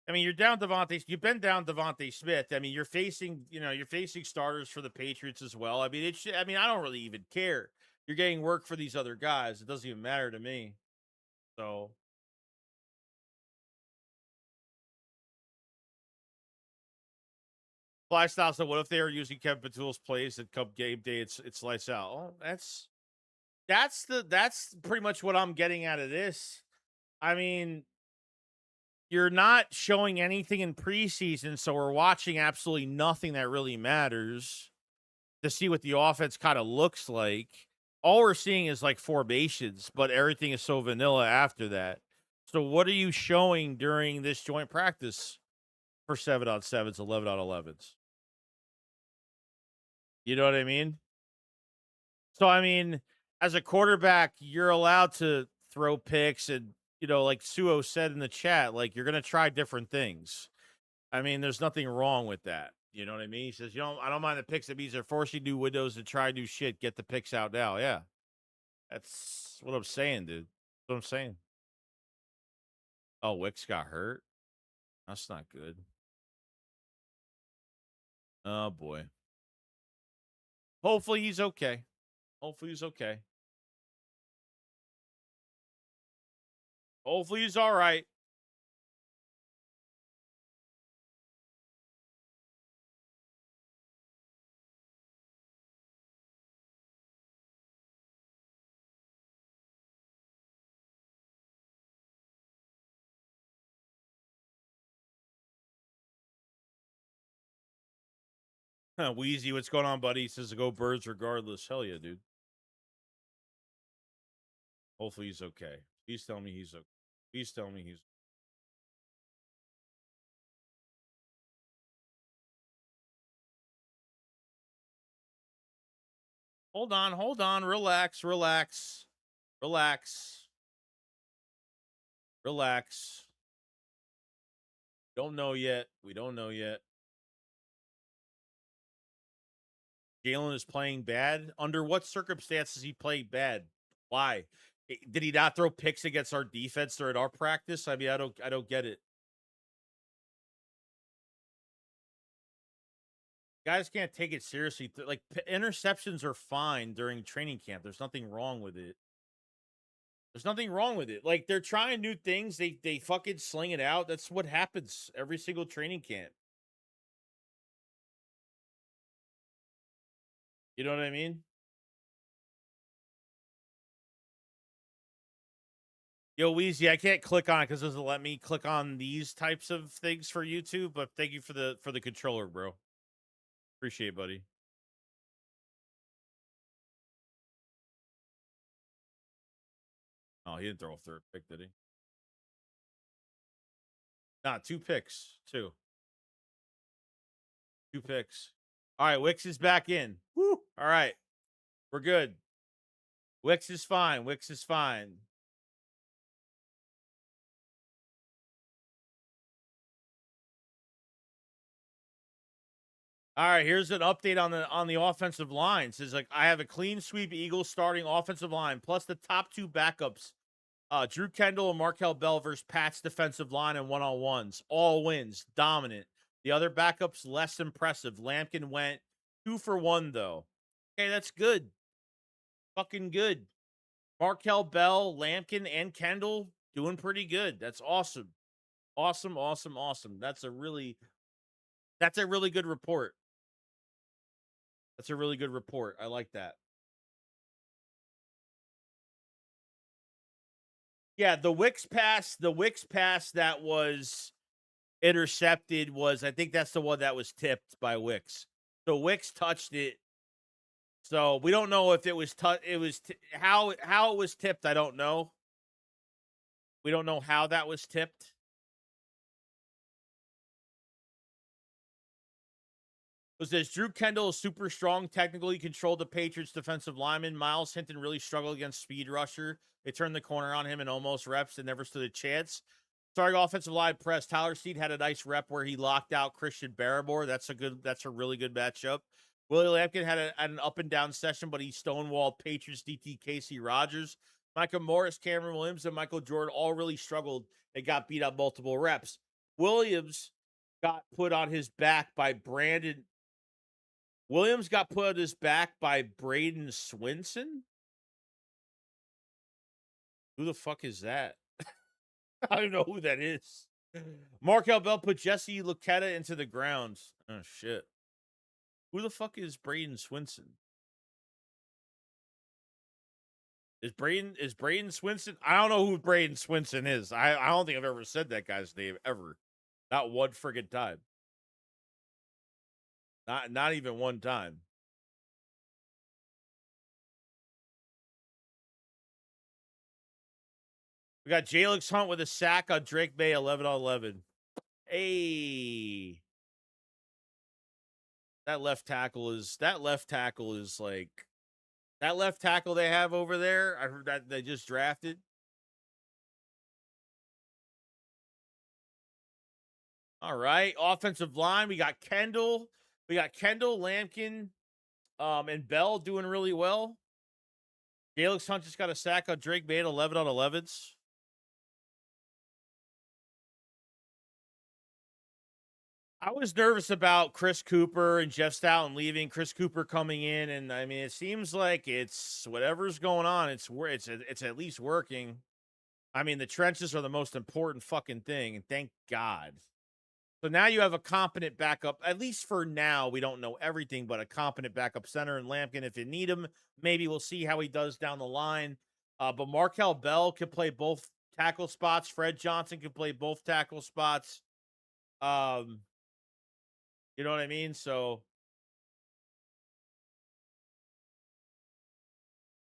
I mean, you're down Devontae. You've been down Devontae Smith. I mean, you're facing starters for the Patriots as well. I mean, I don't really even care. You're getting work for these other guys. It doesn't even matter to me. So Fly Style said, "What if they are using Kevin Patul's plays and come game day? It's lights out." Oh, that's pretty much what I'm getting out of this. I mean, you're not showing anything in preseason, so we're watching absolutely nothing that really matters to see what the offense kind of looks like. All we're seeing is like formations, but everything is so vanilla after that. So what are you showing during this joint practice for 7-on-7s, 11-on-11s? You know what I mean? So I mean, as a quarterback, you're allowed to throw picks and like Suo said in the chat, like you're gonna try different things. I mean, there's nothing wrong with that. You know what I mean? He says, I don't mind the picks. It means they're forcing new windows to try new shit. Get the picks out now. Yeah. That's what I'm saying, dude. That's what I'm saying. Oh, Wicks got hurt. That's not good. Oh boy. Hopefully he's okay. Hopefully he's okay. Hopefully he's all right. Wheezy, what's going on, buddy? He says to go Birds regardless. Hell yeah, dude. Hopefully he's okay. He's telling me he's okay. He's telling me he's. Hold on. Relax. Don't know yet. We don't know yet. Jalen is playing bad. Under what circumstances he played bad? Why? Did he not throw picks against our defense during our practice? I mean, I don't get it. Guys can't take it seriously. Like interceptions are fine during training camp. There's nothing wrong with it. There's nothing wrong with it. Like they're trying new things. They fucking sling it out. That's what happens every single training camp. You know what I mean? Yo, Weezy, I can't click on it because it doesn't let me click on these types of things for YouTube. But thank you for the controller, bro. Appreciate it, buddy. Oh, he didn't throw a third pick, did he? Nah, 2 picks. 2. 2 picks. All right, Wicks is back in. Woo! All right. We're good. Wicks is fine. Wicks is fine. All right, here's an update on the offensive line. It says like I have a clean sweep Eagles starting offensive line plus the top 2 backups. Drew Kendall and Markel Bell versus Pat's defensive line and one-on-ones. All wins. Dominant. The other backups less impressive. Lampkin went 2 for 1 though. Okay, that's good. Fucking good. Markel Bell, Lampkin, and Kendall doing pretty good. That's awesome. Awesome. That's a really good report. That's a really good report. I like that. Yeah, the Wicks pass that was intercepted was, I think that's the one that was tipped by Wicks. So Wicks touched it. So we don't know if it was how it was tipped. I don't know. We don't know how that was tipped. It says Drew Kendall is super strong, technically controlled the Patriots defensive lineman. Miles Hinton really struggled against speed rusher. They turned the corner on him in almost reps and never stood a chance. Starting offensive line press. Tyler Steed had a nice rep where he locked out Christian Barrymore. That's a really good matchup. Willie Lampkin had an up and down session, but he stonewalled Patriots DT Casey Rogers. Micah Morris, Cameron Williams, and Michael Jordan all really struggled and got beat up multiple reps. Williams got put on his back by Braden Swinson. Who the fuck is that? I don't know who that is. Markel Bell put Jesse Luketa into the ground. Oh shit. Who the fuck is Braden Swinson? Is Braden Swinson? I don't know who Braden Swinson is. I don't think I've ever said that guy's name ever. Not one friggin' time. Not even one time. We got Jalix Hunt with a sack on Drake May, 11 on 11. Hey. That left tackle is like that left tackle they have over there. I heard that they just drafted. All right. Offensive line. We got Kendall, Lampkin, and Bell doing really well. Jalix Hunt just got a sack on Drake May, 11 on 11s. I was nervous about Chris Cooper and Jeff Stoughton leaving. Chris Cooper coming in, and I mean, it seems like it's whatever's going on. It's at least working. I mean, the trenches are the most important fucking thing, and thank God. So now you have a competent backup, at least for now. We don't know everything, but a competent backup center in Lampkin if you need him. Maybe we'll see how he does down the line. But Markel Bell can play both tackle spots. Fred Johnson can play both tackle spots. Um, you know what I mean? So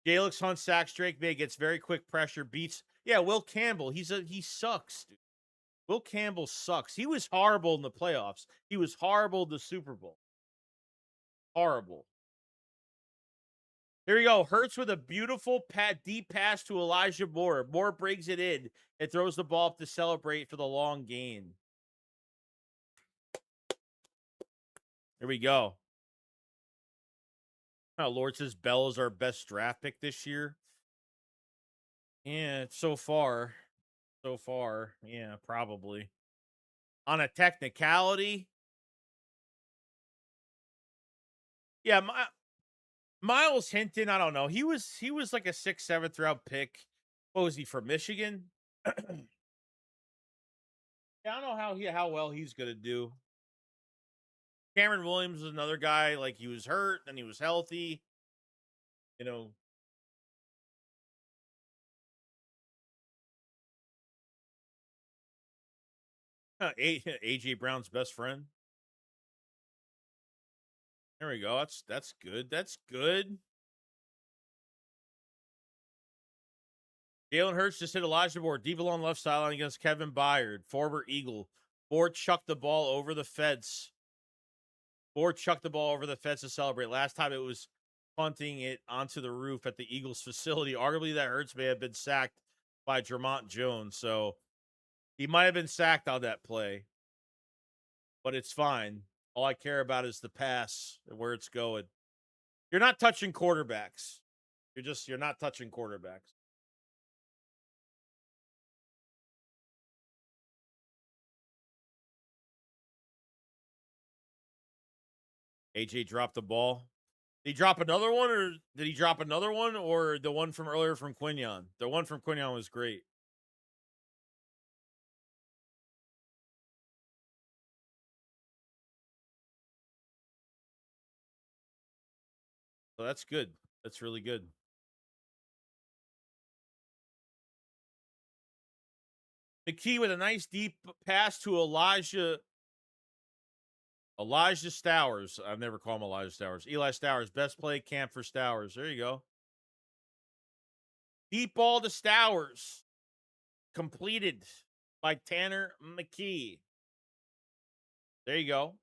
Galix Hunt sacks Drake May, gets very quick pressure, beats. Yeah, Will Campbell. He sucks, dude. Will Campbell sucks. He was horrible in the playoffs. He was horrible in the Super Bowl. Horrible. Here we go. Hurts with a beautiful deep pass to Elijah Moore. Moore brings it in and throws the ball up to celebrate for the long gain. Here we go. Lord says Bell is our best draft pick this year. Yeah, so far. So far. Yeah, probably. On a technicality. Yeah, Miles Hinton, I don't know. He was like a 6th, 7th round pick. What was he from Michigan? Yeah, I don't know how well he's gonna do. Cameron Williams was another guy, like he was hurt, then he was healthy. You know, AJ Brown's best friend. There we go. That's good. That's good. Jalen Hurts just hit Elijah Moore deep along left sideline against Kevin Byard, former Eagle. Ford chucked the ball over the fence. Ford chucked the ball over the fence to celebrate. Last time it was punting it onto the roof at the Eagles facility. Arguably, that Hurts may have been sacked by Jermont Jones. So he might have been sacked on that play, but it's fine. All I care about is the pass and where it's going. You're not touching quarterbacks. You're not touching quarterbacks. AJ dropped the ball. Did he drop another one, or did he drop another one, or the one from earlier from Quinion? The one from Quinion was great. So that's good. That's really good. McKee with a nice deep pass to Elijah Stowers. I've never called him Elijah Stowers. Eli Stowers. Best play camp for Stowers. There you go. Deep ball to Stowers. Completed by Tanner McKee. There you go.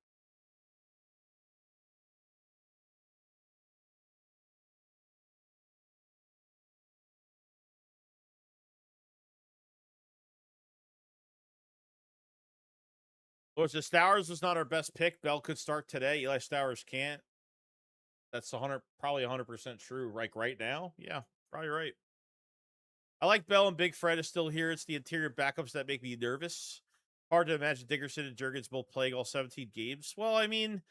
Well, so Stowers was not our best pick. Bell could start today. Eli Stowers can't. That's probably 100% true. Like right now, yeah, probably right. I like Bell and Big Fred is still here. It's the interior backups that make me nervous. Hard to imagine Dickerson and Jurgens both playing all 17 games. Well, I mean,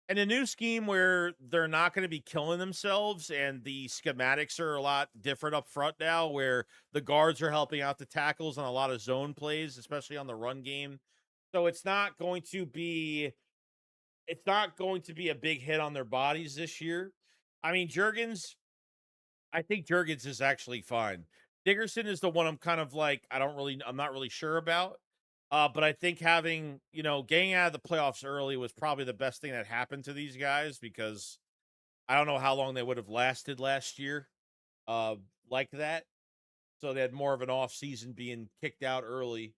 in a new scheme where they're not going to be killing themselves and the schematics are a lot different up front now, where the guards are helping out the tackles on a lot of zone plays, especially on the run game. So it's not going to be a big hit on their bodies this year. I mean, I think Jurgens is actually fine. Dickerson is the one I'm kind of like, I'm not really sure about. But I think getting out of the playoffs early was probably the best thing that happened to these guys, because I don't know how long they would have lasted last year like that. So they had more of an off season being kicked out early.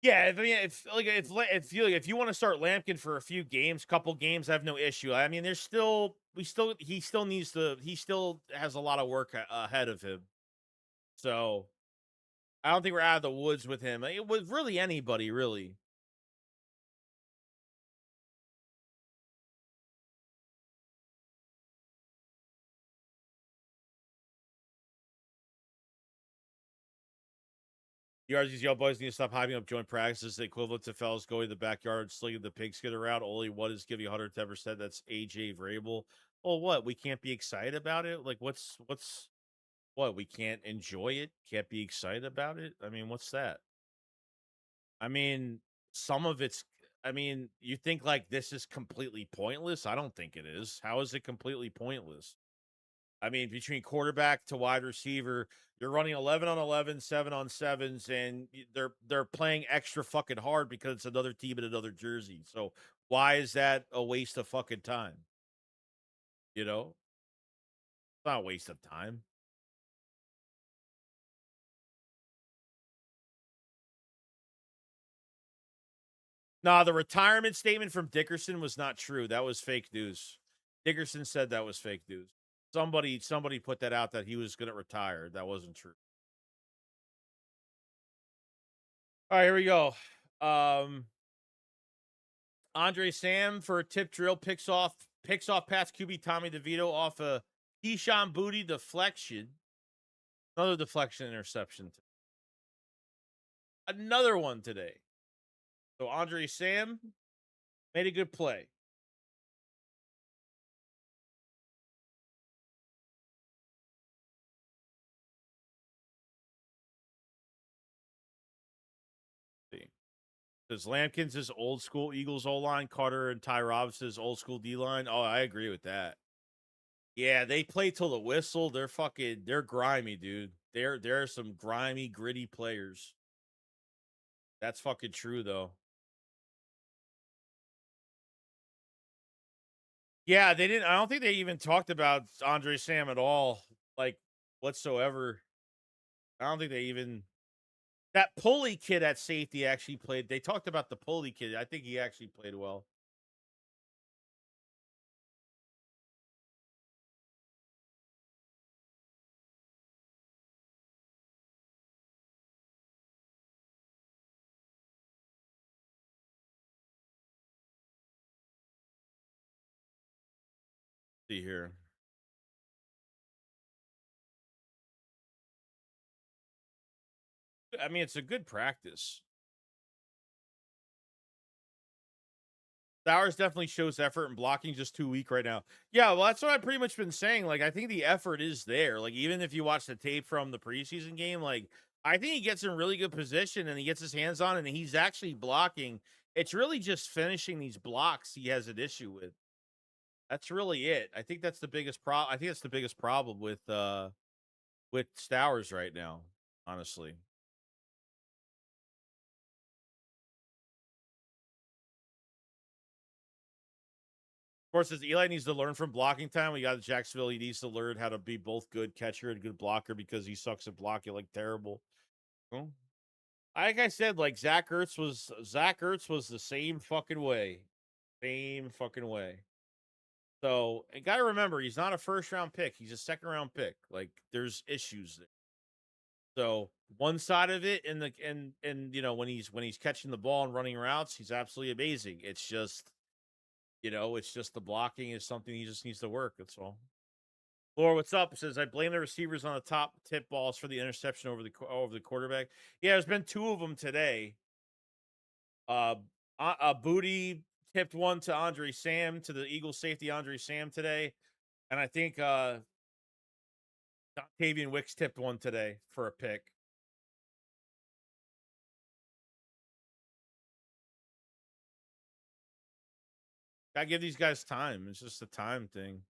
Yeah, I mean, if you want to start Lampkin for a few games, couple games, I have no issue. I mean, he still has a lot of work ahead of him. So I don't think we're out of the woods with him. It was really anybody, really. You these young boys need to stop hyping up joint practices. The equivalent to fellas going to the backyard, slinging the pigskin around. Only one is giving 110%. That's AJ Vrabel. Well, what? We can't be excited about it? Like, what's what? We can't enjoy it? Can't be excited about it? I mean, what's that? I mean, some of it's I mean, you think like this is completely pointless? I don't think it is. How is it completely pointless? I mean, between quarterback to wide receiver, you're running 11 on 11, 7 on 7s, and they're playing extra fucking hard because it's another team in another jersey. So why is that a waste of fucking time? You know? It's not a waste of time. Nah, the retirement statement from Dickerson was not true. That was fake news. Dickerson said that was fake news. Somebody put that out that he was going to retire. That wasn't true. All right, here we go. Andre Sam for a tip drill picks off Pat's QB Tommy DeVito off a Keyshawn Booty deflection. Another deflection interception. Another one today. So Andre Sam made a good play. Because Lampkins is old school Eagles O line, Carter and Ty Robinson's old school D line. Oh, I agree with that. Yeah, they play till the whistle. They're grimy, dude. They're some grimy, gritty players. That's fucking true though. Yeah, they didn't. I don't think they even talked about Andre Sam at all, like whatsoever. I don't think they even that Pulley kid at safety actually played. They talked about the Pulley kid. I think he actually played well. See here. I mean, it's a good practice. Sowers definitely shows effort and blocking just too weak right now. Yeah, well, that's what I've pretty much been saying. Like, I think the effort is there. Like, even if you watch the tape from the preseason game, like, I think he gets in really good position and he gets his hands on and he's actually blocking. It's really just finishing these blocks he has an issue with. That's really it. I think that's the biggest problem. I think that's the biggest problem with Stowers right now, honestly. Of course, as Eli needs to learn from blocking time, we got Jacksonville. He needs to learn how to be both good catcher and good blocker because he sucks at blocking like terrible. Well, like I said, like Zach Ertz was the same fucking way. Same fucking way. So and gotta remember he's not a first round pick. He's a second round pick. Like there's issues there. So one side of it and when he's catching the ball and running routes, he's absolutely amazing. It's just the blocking is something he just needs to work. That's all. Laura, what's up? It says I blame the receivers on the top tip balls for the interception over the quarterback. Yeah, there's been two of them today. Uh, Booty tipped one to Andre Sam to the Eagles safety Andre Sam today, and I think Octavian Wicks tipped one today for a pick. Gotta give these guys time. It's just a time thing.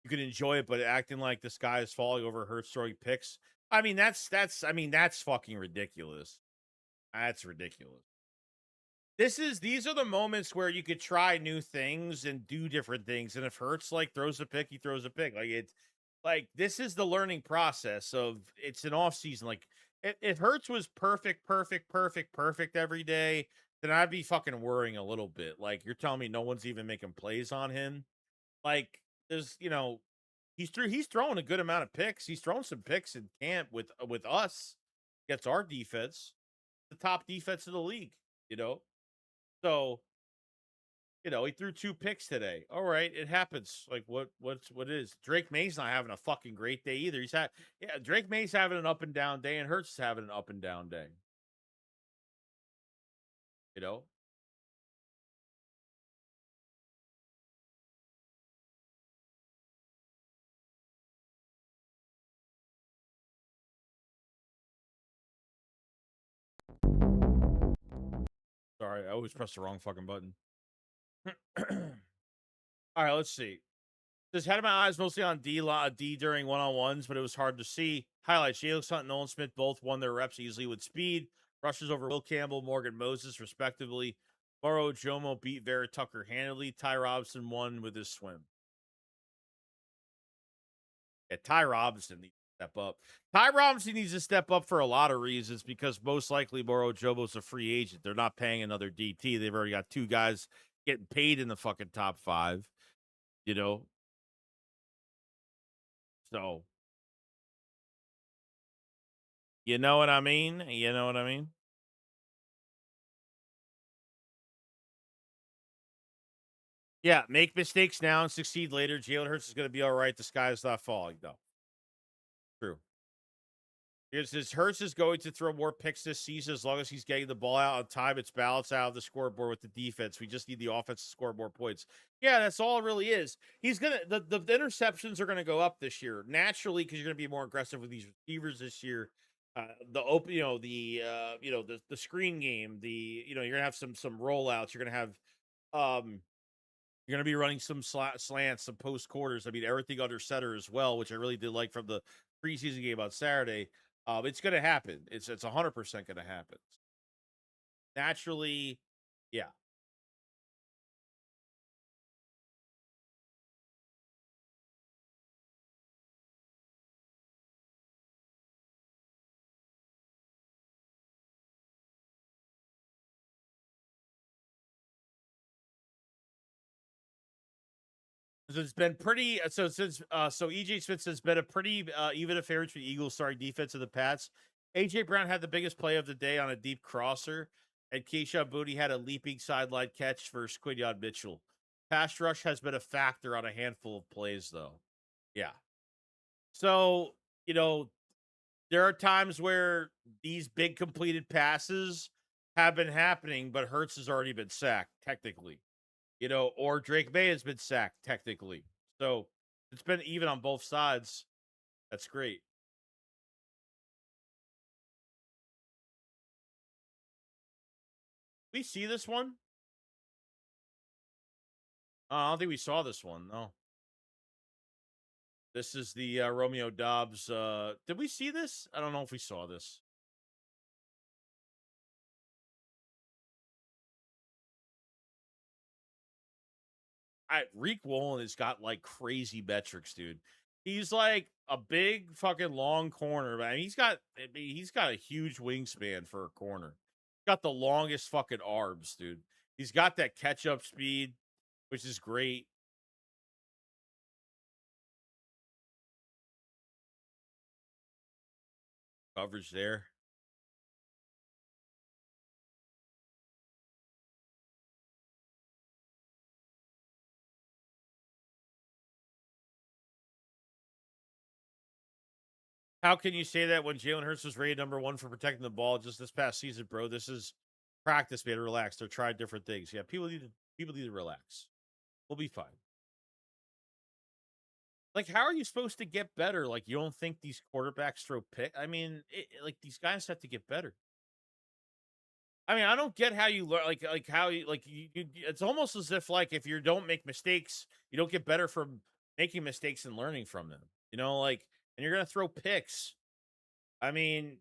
You can enjoy it, but acting like this guy is falling over Hurts throwing picks. That's fucking ridiculous. That's ridiculous. These are the moments where you could try new things and do different things. And if Hurts like throws a pick, he throws a pick. Like it's like this is the learning process of it's an off season. Like if Hurts was perfect, perfect, perfect, perfect every day, then I'd be fucking worrying a little bit. Like you're telling me no one's even making plays on him. Like there's he's throwing a good amount of picks. He's thrown some picks in camp with us. Gets our defense, the top defense of the league, you know. So He threw 2 picks today. All right, it happens. Like what is Drake May's not having a fucking great day either. Drake May's having an up and down day, and Hurts is having an up and down day. You know, sorry, I always press the wrong fucking button. All right, let's see. Just had my eyes mostly on D during one-on-ones, but it was hard to see. Highlights: Jalen Hunt and Nolan Smith both won their reps easily with speed. Rushes over Will Campbell, Morgan Moses, respectively. Burrow Jomo beat Vera Tucker handily. Ty Robinson won with his swim. Yeah, Ty Robinson needs to step up. Ty Robinson needs to step up for a lot of reasons because most likely Burrow Jomo's a free agent. They're not paying another DT. They've already got 2 guys getting paid in the fucking top 5, you know? So, you know what I mean? You know what I mean? Yeah, make mistakes now and succeed later. Jalen Hurts is going to be all right. The sky is not falling, though. True. Because Hurts is going to throw more picks this season as long as he's getting the ball out on time. It's balanced out of the scoreboard with the defense. We just need the offense to score more points. Yeah, that's all it really is. He's gonna the interceptions are gonna go up this year naturally because you're gonna be more aggressive with these receivers this year. The open, the screen game, you're gonna have some rollouts. You're gonna have um you're going to be running some slants, some post quarters. I mean, everything under center as well, which I really did like from the preseason game on Saturday. It's going to happen. It's 100% going to happen. Naturally, yeah. It's been pretty. So EJ Smith has been a pretty even affair between Eagles starting defense and the Pats. AJ Brown had the biggest play of the day on a deep crosser, and Keisha Booty had a leaping sideline catch for Quinyon Mitchell. Pass rush has been a factor on a handful of plays, though. Yeah. So, you know, there are times where these big completed passes have been happening, but Hurts has already been sacked, technically, or Drake May has been sacked, technically. So it's been even on both sides. That's great. We see this one? I don't think we saw this one. No. This is the Romeo Dobbs. Did we see this? I don't know if we saw this. Reek Woolen has got like crazy metrics, dude. He's like a big fucking long corner, man. He's got a huge wingspan for a corner. Got the longest fucking arms, dude. He's got that catch up speed, which is great. Coverage there. How can you say that when Jalen Hurts was rated #1 for protecting the ball just this past season, bro? This is practice, man. Relax. They're trying different things. Yeah, people need to relax. We'll be fine. Like, how are you supposed to get better? Like, you don't think these quarterbacks throw pick? I mean, like these guys have to get better. I mean, I don't get how you learn, like how you like you. It's almost as if like if you don't make mistakes, you don't get better from making mistakes and learning from them. And you're gonna throw picks. I mean,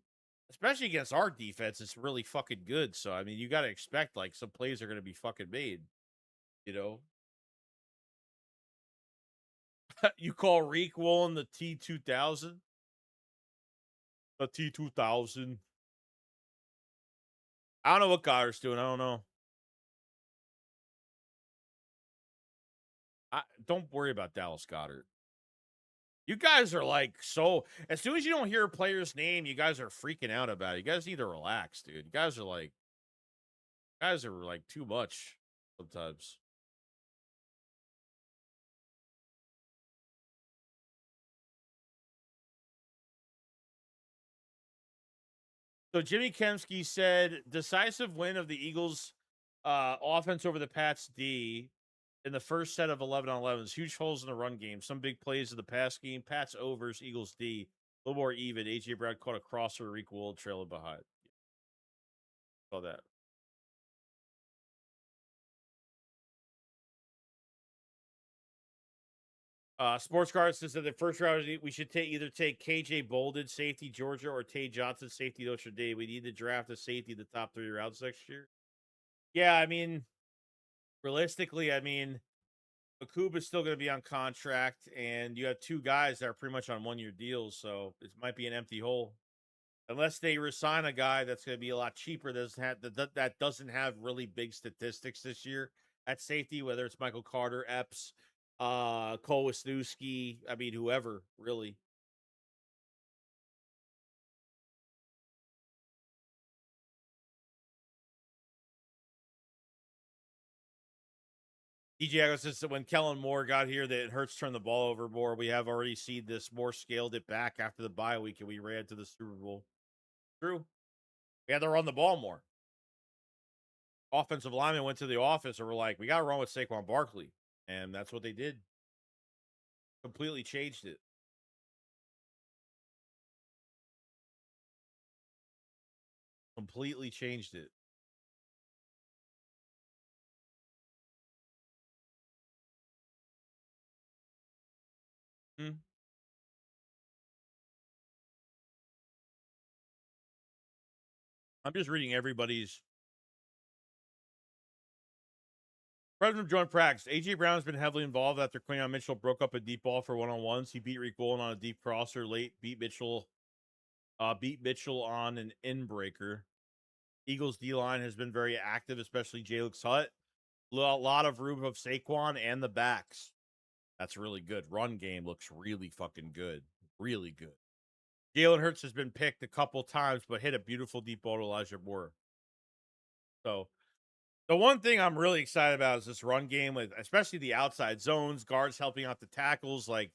especially against our defense, it's really fucking good. So I mean, you got to expect like some plays are gonna be fucking made. You know, you call Reek Woolen the T2000, the T2000. I don't know what Goddard's doing. I don't know. Don't worry about Dallas Goddard. You guys are like as soon as you don't hear a player's name, you guys are freaking out about it. You guys need to relax, dude. You guys are like too much sometimes. So Jimmy Kemsky said decisive win of the Eagles offense over the Pats D in the first set of 11 on 11s. Huge holes in the run game. Some big plays in the pass game. Pats overs, Eagles D. A little more even. AJ Brown caught a crosser equal trailing behind. Saw that. Sports Card says that the first round we should either take KJ Bolden, safety Georgia, or Tay Johnson, safety Notre Dame. We need to draft a safety in the top 3 rounds next year. Yeah, I mean, realistically, I mean, Akuba's still going to be on contract, and you have two guys that are pretty much on 1 year deals, so it might be an empty hole unless they resign a guy that's going to be a lot cheaper. That doesn't have really big statistics this year at safety, whether it's Michael Carter, Epps, Cole Wisniewski, I mean, whoever really. DJ Agos says that when Kellen Moore got here, that it hurts turn the ball over more. We have already seen this. More scaled it back after the bye week, and we ran to the Super Bowl. True. We had to run the ball more. Offensive linemen went to the office and were like, we got to run with Saquon Barkley. And that's what they did. Completely changed it. Completely changed it. Hmm. I'm just reading everybody's. President joint practice. A.J. Brown has been heavily involved after Quinyon Mitchell broke up a deep ball for one-on-ones. He beat Rick Woolen on a deep crosser late. Beat Mitchell on an in-breaker. Eagles D-line has been very active, especially Jalix Hutt. A lot of room of Saquon and the backs. That's really good. Run game looks really fucking good. Really good. Jalen Hurts has been picked a couple times, but hit a beautiful deep ball to Elijah Moore. So the one thing I'm really excited about is this run game with especially the outside zones, guards helping out the tackles. Like,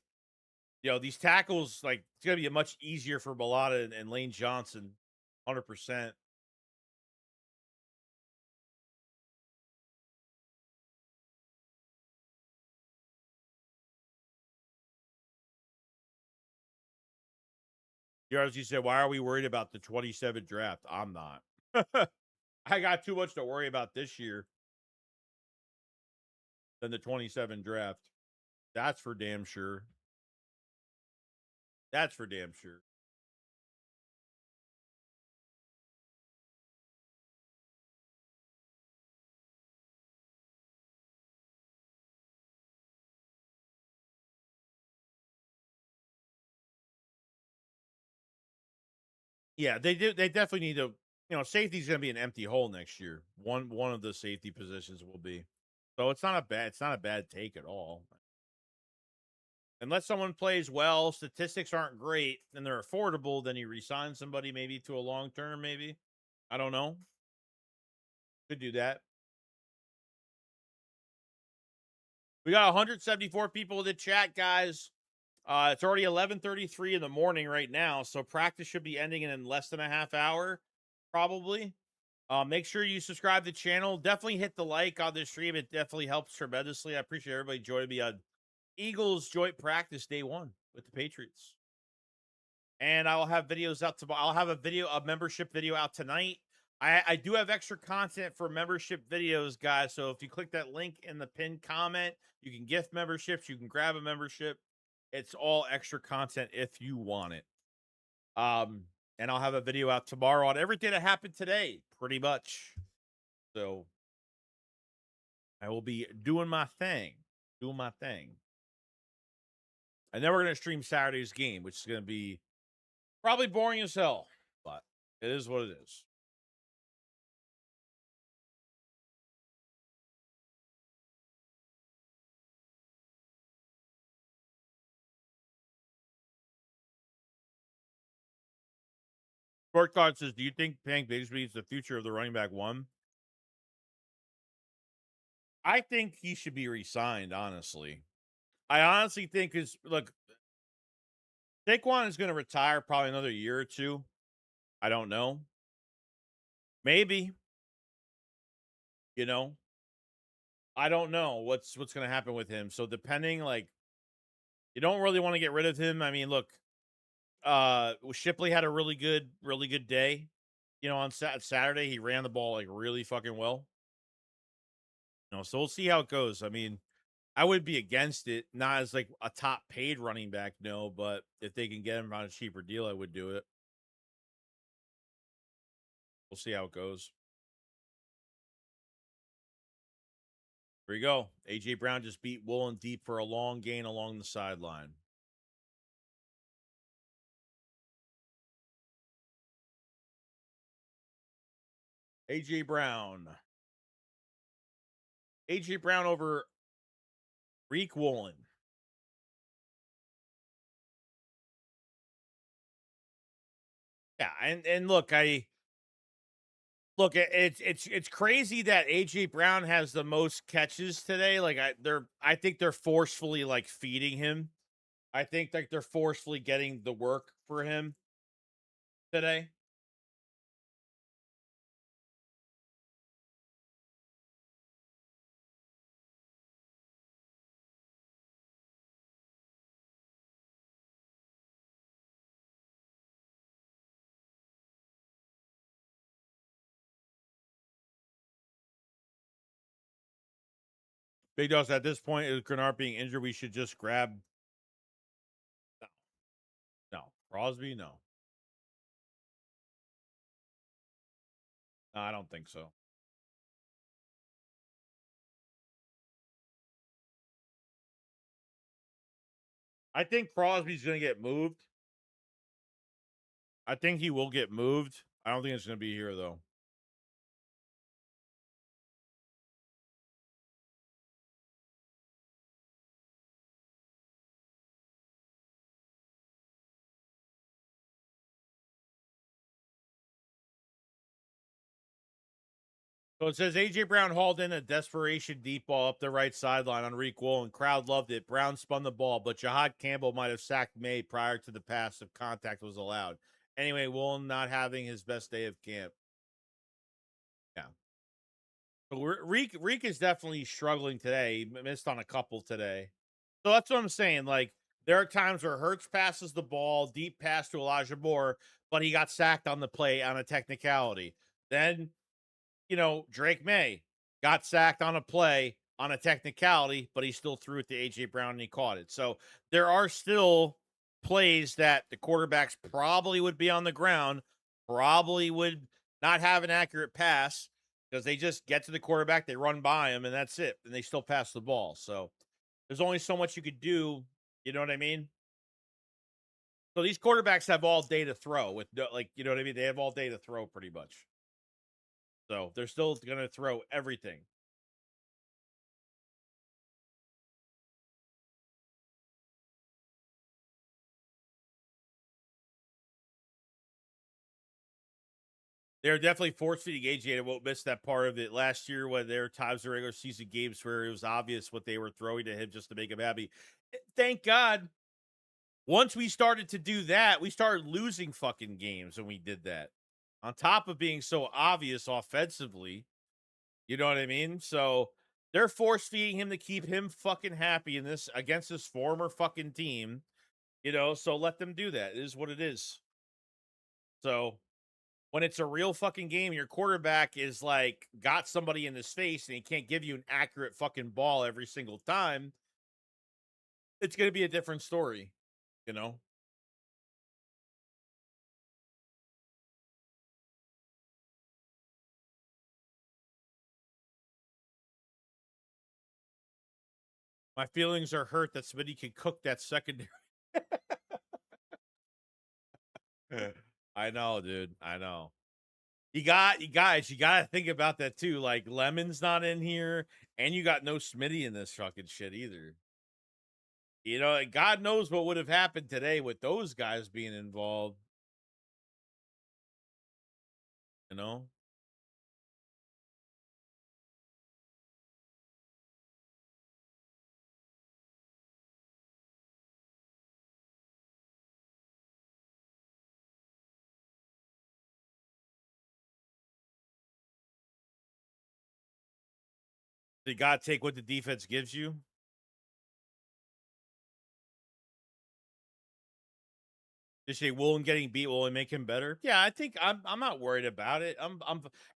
these tackles, like, it's gonna be much easier for Bellotta and Lane Johnson, 100%. As you said, why are we worried about the 27 draft? I'm not. I got too much to worry about this year than the 27 draft. That's for damn sure. That's for damn sure. Yeah, they do. They definitely need to. Safety's going to be an empty hole next year. One of the safety positions will be. So it's not a bad take at all. Unless someone plays well, statistics aren't great, and they're affordable, then you resign somebody maybe to a long term. Maybe, I don't know. Could do that. We got 174 people in the chat, guys. It's already 11:33 in the morning right now, so practice should be ending in less than a half hour, probably. Make sure you subscribe to the channel. Definitely hit the like on this stream. It definitely helps tremendously. I appreciate everybody joining me on Eagles joint practice day 1 with the Patriots. And I will have videos out tomorrow. I'll have a membership video out tonight. I do have extra content for membership videos, guys. So if you click that link in the pinned comment, you can gift memberships. You can grab a membership. It's all extra content if you want it. And I'll have a video out tomorrow on everything that happened today, pretty much. So I will be doing my thing. And then we're going to stream Saturday's game, which is going to be probably boring as hell, but it is what it is. Sport Card says, do you think Hank Bigsby is the future of the running back 1? I think he should be re-signed, honestly. I honestly think look, Saquon is going to retire probably another year or two. I don't know. Maybe, you know, I don't know what's going to happen with him. So depending, like, you don't really want to get rid of him. I mean, look, Shipley had a really good day. You know, on Saturday he ran the ball like really fucking well. You know, so we'll see how it goes. I mean, I would be against it, not as like a top paid running back, no, but if they can get him on a cheaper deal, I would do it. We'll see how it goes. Here we go. AJ Brown just beat Woolen deep for a long gain along the sideline. AJ Brown. AJ Brown over Reek Woolen. Yeah, and look, it's crazy that AJ Brown has the most catches today. Like I think they're forcefully like feeding him. I think like they're forcefully getting the work for him today. Big Dogs at this point is Grenard being injured. We should just grab no Crosby. No, no, I don't think so. I think Crosby's going to get moved. I think he will get moved. I don't think it's going to be here though. So it says AJ Brown hauled in a desperation deep ball up the right sideline on Reek Wool, and crowd loved it. Brown spun the ball, but Jahad Campbell might have sacked May prior to the pass if contact was allowed. Anyway, Woolen not having his best day of camp. Yeah. So Reek is definitely struggling today. He missed on a couple today. So that's what I'm saying. Like, there are times where Hurts passes the ball, deep pass to Elijah Moore, but he got sacked on the play on a technicality. Then Drake May got sacked on a play on a technicality, but he still threw it to AJ Brown and he caught it. So there are still plays that the quarterbacks probably would be on the ground, probably would not have an accurate pass because they just get to the quarterback, they run by him, and that's it. And they still pass the ball. So there's only so much you could do. You know what I mean? So these quarterbacks have all day to throw with like, you know what I mean? They have all day to throw pretty much. So they're still going to throw everything. They're definitely force feeding AJ and won't miss that part of it. Last year, when there were times in regular season games where it was obvious what they were throwing to him just to make him happy. Thank God. Once we started to do that, we started losing fucking games when we did that. On top of being so obvious offensively, you know what I mean? So they're force feeding him to keep him fucking happy in this against his former fucking team. So let them do that. It is what it is. So when it's a real fucking game, your quarterback is like got somebody in his face and he can't give you an accurate fucking ball every single time, it's going to be a different story, you know? My feelings are hurt that Smitty can cook that secondary. I know, dude. I know. You guys, you gotta think about that too. Like Lemon's not in here, and you got no Smitty in this fucking shit either. God knows what would have happened today with those guys being involved, you know? You gotta take what the defense gives you. They say Woolen getting beat will only make him better. Yeah, I think I'm not worried about it. I'm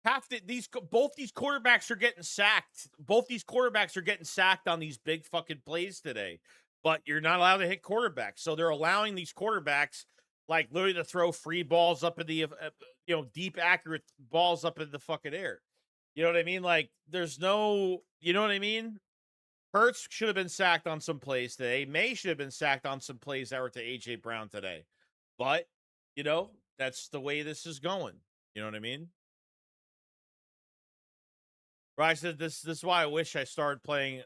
half the, these both these quarterbacks are getting sacked. Both these quarterbacks are getting sacked on these big fucking plays today. But you're not allowed to hit quarterbacks, so they're allowing these quarterbacks like literally to throw free balls up in the deep accurate balls up in the fucking air. You know what I mean? Like there's no, you know what I mean? Hurts should have been sacked on some plays today. May should have been sacked on some plays that were to AJ Brown today. But, that's the way this is going. You know what I mean? Right. I said this is why I wish I started playing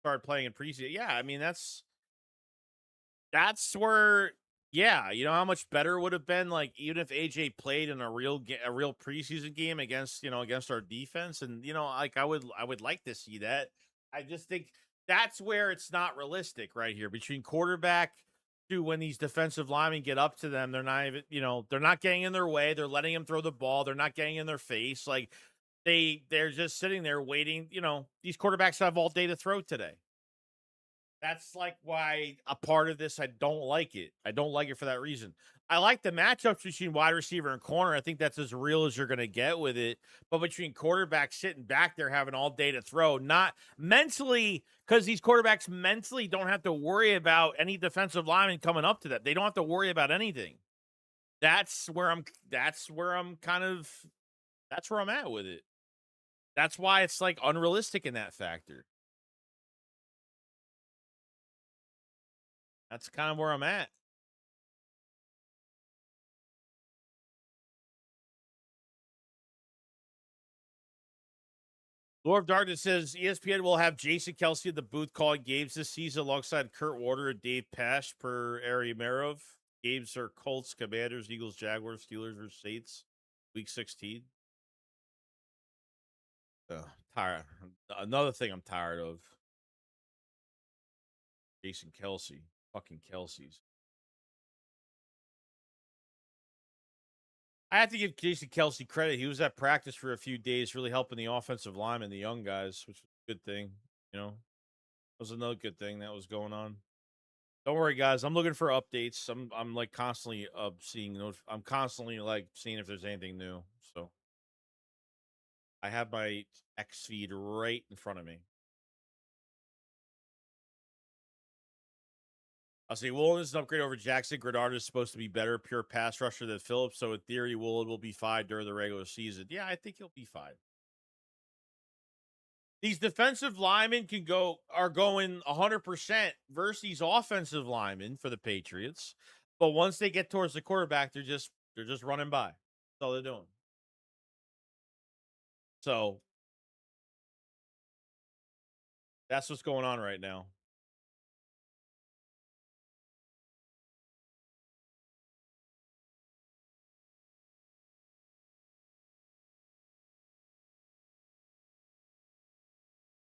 in preseason. Yeah, I mean that's where yeah, you know how much better it would have been like even if AJ played in a real preseason game against our defense and like I would like to see that. I just think that's where it's not realistic right here between quarterback to when these defensive linemen get up to them, they're not even, they're not getting in their way, they're letting him throw the ball, they're not getting in their face. Like they're just sitting there waiting, these quarterbacks have all day to throw today. That's like why a part of this I don't like it. I don't like it for that reason. I like the matchups between wide receiver and corner. I think that's as real as you're going to get with it. But between quarterbacks sitting back there having all day to throw, not mentally, because these quarterbacks mentally don't have to worry about any defensive lineman coming up to them. They don't have to worry about anything. That's where I'm. That's where I'm kind of. That's where I'm at with it. That's why it's like unrealistic in that factor. That's kind of where I'm at. Lord of Darkness says ESPN will have Jason Kelsey at the booth calling games this season alongside Kurt Warner and Dave Pasch per Ari Merov. Games are Colts, Commanders, Eagles, Jaguars, Steelers versus Saints, Week 16. Tired. Another thing I'm tired of. Jason Kelsey. Fucking Kelsey's. I have to give Jason Kelsey credit. He was at practice for a few days, really helping the offensive linemen, the young guys, which was a good thing. That was another good thing that was going on. Don't worry, guys. I'm looking for updates. I'm like constantly I'm constantly like seeing if there's anything new. So I have my X feed right in front of me. I'll say Woolen is an upgrade over Jackson. Grenard is supposed to be better, pure pass rusher than Phillips. So in theory, Woolen will be fine during the regular season. Yeah, I think he'll be fine. These defensive linemen are going 100% versus these offensive linemen for the Patriots. But once they get towards the quarterback, they're just running by. That's all they're doing. So that's what's going on right now.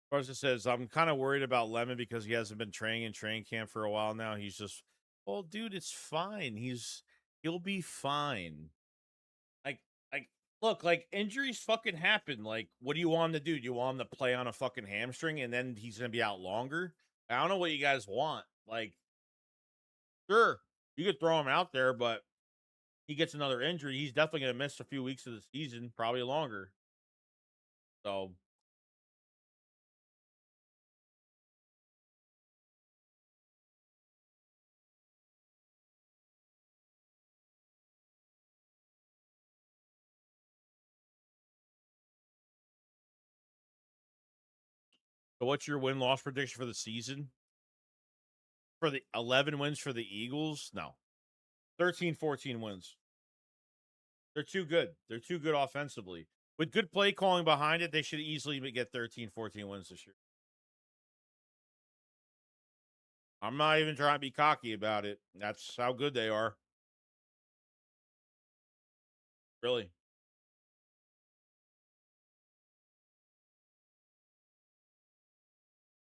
Carson says, I'm kind of worried about Lemon because he hasn't been training in training camp for a while now. He's just, well, dude, it's fine. He'll be fine. Like, look, like injuries fucking happen. Like, what do you want him to do? Do you want him to play on a fucking hamstring and then he's gonna be out longer? I don't know what you guys want. Like, sure, you could throw him out there, but he gets another injury. He's definitely gonna miss a few weeks of the season, probably longer. So what's your win-loss prediction for the season? For the 11 wins for the Eagles? No. 13, 14 wins. They're too good. They're too good offensively. With good play calling behind it, they should easily get 13, 14 wins this year. I'm not even trying to be cocky about it. That's how good they are. Really.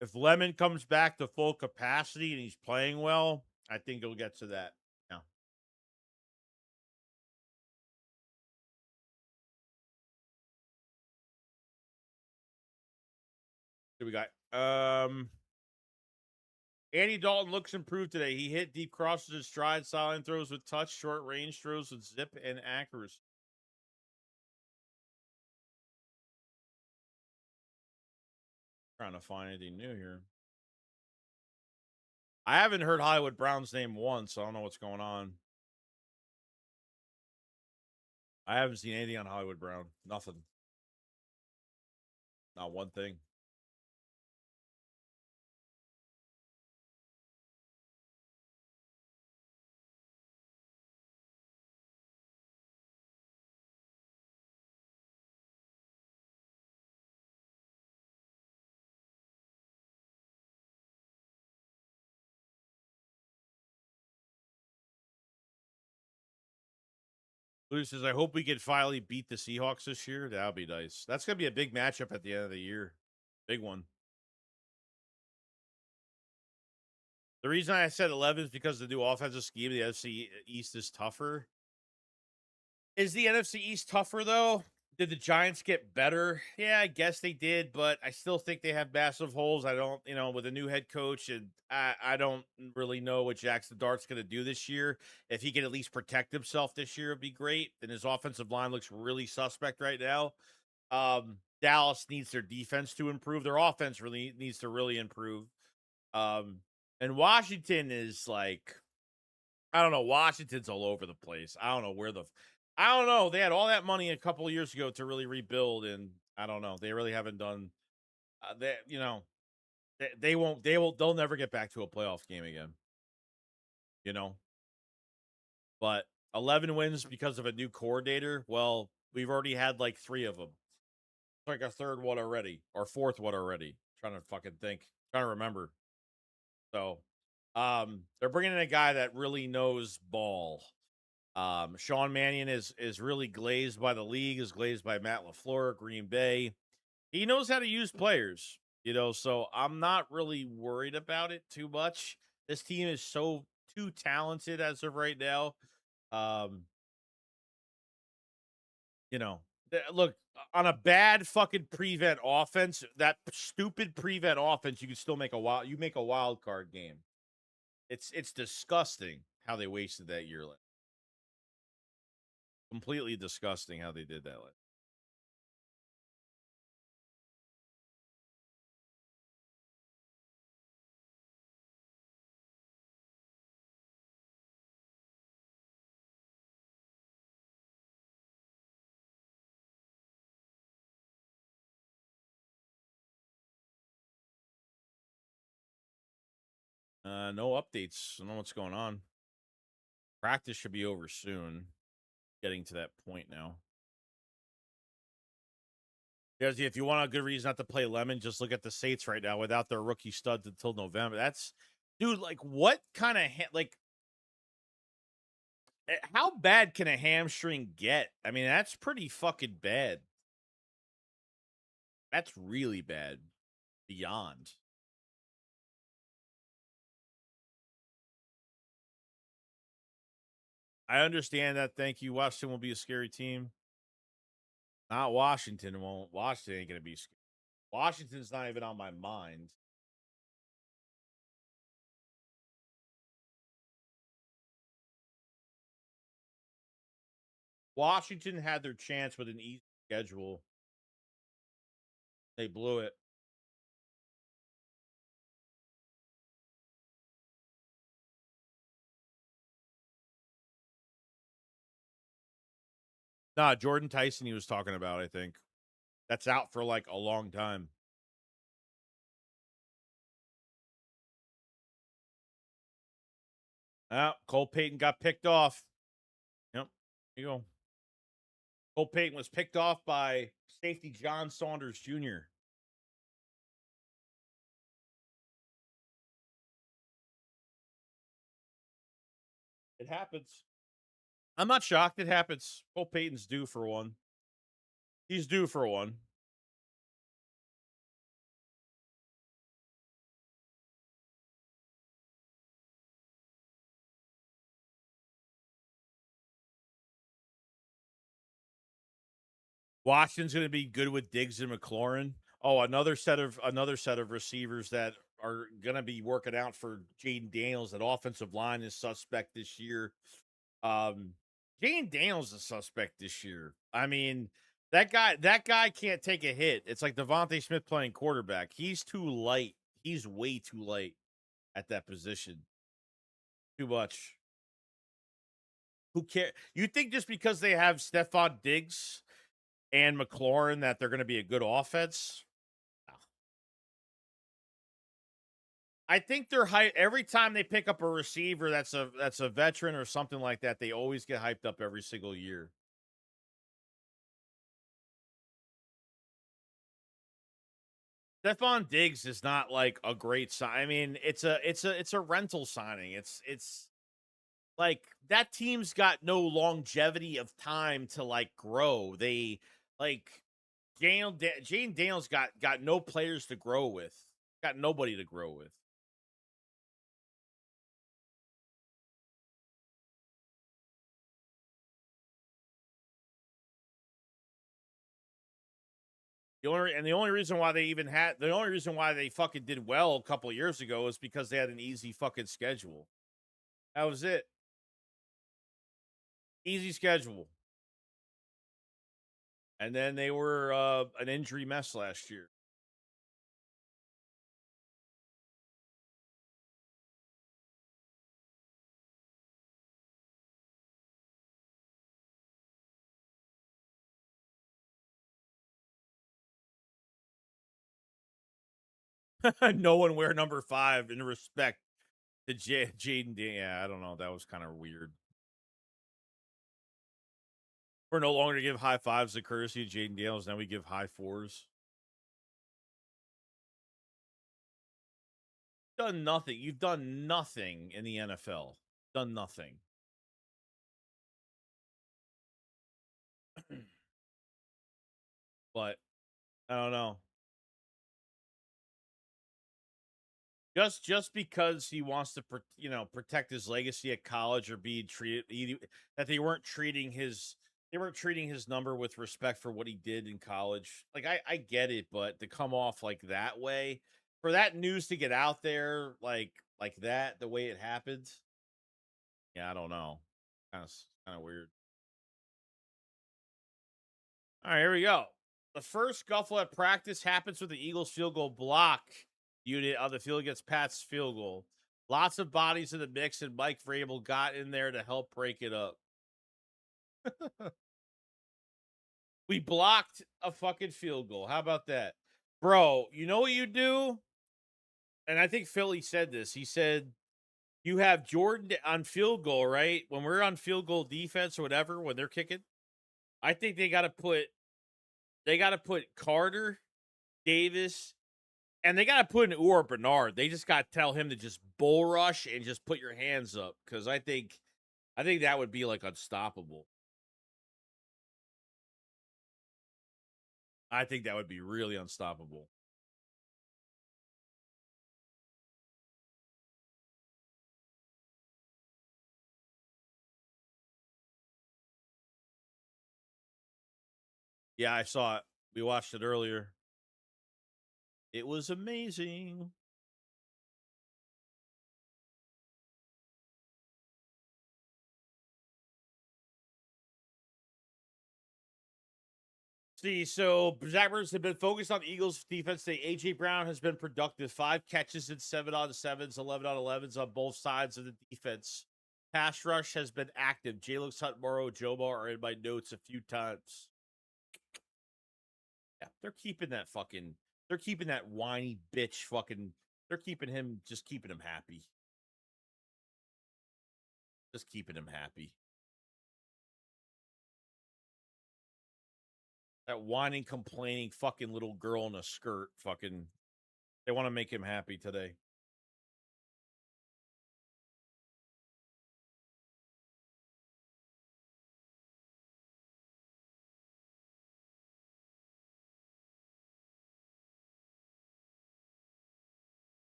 If Lemon comes back to full capacity and he's playing well, I think he'll get to that. Yeah. Who we got? Andy Dalton looks improved today. He hit deep crosses in stride, sideline throws with touch, short range throws with zip and accuracy. Trying to find anything new here. I haven't heard Hollywood Brown's name once, so I don't know what's going on. I haven't seen anything on Hollywood Brown. Nothing. Not one thing. Lou says, I hope we can finally beat the Seahawks this year. That would be nice. That's going to be a big matchup at the end of the year. Big one. The reason I said 11 is because the new offensive scheme, the NFC East is tougher. Is the NFC East tougher, though? Did the Giants get better? Yeah, I guess they did, but I still think they have massive holes. I don't, with a new head coach, and I don't really know what Jackson Dart's going to do this year. If he can at least protect himself this year, it'd be great. And his offensive line looks really suspect right now. Dallas needs their defense to improve. Their offense really needs to really improve. And Washington is like, I don't know. Washington's all over the place. I don't know I don't know. They had all that money a couple of years ago to really rebuild, and I don't know. They really haven't done. They won't. They'll never get back to a playoff game again. You know, but 11 wins because of a new coordinator. Well, we've already had like 3 of them. It's like a third one already, or fourth one already. Trying to fucking think. Trying to remember. So, they're bringing in a guy that really knows ball. Sean Mannion is really glazed by the league, is glazed by Matt LaFleur, Green Bay. He knows how to use players, so I'm not really worried about it too much. This team is so too talented as of right now. Um, look, on a bad fucking prevent offense, that stupid prevent offense, you can still make a wild card game. It's disgusting how they wasted that year. Completely disgusting how they did that. No updates. I don't know what's going on. Practice should be over soon. Getting to that point now. Because if you want a good reason not to play Lemon, just look at the Saints right now without their rookie studs until November. That's, dude, like, what kind of, how bad can a hamstring get? I mean, that's pretty fucking bad. That's really bad. Beyond. I understand that. Thank you. Washington will be a scary team. Not Washington won't. Washington ain't going to be scary. Washington's not even on my mind. Washington had their chance with an easy schedule. They blew it. Nah, Jordan Tyson he was talking about, I think. That's out for like a long time. Cole Payton got picked off. Yep. Here you go. Cole Payton was picked off by safety John Saunders Jr. It happens. I'm not shocked. It happens. Cole Payton's due for one. He's due for one. Washington's going to be good with Diggs and McLaurin. Oh, another set of receivers that are gonna be working out for Jaden Daniels. That offensive line is suspect this year. Um, Jaden Daniels is suspect this year. I mean, that guy can't take a hit. It's like Devontae Smith playing quarterback. He's too light. He's way too light at that position. Too much. Who care? You think just because they have Stephon Diggs and McLaurin that they're going to be a good offense? No. I think they're hype every time they pick up a receiver that's a veteran or something like that. They always get hyped up every single year. Stephon Diggs is not like a great sign. I mean, it's a rental signing. It's like that team's got no longevity of time to like grow. They like Jane Daniels got no players to grow with. Got nobody to grow with. The only reason why they fucking did well a couple of years ago is because they had an easy fucking schedule. That was it. Easy schedule. And then they were an injury mess last year. No one wear number 5 in respect to Jaden. Yeah, I don't know. That was kind of weird. We're no longer to give high fives to courtesy of Jaden Daniels. Now we give high fours. Done nothing. You've done nothing in the NFL. Done nothing. But I don't know. Just because he wants to, protect his legacy at college or be treated that they weren't treating his number with respect for what he did in college. Like I get it, but to come off like that way, for that news to get out there like that, the way it happened, yeah, I don't know, kind of weird. All right, here we go. The first scuffle at practice happens with the Eagles field goal block unit on the field against Pat's field goal. Lots of bodies in the mix, and Mike Vrabel got in there to help break it up. We blocked a fucking field goal. How about that? Bro, you know what you do? And I think Philly said this. He said, you have Jordan on field goal, right? When we're on field goal defense or whatever, when they're kicking, I think they gotta put Carter, Davis, and they gotta put in Or Bernard. They just gotta tell him to just bull rush and just put your hands up. Cause I think that would be like unstoppable. I think that would be really unstoppable. Yeah, I saw it. We watched it earlier. It was amazing. See, so Zach Ertz have been focused on the Eagles defense today. AJ Brown has been productive. 5 catches in 7-on-7s, 11-on-11s on both sides of the defense. Pass rush has been active. Jalen Hutton, Morrow, Jobo are in my notes a few times. Yeah, they're keeping that whiny bitch they're keeping him, just keeping him happy. Just keeping him happy. That whining, complaining fucking little girl in a skirt, they want to make him happy today.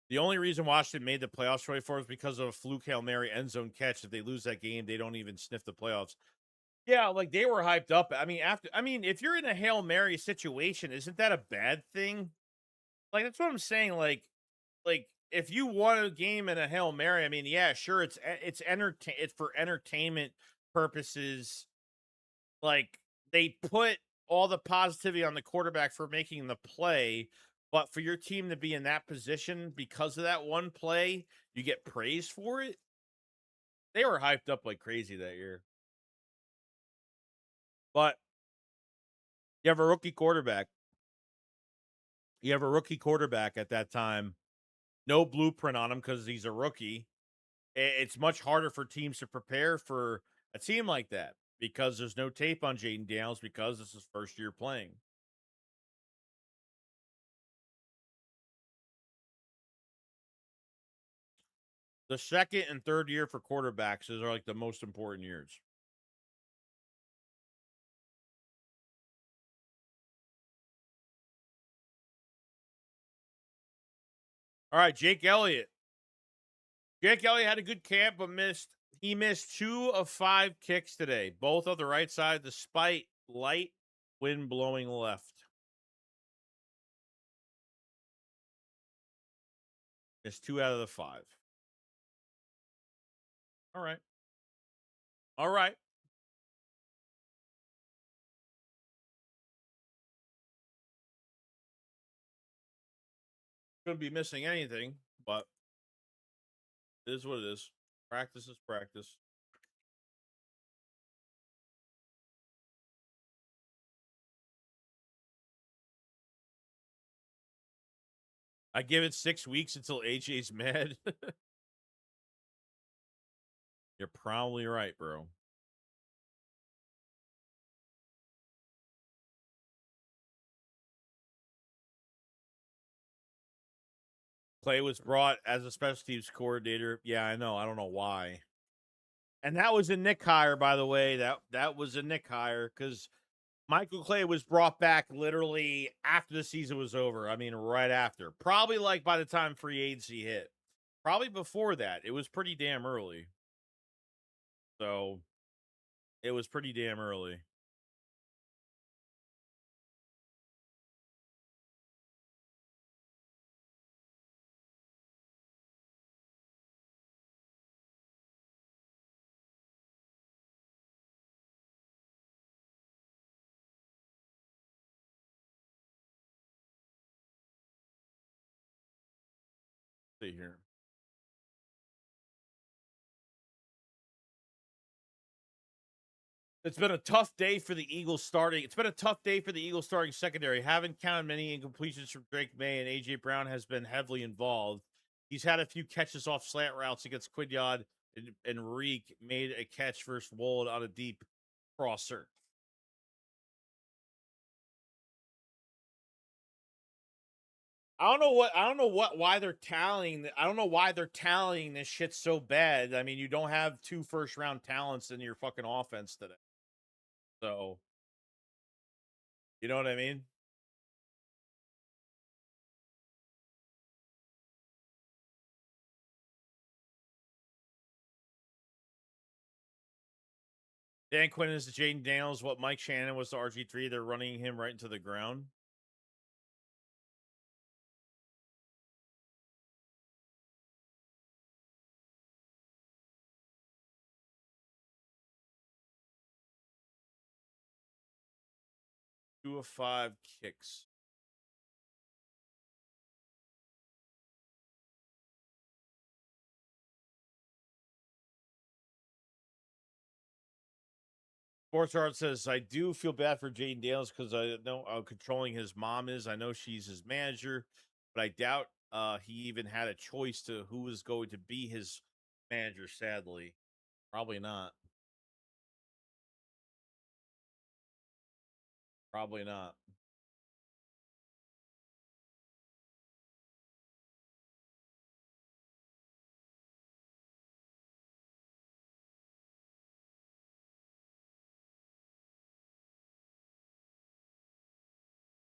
The only reason Washington made the playoffs 24 is because of a fluke Hail Mary end zone catch. If they lose that game, they don't even sniff the playoffs. Yeah, like they were hyped up. I mean, if you're in a Hail Mary situation, isn't that a bad thing? Like that's what I'm saying. Like if you won a game in a Hail Mary, I mean, yeah, sure, it's for entertainment purposes. Like they put all the positivity on the quarterback for making the play, but for your team to be in that position because of that one play, you get praised for it. They were hyped up like crazy that year. But you have a rookie quarterback. You have a rookie quarterback at that time. No blueprint on him because he's a rookie. It's much harder for teams to prepare for a team like that because there's no tape on Jaden Daniels because this is first year playing. The second and third year for quarterbacks are like the most important years. All right, Jake Elliott. Jake Elliott had a good camp, but missed 2 of 5 kicks today, both on the right side, despite light wind blowing left. Missed 2 out of the 5. All right. All right. Shouldn't be missing anything, but it is what it is. Practice is practice. I give it 6 weeks until AJ's mad. You're probably right, bro. Clay was brought as a special teams coordinator. Yeah, I know. I don't know why. And that was a Nick hire, by the way. That was a Nick hire because Michael Clay was brought back literally after the season was over. I mean, right after. Probably like by the time free agency hit. Probably before that. It was pretty damn early. So it was pretty damn early. See here. It's been a tough day for the Eagles starting. It's been a tough day for the Eagles starting secondary. Haven't counted many incompletions from Drake May, and AJ Brown has been heavily involved. He's had a few catches off slant routes against Quinyard, and Reek made a catch versus Wold on a deep crosser. I don't know what why they're tallying. I don't know why they're tallying this shit so bad. I mean, you don't have 2 first-round talents in your fucking offense today. So, you know what I mean? Dan Quinn is the Jaden Daniels. What Mike Shannon was to RG3. They're running him right into the ground. Two of 5 kicks. Sports Art says, I do feel bad for Jaden Daniels because I know how controlling his mom is. I know she's his manager, but I doubt he even had a choice to who was going to be his manager, sadly. Probably not. Probably not.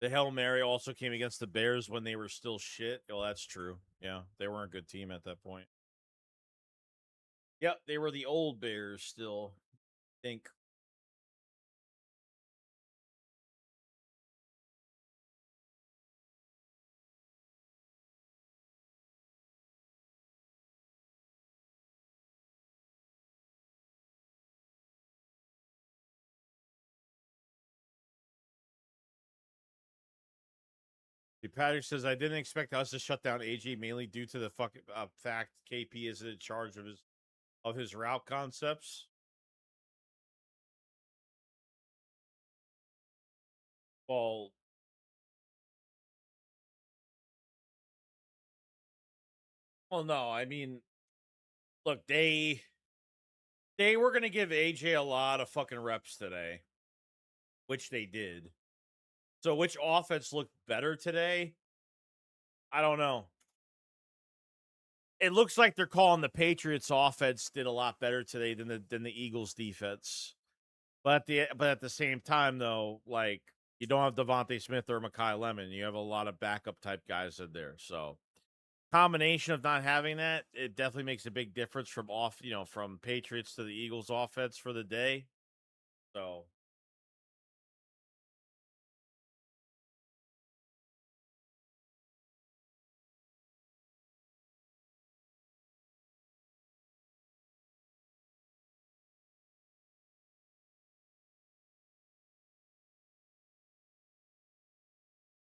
The Hail Mary also came against the Bears when they were still shit. Well, that's true. Yeah, they weren't a good team at that point. Yep, they were the old Bears still, I think. Patrick says, I didn't expect us to shut down AG mainly due to the fucking fact KP isn't in charge of his route concepts. Well, no, I mean, look, they were gonna give AJ a lot of fucking reps today, which they did. So which offense looked better today? I don't know. It looks like they're calling the Patriots offense did a lot better today than the Eagles defense. But at the same time though, like you don't have Devontae Smith or Mekhi Lemon. You have a lot of backup type guys in there. So combination of not having that, it definitely makes a big difference from Patriots to the Eagles offense for the day. So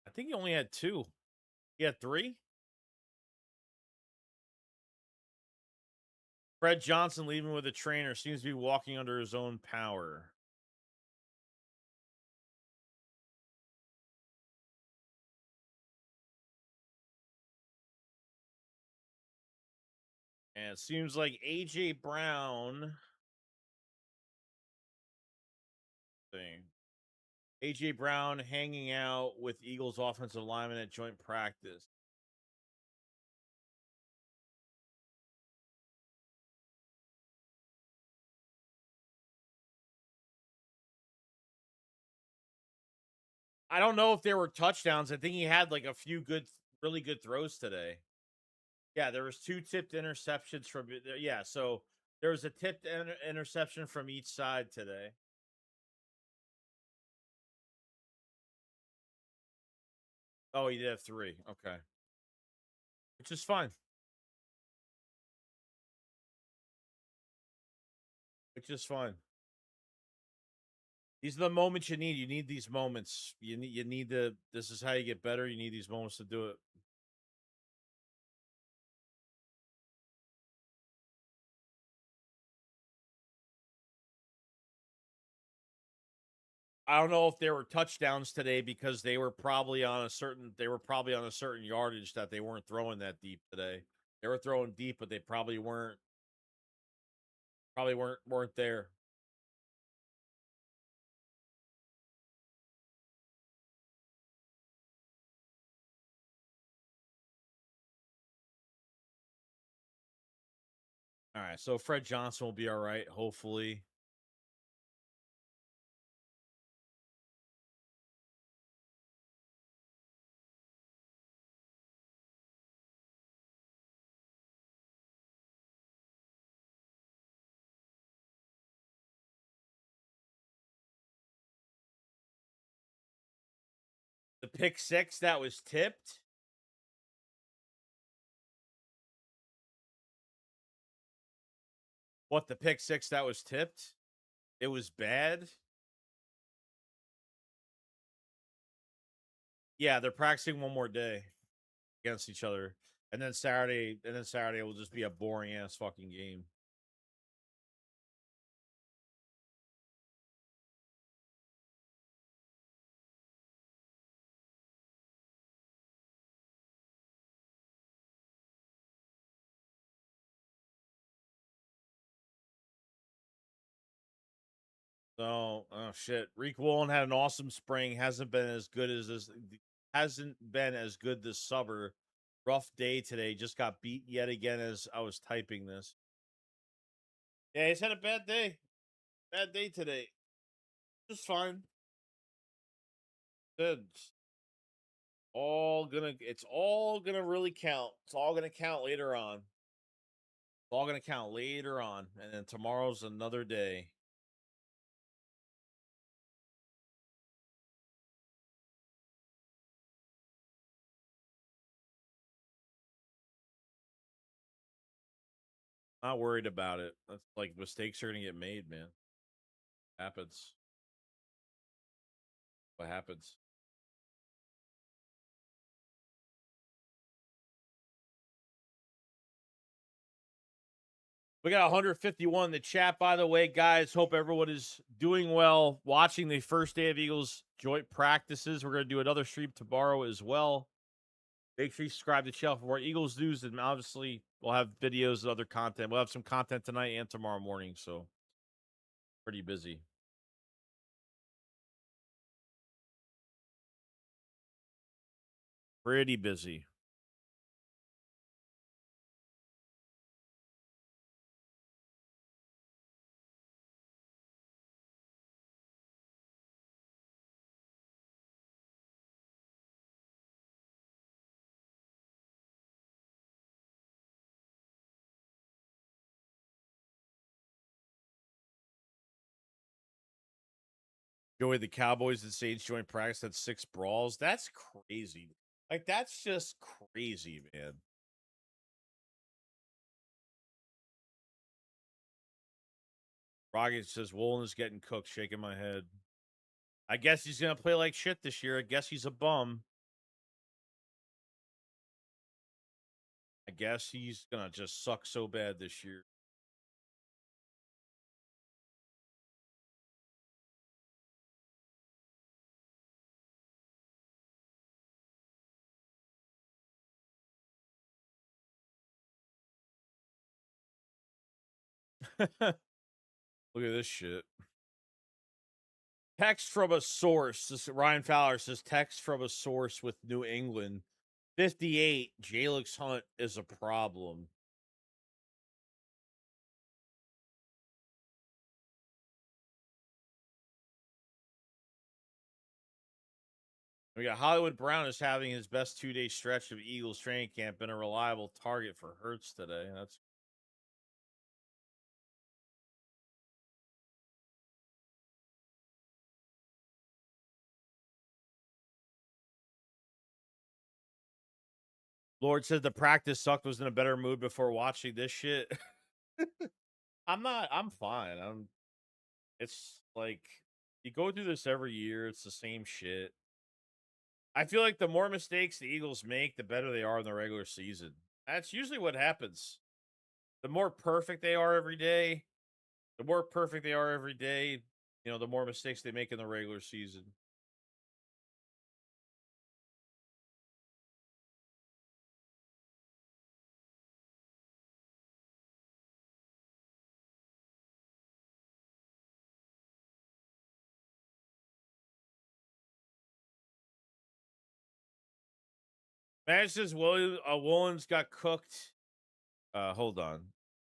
I think he only had two. He had three. Fred Johnson leaving with a trainer seems to be walking under his own power. And it seems like AJ Brown thing. AJ Brown hanging out with Eagles offensive lineman at joint practice. I don't know if there were touchdowns. I think he had like a few really good throws today. Yeah, there was two tipped interceptions from yeah. So there was a tipped interception from each side today. Oh, he did have three. Okay, which is fine. Which is fine. These are the moments you need. You need these moments. You need to. This is how you get better. You need these moments to do it. I don't know if there were touchdowns today because they were probably on a certain yardage that they weren't throwing that deep today. They were throwing deep, but they probably weren't there. All right, so Fred Johnson will be all right, hopefully. The pick six that was tipped. What the pick six that was tipped? It was bad. Yeah, they're practicing one more day against each other, and then Saturday will just be a boring ass fucking game. So, oh shit, Reek Woolen had an awesome spring. Hasn't been as good this summer. Rough day today. Just got beat yet again as I was typing this. Yeah, he's had a bad day. Bad day today. Just fine. It's it's all gonna really count. It's all gonna count later on. It's all gonna count later on. And then tomorrow's another day. Not worried about it. That's like mistakes are gonna get made, man. Happens. What happens? We got 151 in the chat, by the way, guys. Hope everyone is doing well. Watching the first day of Eagles joint practices. We're going to do another stream tomorrow as well. Make sure you subscribe to the channel for more Eagles news, and obviously we'll have videos and other content. We'll have some content tonight and tomorrow morning, so pretty busy. Pretty busy. Joey, the Cowboys and Saints joint practice had 6 brawls. That's crazy. Like, that's just crazy, man. Rocket says Woolen is getting cooked, shaking my head. I guess he's gonna play like shit this year. I guess he's a bum. I guess he's gonna just suck so bad this year. Look at this shit. Text from a source. This, Ryan Fowler says text from a source with New England. 58. Jalix Hunt is a problem. We got Hollywood Brown is having his best 2-day stretch of Eagles training camp and a reliable target for Hurts today. That's Lord said the practice sucked, was in a better mood before watching this shit. I'm fine. It's like you go through this every year, it's the same shit. I feel like the more mistakes the Eagles make, the better they are in the regular season. That's usually what happens. The more perfect they are every day, the more perfect they are every day, the more mistakes they make in the regular season. Man says Woolens got cooked. Hold on.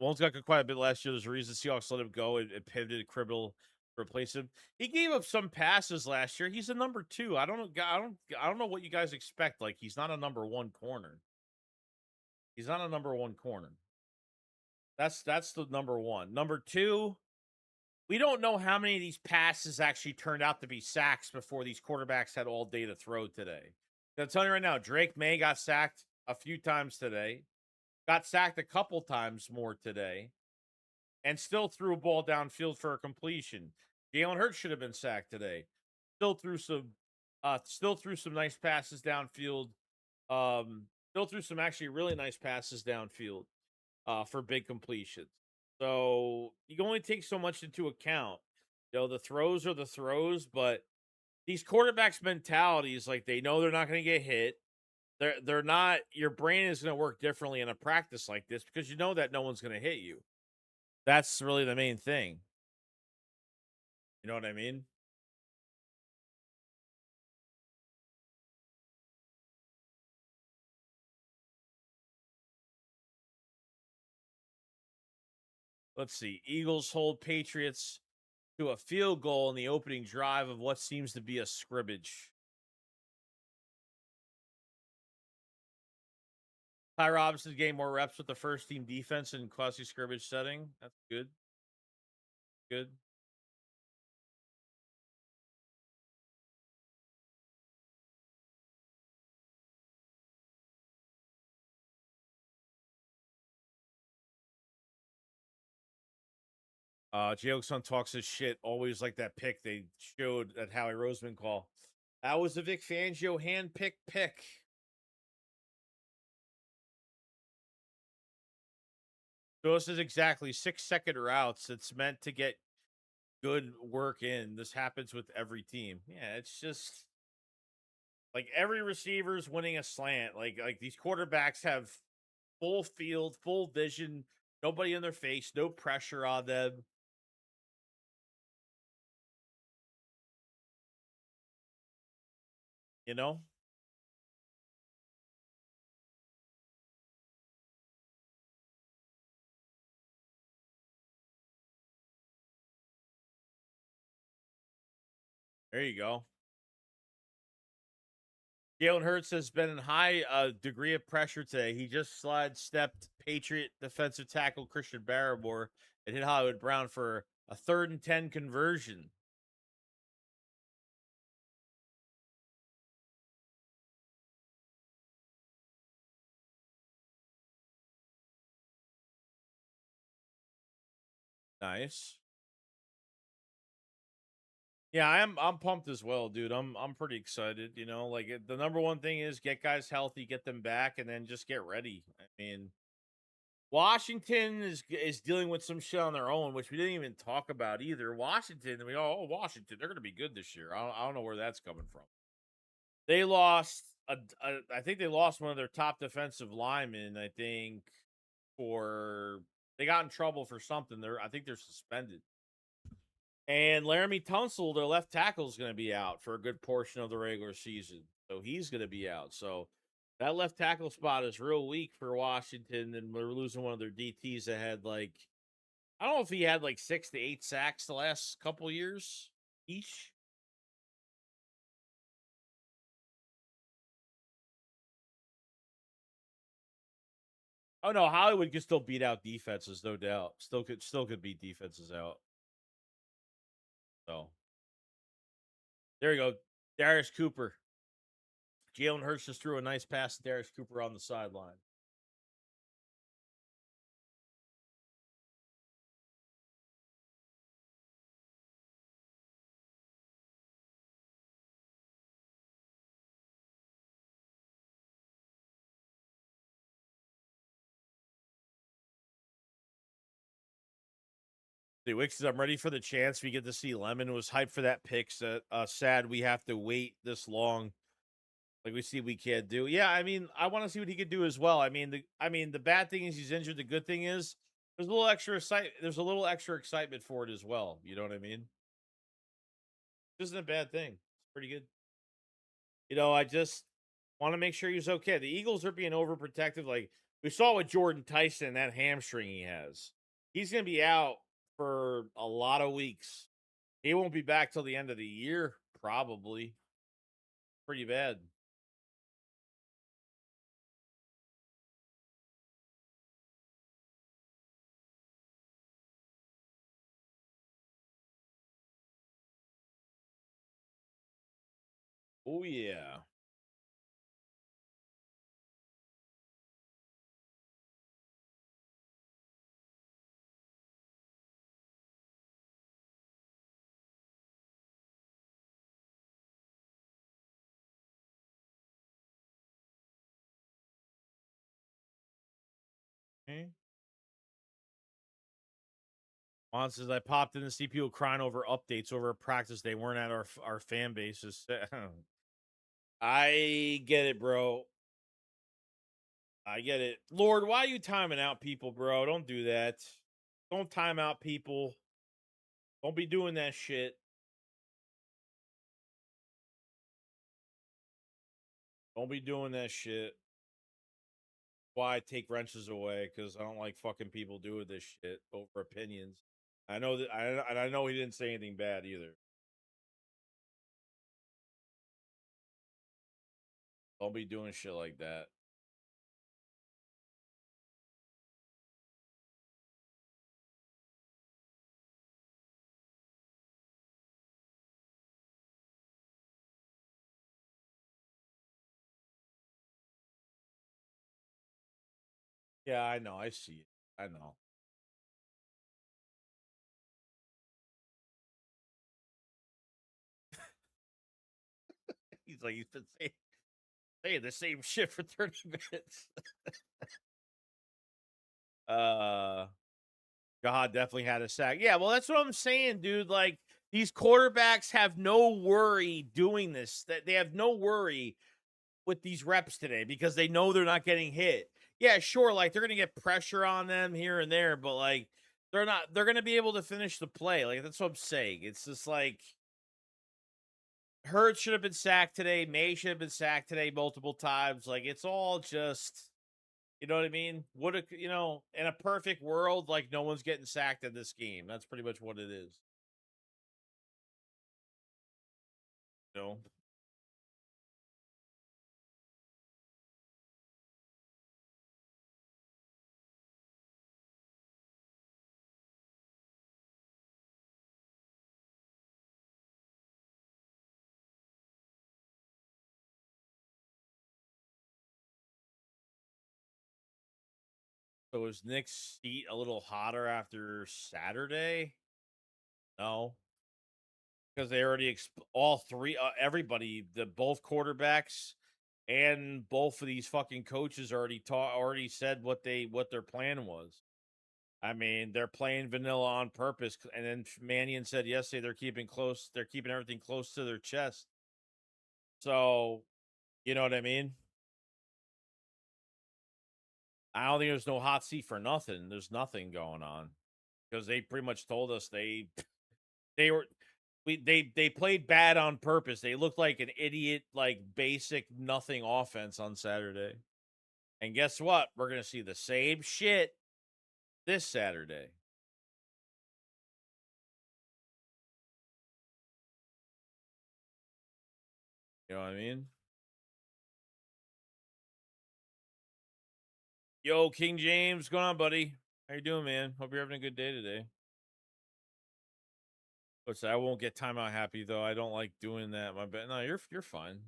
Woolens got cooked quite a bit last year. There's a reason Seahawks let him go and pivoted Cribble to replace him. He gave up some passes last year. He's a number 2. I don't know. I don't know what you guys expect. Like, he's not a number 1 corner. He's not a number 1 corner. That's the number 1. Number 2, we don't know how many of these passes actually turned out to be sacks before these quarterbacks had all day to throw today. I'm telling you right now, Drake May got sacked a few times today, got sacked a couple times more today, and still threw a ball downfield for a completion. Jalen Hurts should have been sacked today. Still threw some nice passes downfield. Still threw some actually really nice passes downfield for big completions. So you can only take so much into account. The throws are the throws, but these quarterbacks' mentality is like they know they're not going to get hit. They're not. Your brain is going to work differently in a practice like this because you know that no one's going to hit you. That's really the main thing. You know what I mean? Let's see. Eagles hold Patriots to a field goal in the opening drive of what seems to be a scrimmage. Ty Robinson gained more reps with the first team defense in quasi scrimmage setting. That's good. Good. Jokes talks his shit. Always like that pick they showed at Howie Roseman call. That was the Vic Fangio hand-picked pick. So this is exactly 6-second routes. It's meant to get good work in. This happens with every team. Yeah, it's just like every receiver's winning a slant. Like these quarterbacks have full field, full vision, nobody in their face, no pressure on them. You know? There you go. Jalen Hurts has been in high degree of pressure today. He just stepped Patriot defensive tackle Christian Barrymore and hit Hollywood Brown for a 3rd and 10 conversion. Nice. Yeah, I'm pumped as well, dude. I'm pretty excited. The number one thing is get guys healthy, get them back, and then just get ready. I mean, Washington is dealing with some shit on their own, which we didn't even talk about either. Washington, Washington, they're going to be good this year. I don't know where that's coming from. They lost I think they lost one of their top defensive linemen. I think for they got in trouble for something. I think they're suspended. And Laramie Tunsil, their left tackle, is going to be out for a good portion of the regular season. So he's going to be out. So that left tackle spot is real weak for Washington, and we're losing one of their DTs that had I don't know if he had 6 to 8 sacks the last couple years each. Oh no, Hollywood could still beat out defenses, no doubt. Still could beat defenses out. So there you go, Darius Cooper. Jalen Hurts just threw a nice pass to Darius Cooper on the sideline. The Wick says, I'm ready for the chance we get to see Lemon. Was hyped for that pick. So, sad we have to wait this long. Like we can't do. Yeah, I mean, I want to see what he could do as well. I mean, the bad thing is he's injured. The good thing is there's a little extra excitement for it as well. You know what I mean? This isn't a bad thing. It's pretty good. I just want to make sure he's okay. The Eagles are being overprotective. Like we saw with Jordan Tyson, that hamstring he has. He's going to be out for a lot of weeks. He won't be back till the end of the year, probably. Pretty bad. Oh yeah. Okay. Juan says I popped in to see people crying over updates over a practice. They weren't at our fan bases. I get it, bro. I get it. Lord, why are you timing out people, bro? Don't do that. Don't time out people. Don't be doing that shit. Don't be doing that shit. Why I take wrenches away because I don't like fucking people doing this shit over opinions. I know that I know he didn't say anything bad either. Don't be doing shit like that. Yeah, I know. I see it. I know. He's been saying the same shit for 30 minutes. Uh, God definitely had a sack. Yeah, well, that's what I'm saying, dude. Like these quarterbacks have no worry doing this. That they have no worry with these reps today because they know they're not getting hit. Yeah, sure, like they're gonna get pressure on them here and there, but like they're gonna be able to finish the play. Like that's what I'm saying. It's just like Hurts should have been sacked today. May should have been sacked today multiple times. Like it's all just, you know what I mean? Would a in a perfect world, like no one's getting sacked in this game. That's pretty much what it is. You know. So is Nick's seat a little hotter after Saturday? No, because they already all three, everybody, the both quarterbacks and both of these fucking coaches already said what their plan was. I mean, they're playing vanilla on purpose, and then Mannion said yesterday they're keeping everything close to their chest. So, you know what I mean? I don't think there's no hot seat for nothing. There's nothing going on because they pretty much told us they were they played bad on purpose. They looked like an idiot, like basic nothing offense on Saturday. And guess what? We're gonna see the same shit this Saturday. You know what I mean? Yo, King James, what's going on, buddy? How you doing, man? Hope you're having a good day today. What's that? I won't get timeout happy though. I don't like doing that. My bad. No, you're fine.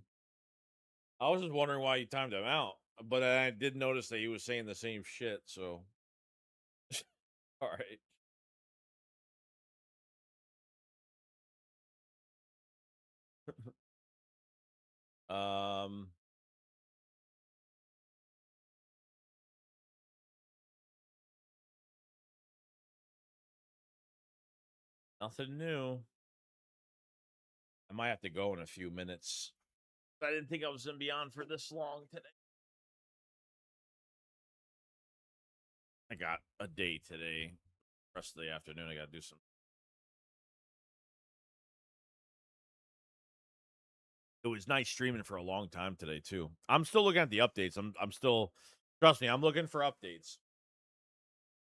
I was just wondering why you timed him out, but I did notice that he was saying the same shit. So, all right. Nothing new. I might have to go in a few minutes. I didn't think I was gonna be on for this long today. I got a day today. Rest of the afternoon, I got to do some. It was nice streaming for a long time today too. I'm still looking at the updates. I'm still, trust me, I'm looking for updates.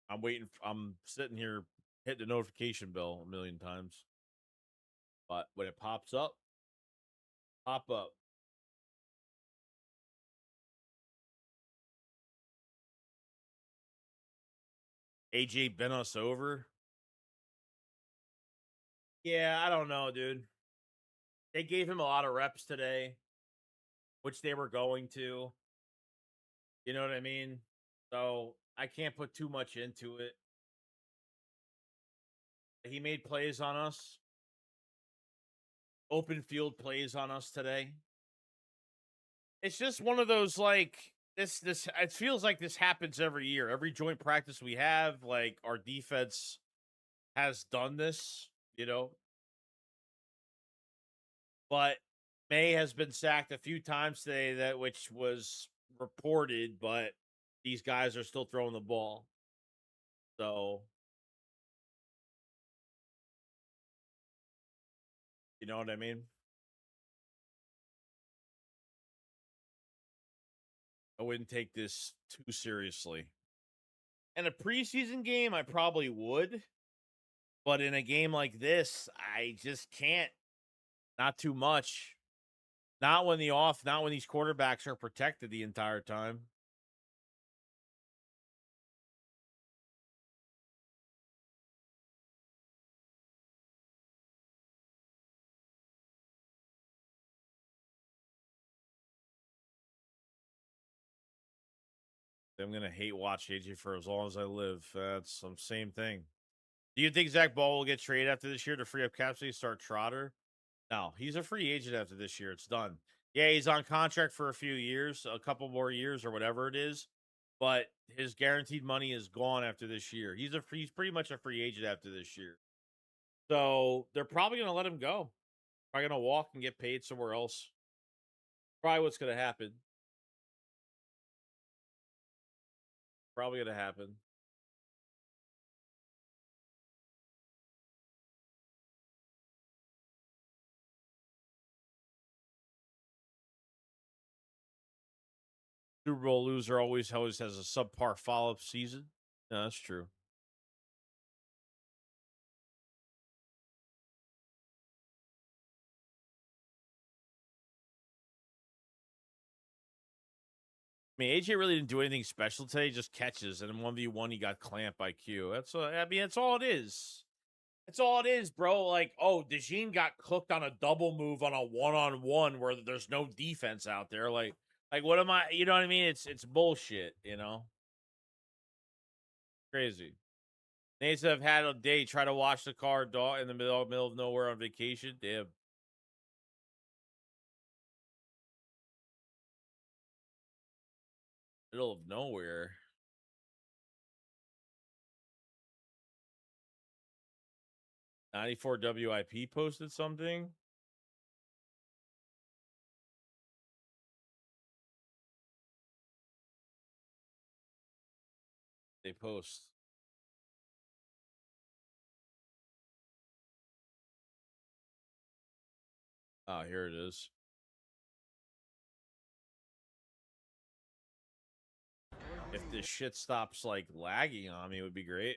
I'm waiting. I'm sitting here hitting the notification bell a million times, but when it pops up, pop up. AJ bent us over. Yeah, I don't know, dude. They gave him a lot of reps today, which they were going to. You know what I mean? So I can't put too much into it. He made plays on us, open field plays on us today. It's just one of those like this it feels like this happens every year. Every joint practice we have, like our defense has done this, you know. But May has been sacked a few times today that which was reported, but these guys are still throwing the ball. So, you know what I mean? I wouldn't take this too seriously. In a preseason game, I probably would, but in a game like this, I just can't. Not too much. Not when these quarterbacks are protected the entire time. I'm gonna hate watch AJ for as long as I live. That's some same thing. Do you think Zach Ball will get traded after this year to free up cap space, start Trotter? No, he's a free agent after this year. It's done. Yeah, he's on contract for a few years, a couple more years or whatever it is. but his guaranteed money is gone after this year. He's pretty much a free agent after this year. So they're probably going to let him go. Probably going to walk and get paid somewhere else. Probably what's going to happen. Probably going to happen. Super Bowl loser always has a subpar follow-up season. No, that's true. I mean, AJ really didn't do anything special today, just catches. And in 1v1, he got clamped by Q. I mean, that's all it is. That's all it is, bro. Like, oh, DeJean got cooked on a double move on a one-on-one where there's no defense out there. Like, what am I? You know what I mean? It's bullshit. You know, crazy. Needs to have had a day try to wash the car dog in the middle of nowhere on vacation. Damn. Middle of nowhere. '94 WIP posted something. They post. Oh, here it is. If this shit stops like lagging on me, it would be great.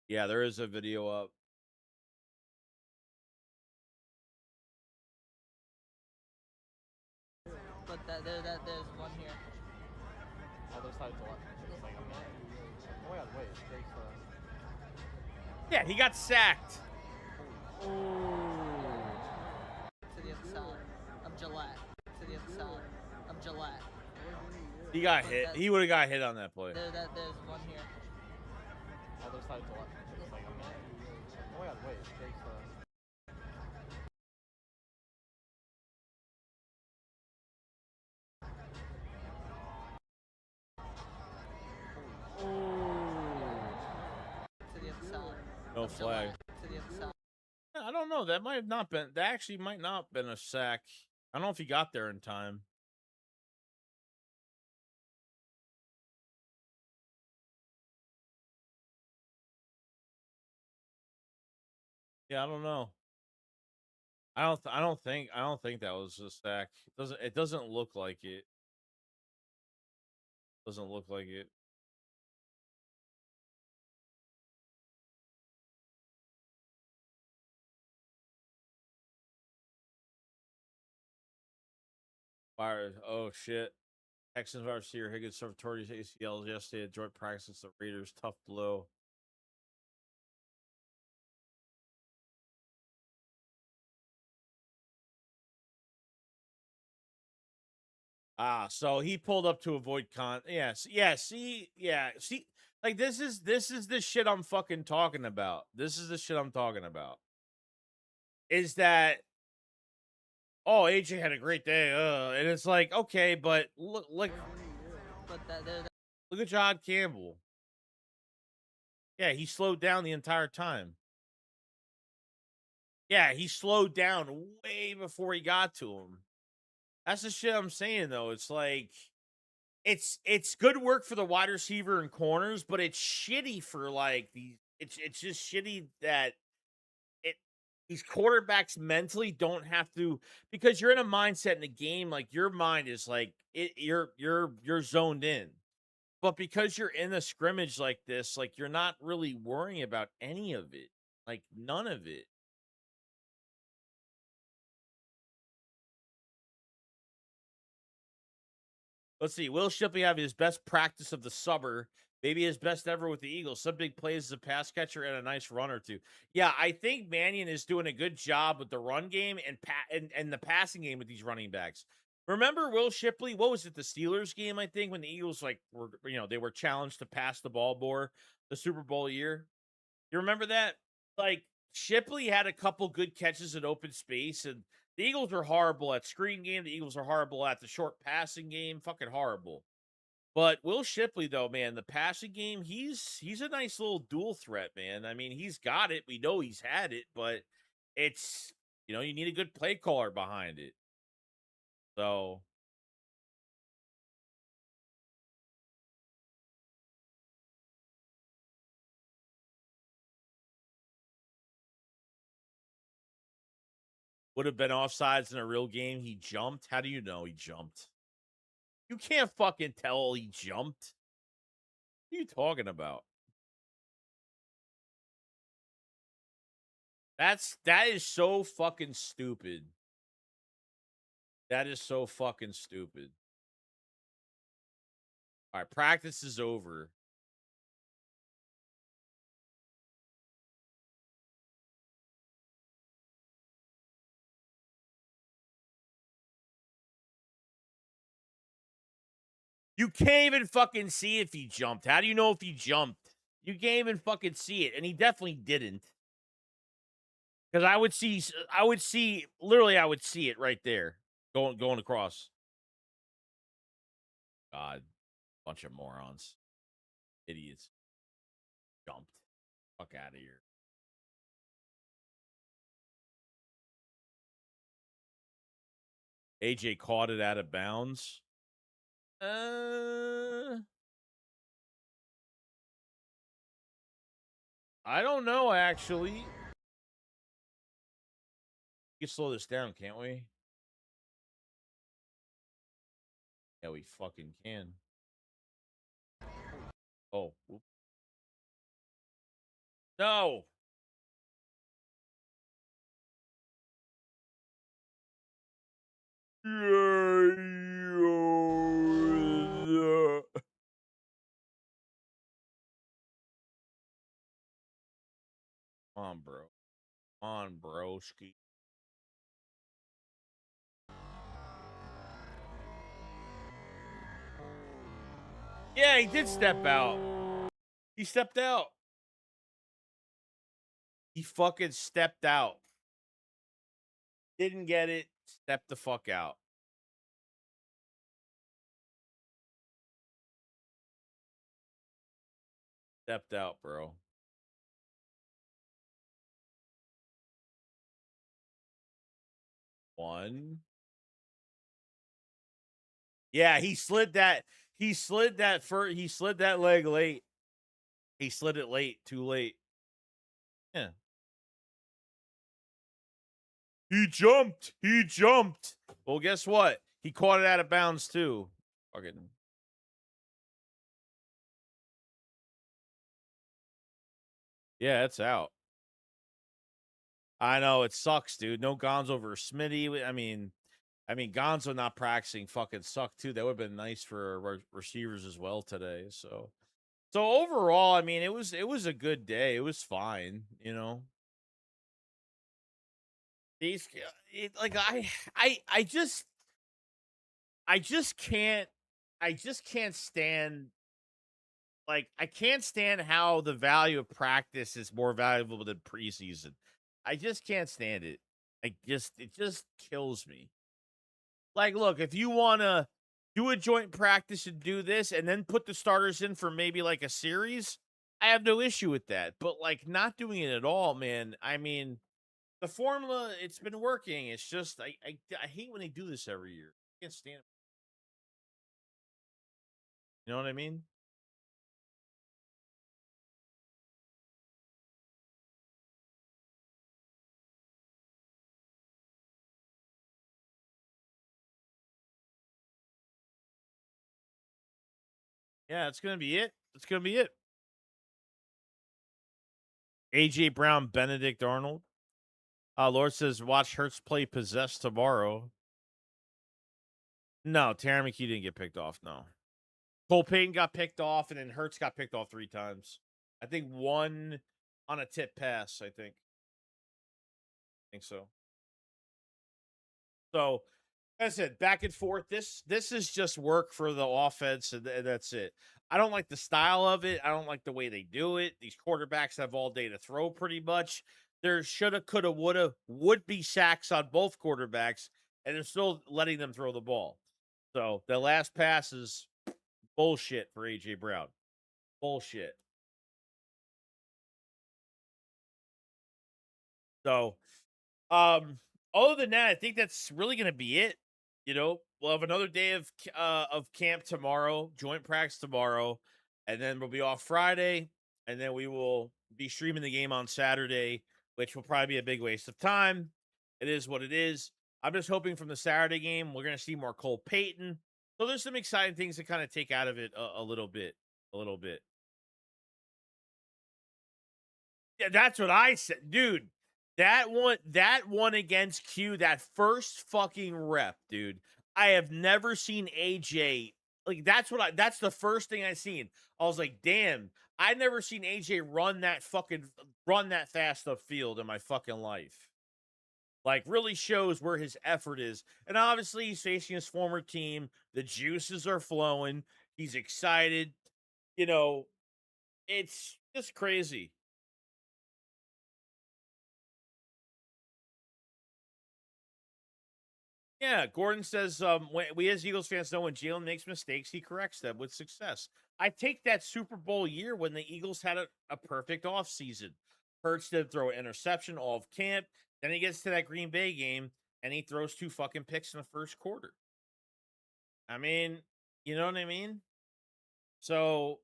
Yeah, there is a video up. But there's one here. Other side to left. It's like, oh my god, wait, Jake's Yeah, he got sacked. To the other side of Gillette. To the other side of Gillette. He got hit. He would have got hit on that play. There's one here. other side to left. It's like, oh my god, wait, Jake's To the other side. No of flag. Gillette. To the other side. I don't know. That might have not been. That actually might not have been a sack. I don't know if he got there in time. Yeah, I don't know. I don't think that was a sack. It doesn't look like it. Doesn't look like it. Fire. Oh shit. Texans wide receiver Higgins suffered torn his ACLs yesterday at joint practice against the Raiders. Tough blow. Ah, so he pulled up to avoid yes, yeah, see, like this is the shit I'm fucking talking about. This is the shit I'm talking about. Is that oh, AJ had a great day, and it's like, okay, but look But at John Campbell. Yeah, he slowed down the entire time. Yeah, he slowed down way before he got to him. That's the shit I'm saying though. It's like it's good work for the wide receiver and corners, but it's shitty for like these. It's just shitty that it these quarterbacks mentally don't have to because you're in a mindset in the game like your mind is like you're zoned in. But because you're in a scrimmage like this, like you're not really worrying about any of it, like none of it. Let's see. Will Shipley have his best practice of the summer? Maybe his best ever with the Eagles. Some big plays as a pass catcher and a nice run or two. Yeah, I think Mannion is doing a good job with the run game and the passing game with these running backs. Remember Will Shipley? What was it? The Steelers game, I think, when the Eagles were they were challenged to pass the ball more the Super Bowl year. You remember that? Like Shipley had a couple good catches in open space, and The Eagles are horrible at screen game. The Eagles are horrible at the short passing game. Fucking horrible. But Will Shipley, though, man, the passing game, he's a nice little dual threat, man. I mean, he's got it. We know he's had it, but it's, you need a good play caller behind it. So would have been offsides in a real game. He jumped. How do you know he jumped? You can't fucking tell he jumped. What are you talking about? That is so fucking stupid. That is so fucking stupid. All right, practice is over. You can't even fucking see if he jumped. How do you know if he jumped? You can't even fucking see it, and he definitely didn't. Because I would see it right there, going across. God, bunch of morons, idiots. Jumped. Fuck out of here. AJ caught it out of bounds. I don't know, actually. We can slow this down, can't we? Yeah, we fucking can. Oh. Whoop. No. Come on, bro. Come on, broski. Yeah, he did step out. He stepped out. He fucking stepped out. Didn't get it. Stepped the fuck out. Stepped out, bro. One. Yeah, he slid that leg late. He slid it late, too late. Yeah. He jumped. Well, guess what? He caught it out of bounds too. Fucking. Yeah, it's out. I know it sucks, dude. No Gonzo versus Smitty. I mean, Gonzo not practicing fucking sucked too. That would have been nice for receivers as well today. So overall, I mean, it was a good day. It was fine, These like I just can't stand, like, I can't stand how the value of practice is more valuable than preseason. I just can't stand it. It just kills me. Like, look, if you want to do a joint practice and do this and then put the starters in for maybe like a series, I have no issue with that. But like not doing it at all, man. I mean, the formula, it's been working. It's just I hate when they do this every year. I can't stand it. You know what I mean? Yeah, it's gonna be it. It's gonna be it. AJ Brown, Benedict Arnold. Lord says, watch Hurts play possessed tomorrow. No, Terry McKee didn't get picked off. No. Cole Payton got picked off, and then Hurts got picked off 3 times. I think one on a tip pass, I think. I think so. So, as I said, back and forth. This is just work for the offense, and that's it. I don't like the style of it. I don't like the way they do it. These quarterbacks have all day to throw pretty much. There's shoulda, coulda, woulda, would be sacks on both quarterbacks, and they're still letting them throw the ball. So the last pass is bullshit for AJ Brown. Bullshit. So, other than that, I think that's really gonna be it. You know, we'll have another day of camp tomorrow, joint practice tomorrow, and then we'll be off Friday, and then we will be streaming the game on Saturday, which will probably be a big waste of time. It is what it is. I'm just hoping from the Saturday game we're gonna see more Cole Payton. So there's some exciting things to kind of take out of it a little bit, a little bit. Yeah, that's what I said, dude. That one against Q, that first fucking rep, dude. I have never seen AJ like that's the first thing I seen. I was like, damn, I never seen AJ run that fast upfield in my fucking life. Like, really shows where his effort is. And obviously he's facing his former team. The juices are flowing. He's excited. You know, it's just crazy. Yeah, Gordon says, when, we as Eagles fans know when Jalen makes mistakes, he corrects them with success. I take that Super Bowl year when the Eagles had a perfect offseason. Hurts did throw an interception all of camp. Then he gets to that Green Bay game and he throws 2 fucking picks in the first quarter. I mean, you know what I mean? So,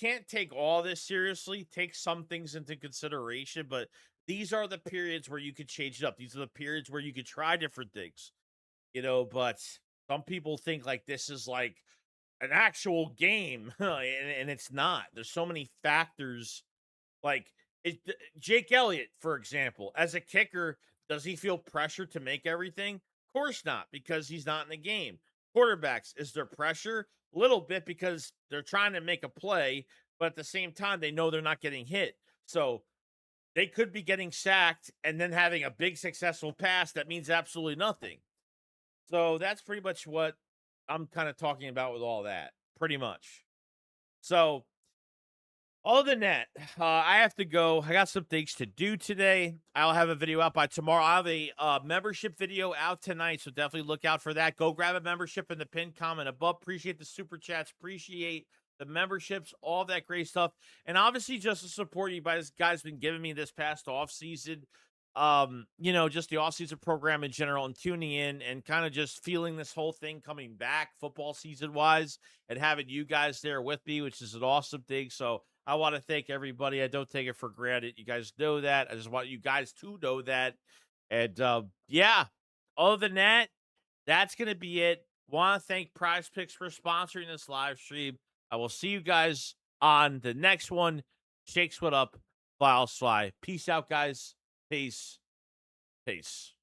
can't take all this seriously. Take some things into consideration, but these are the periods where you could change it up. These are the periods where you could try different things. You know, but some people think like this is like an actual game, and it's not. There's so many factors. Like Jake Elliott, for example, as a kicker, does he feel pressure to make everything? Of course not, because he's not in the game. Quarterbacks, is there pressure? A little bit because they're trying to make a play, but at the same time, they know they're not getting hit. So they could be getting sacked and then having a big successful pass that means absolutely nothing. So that's pretty much what I'm kind of talking about with all that, pretty much. So, other than that, I have to go. I got some things to do today. I'll have a video out by tomorrow. I have a membership video out tonight, so definitely look out for that. Go grab a membership in the pinned comment above. Appreciate the super chats. Appreciate the memberships, all that great stuff. And obviously, just the support you guys been giving me this past off season. You know, just the off-season program in general and tuning in and kind of just feeling this whole thing coming back football season wise and having you guys there with me, which is an awesome thing. So I want to thank everybody. I don't take it for granted. You guys know that. I just want you guys to know that. And yeah, other than that, that's going to be it. Want to thank Prize Picks for sponsoring this live stream. I will see you guys on the next one. Shakes what up, files fly. Peace out, guys. Peace. Peace.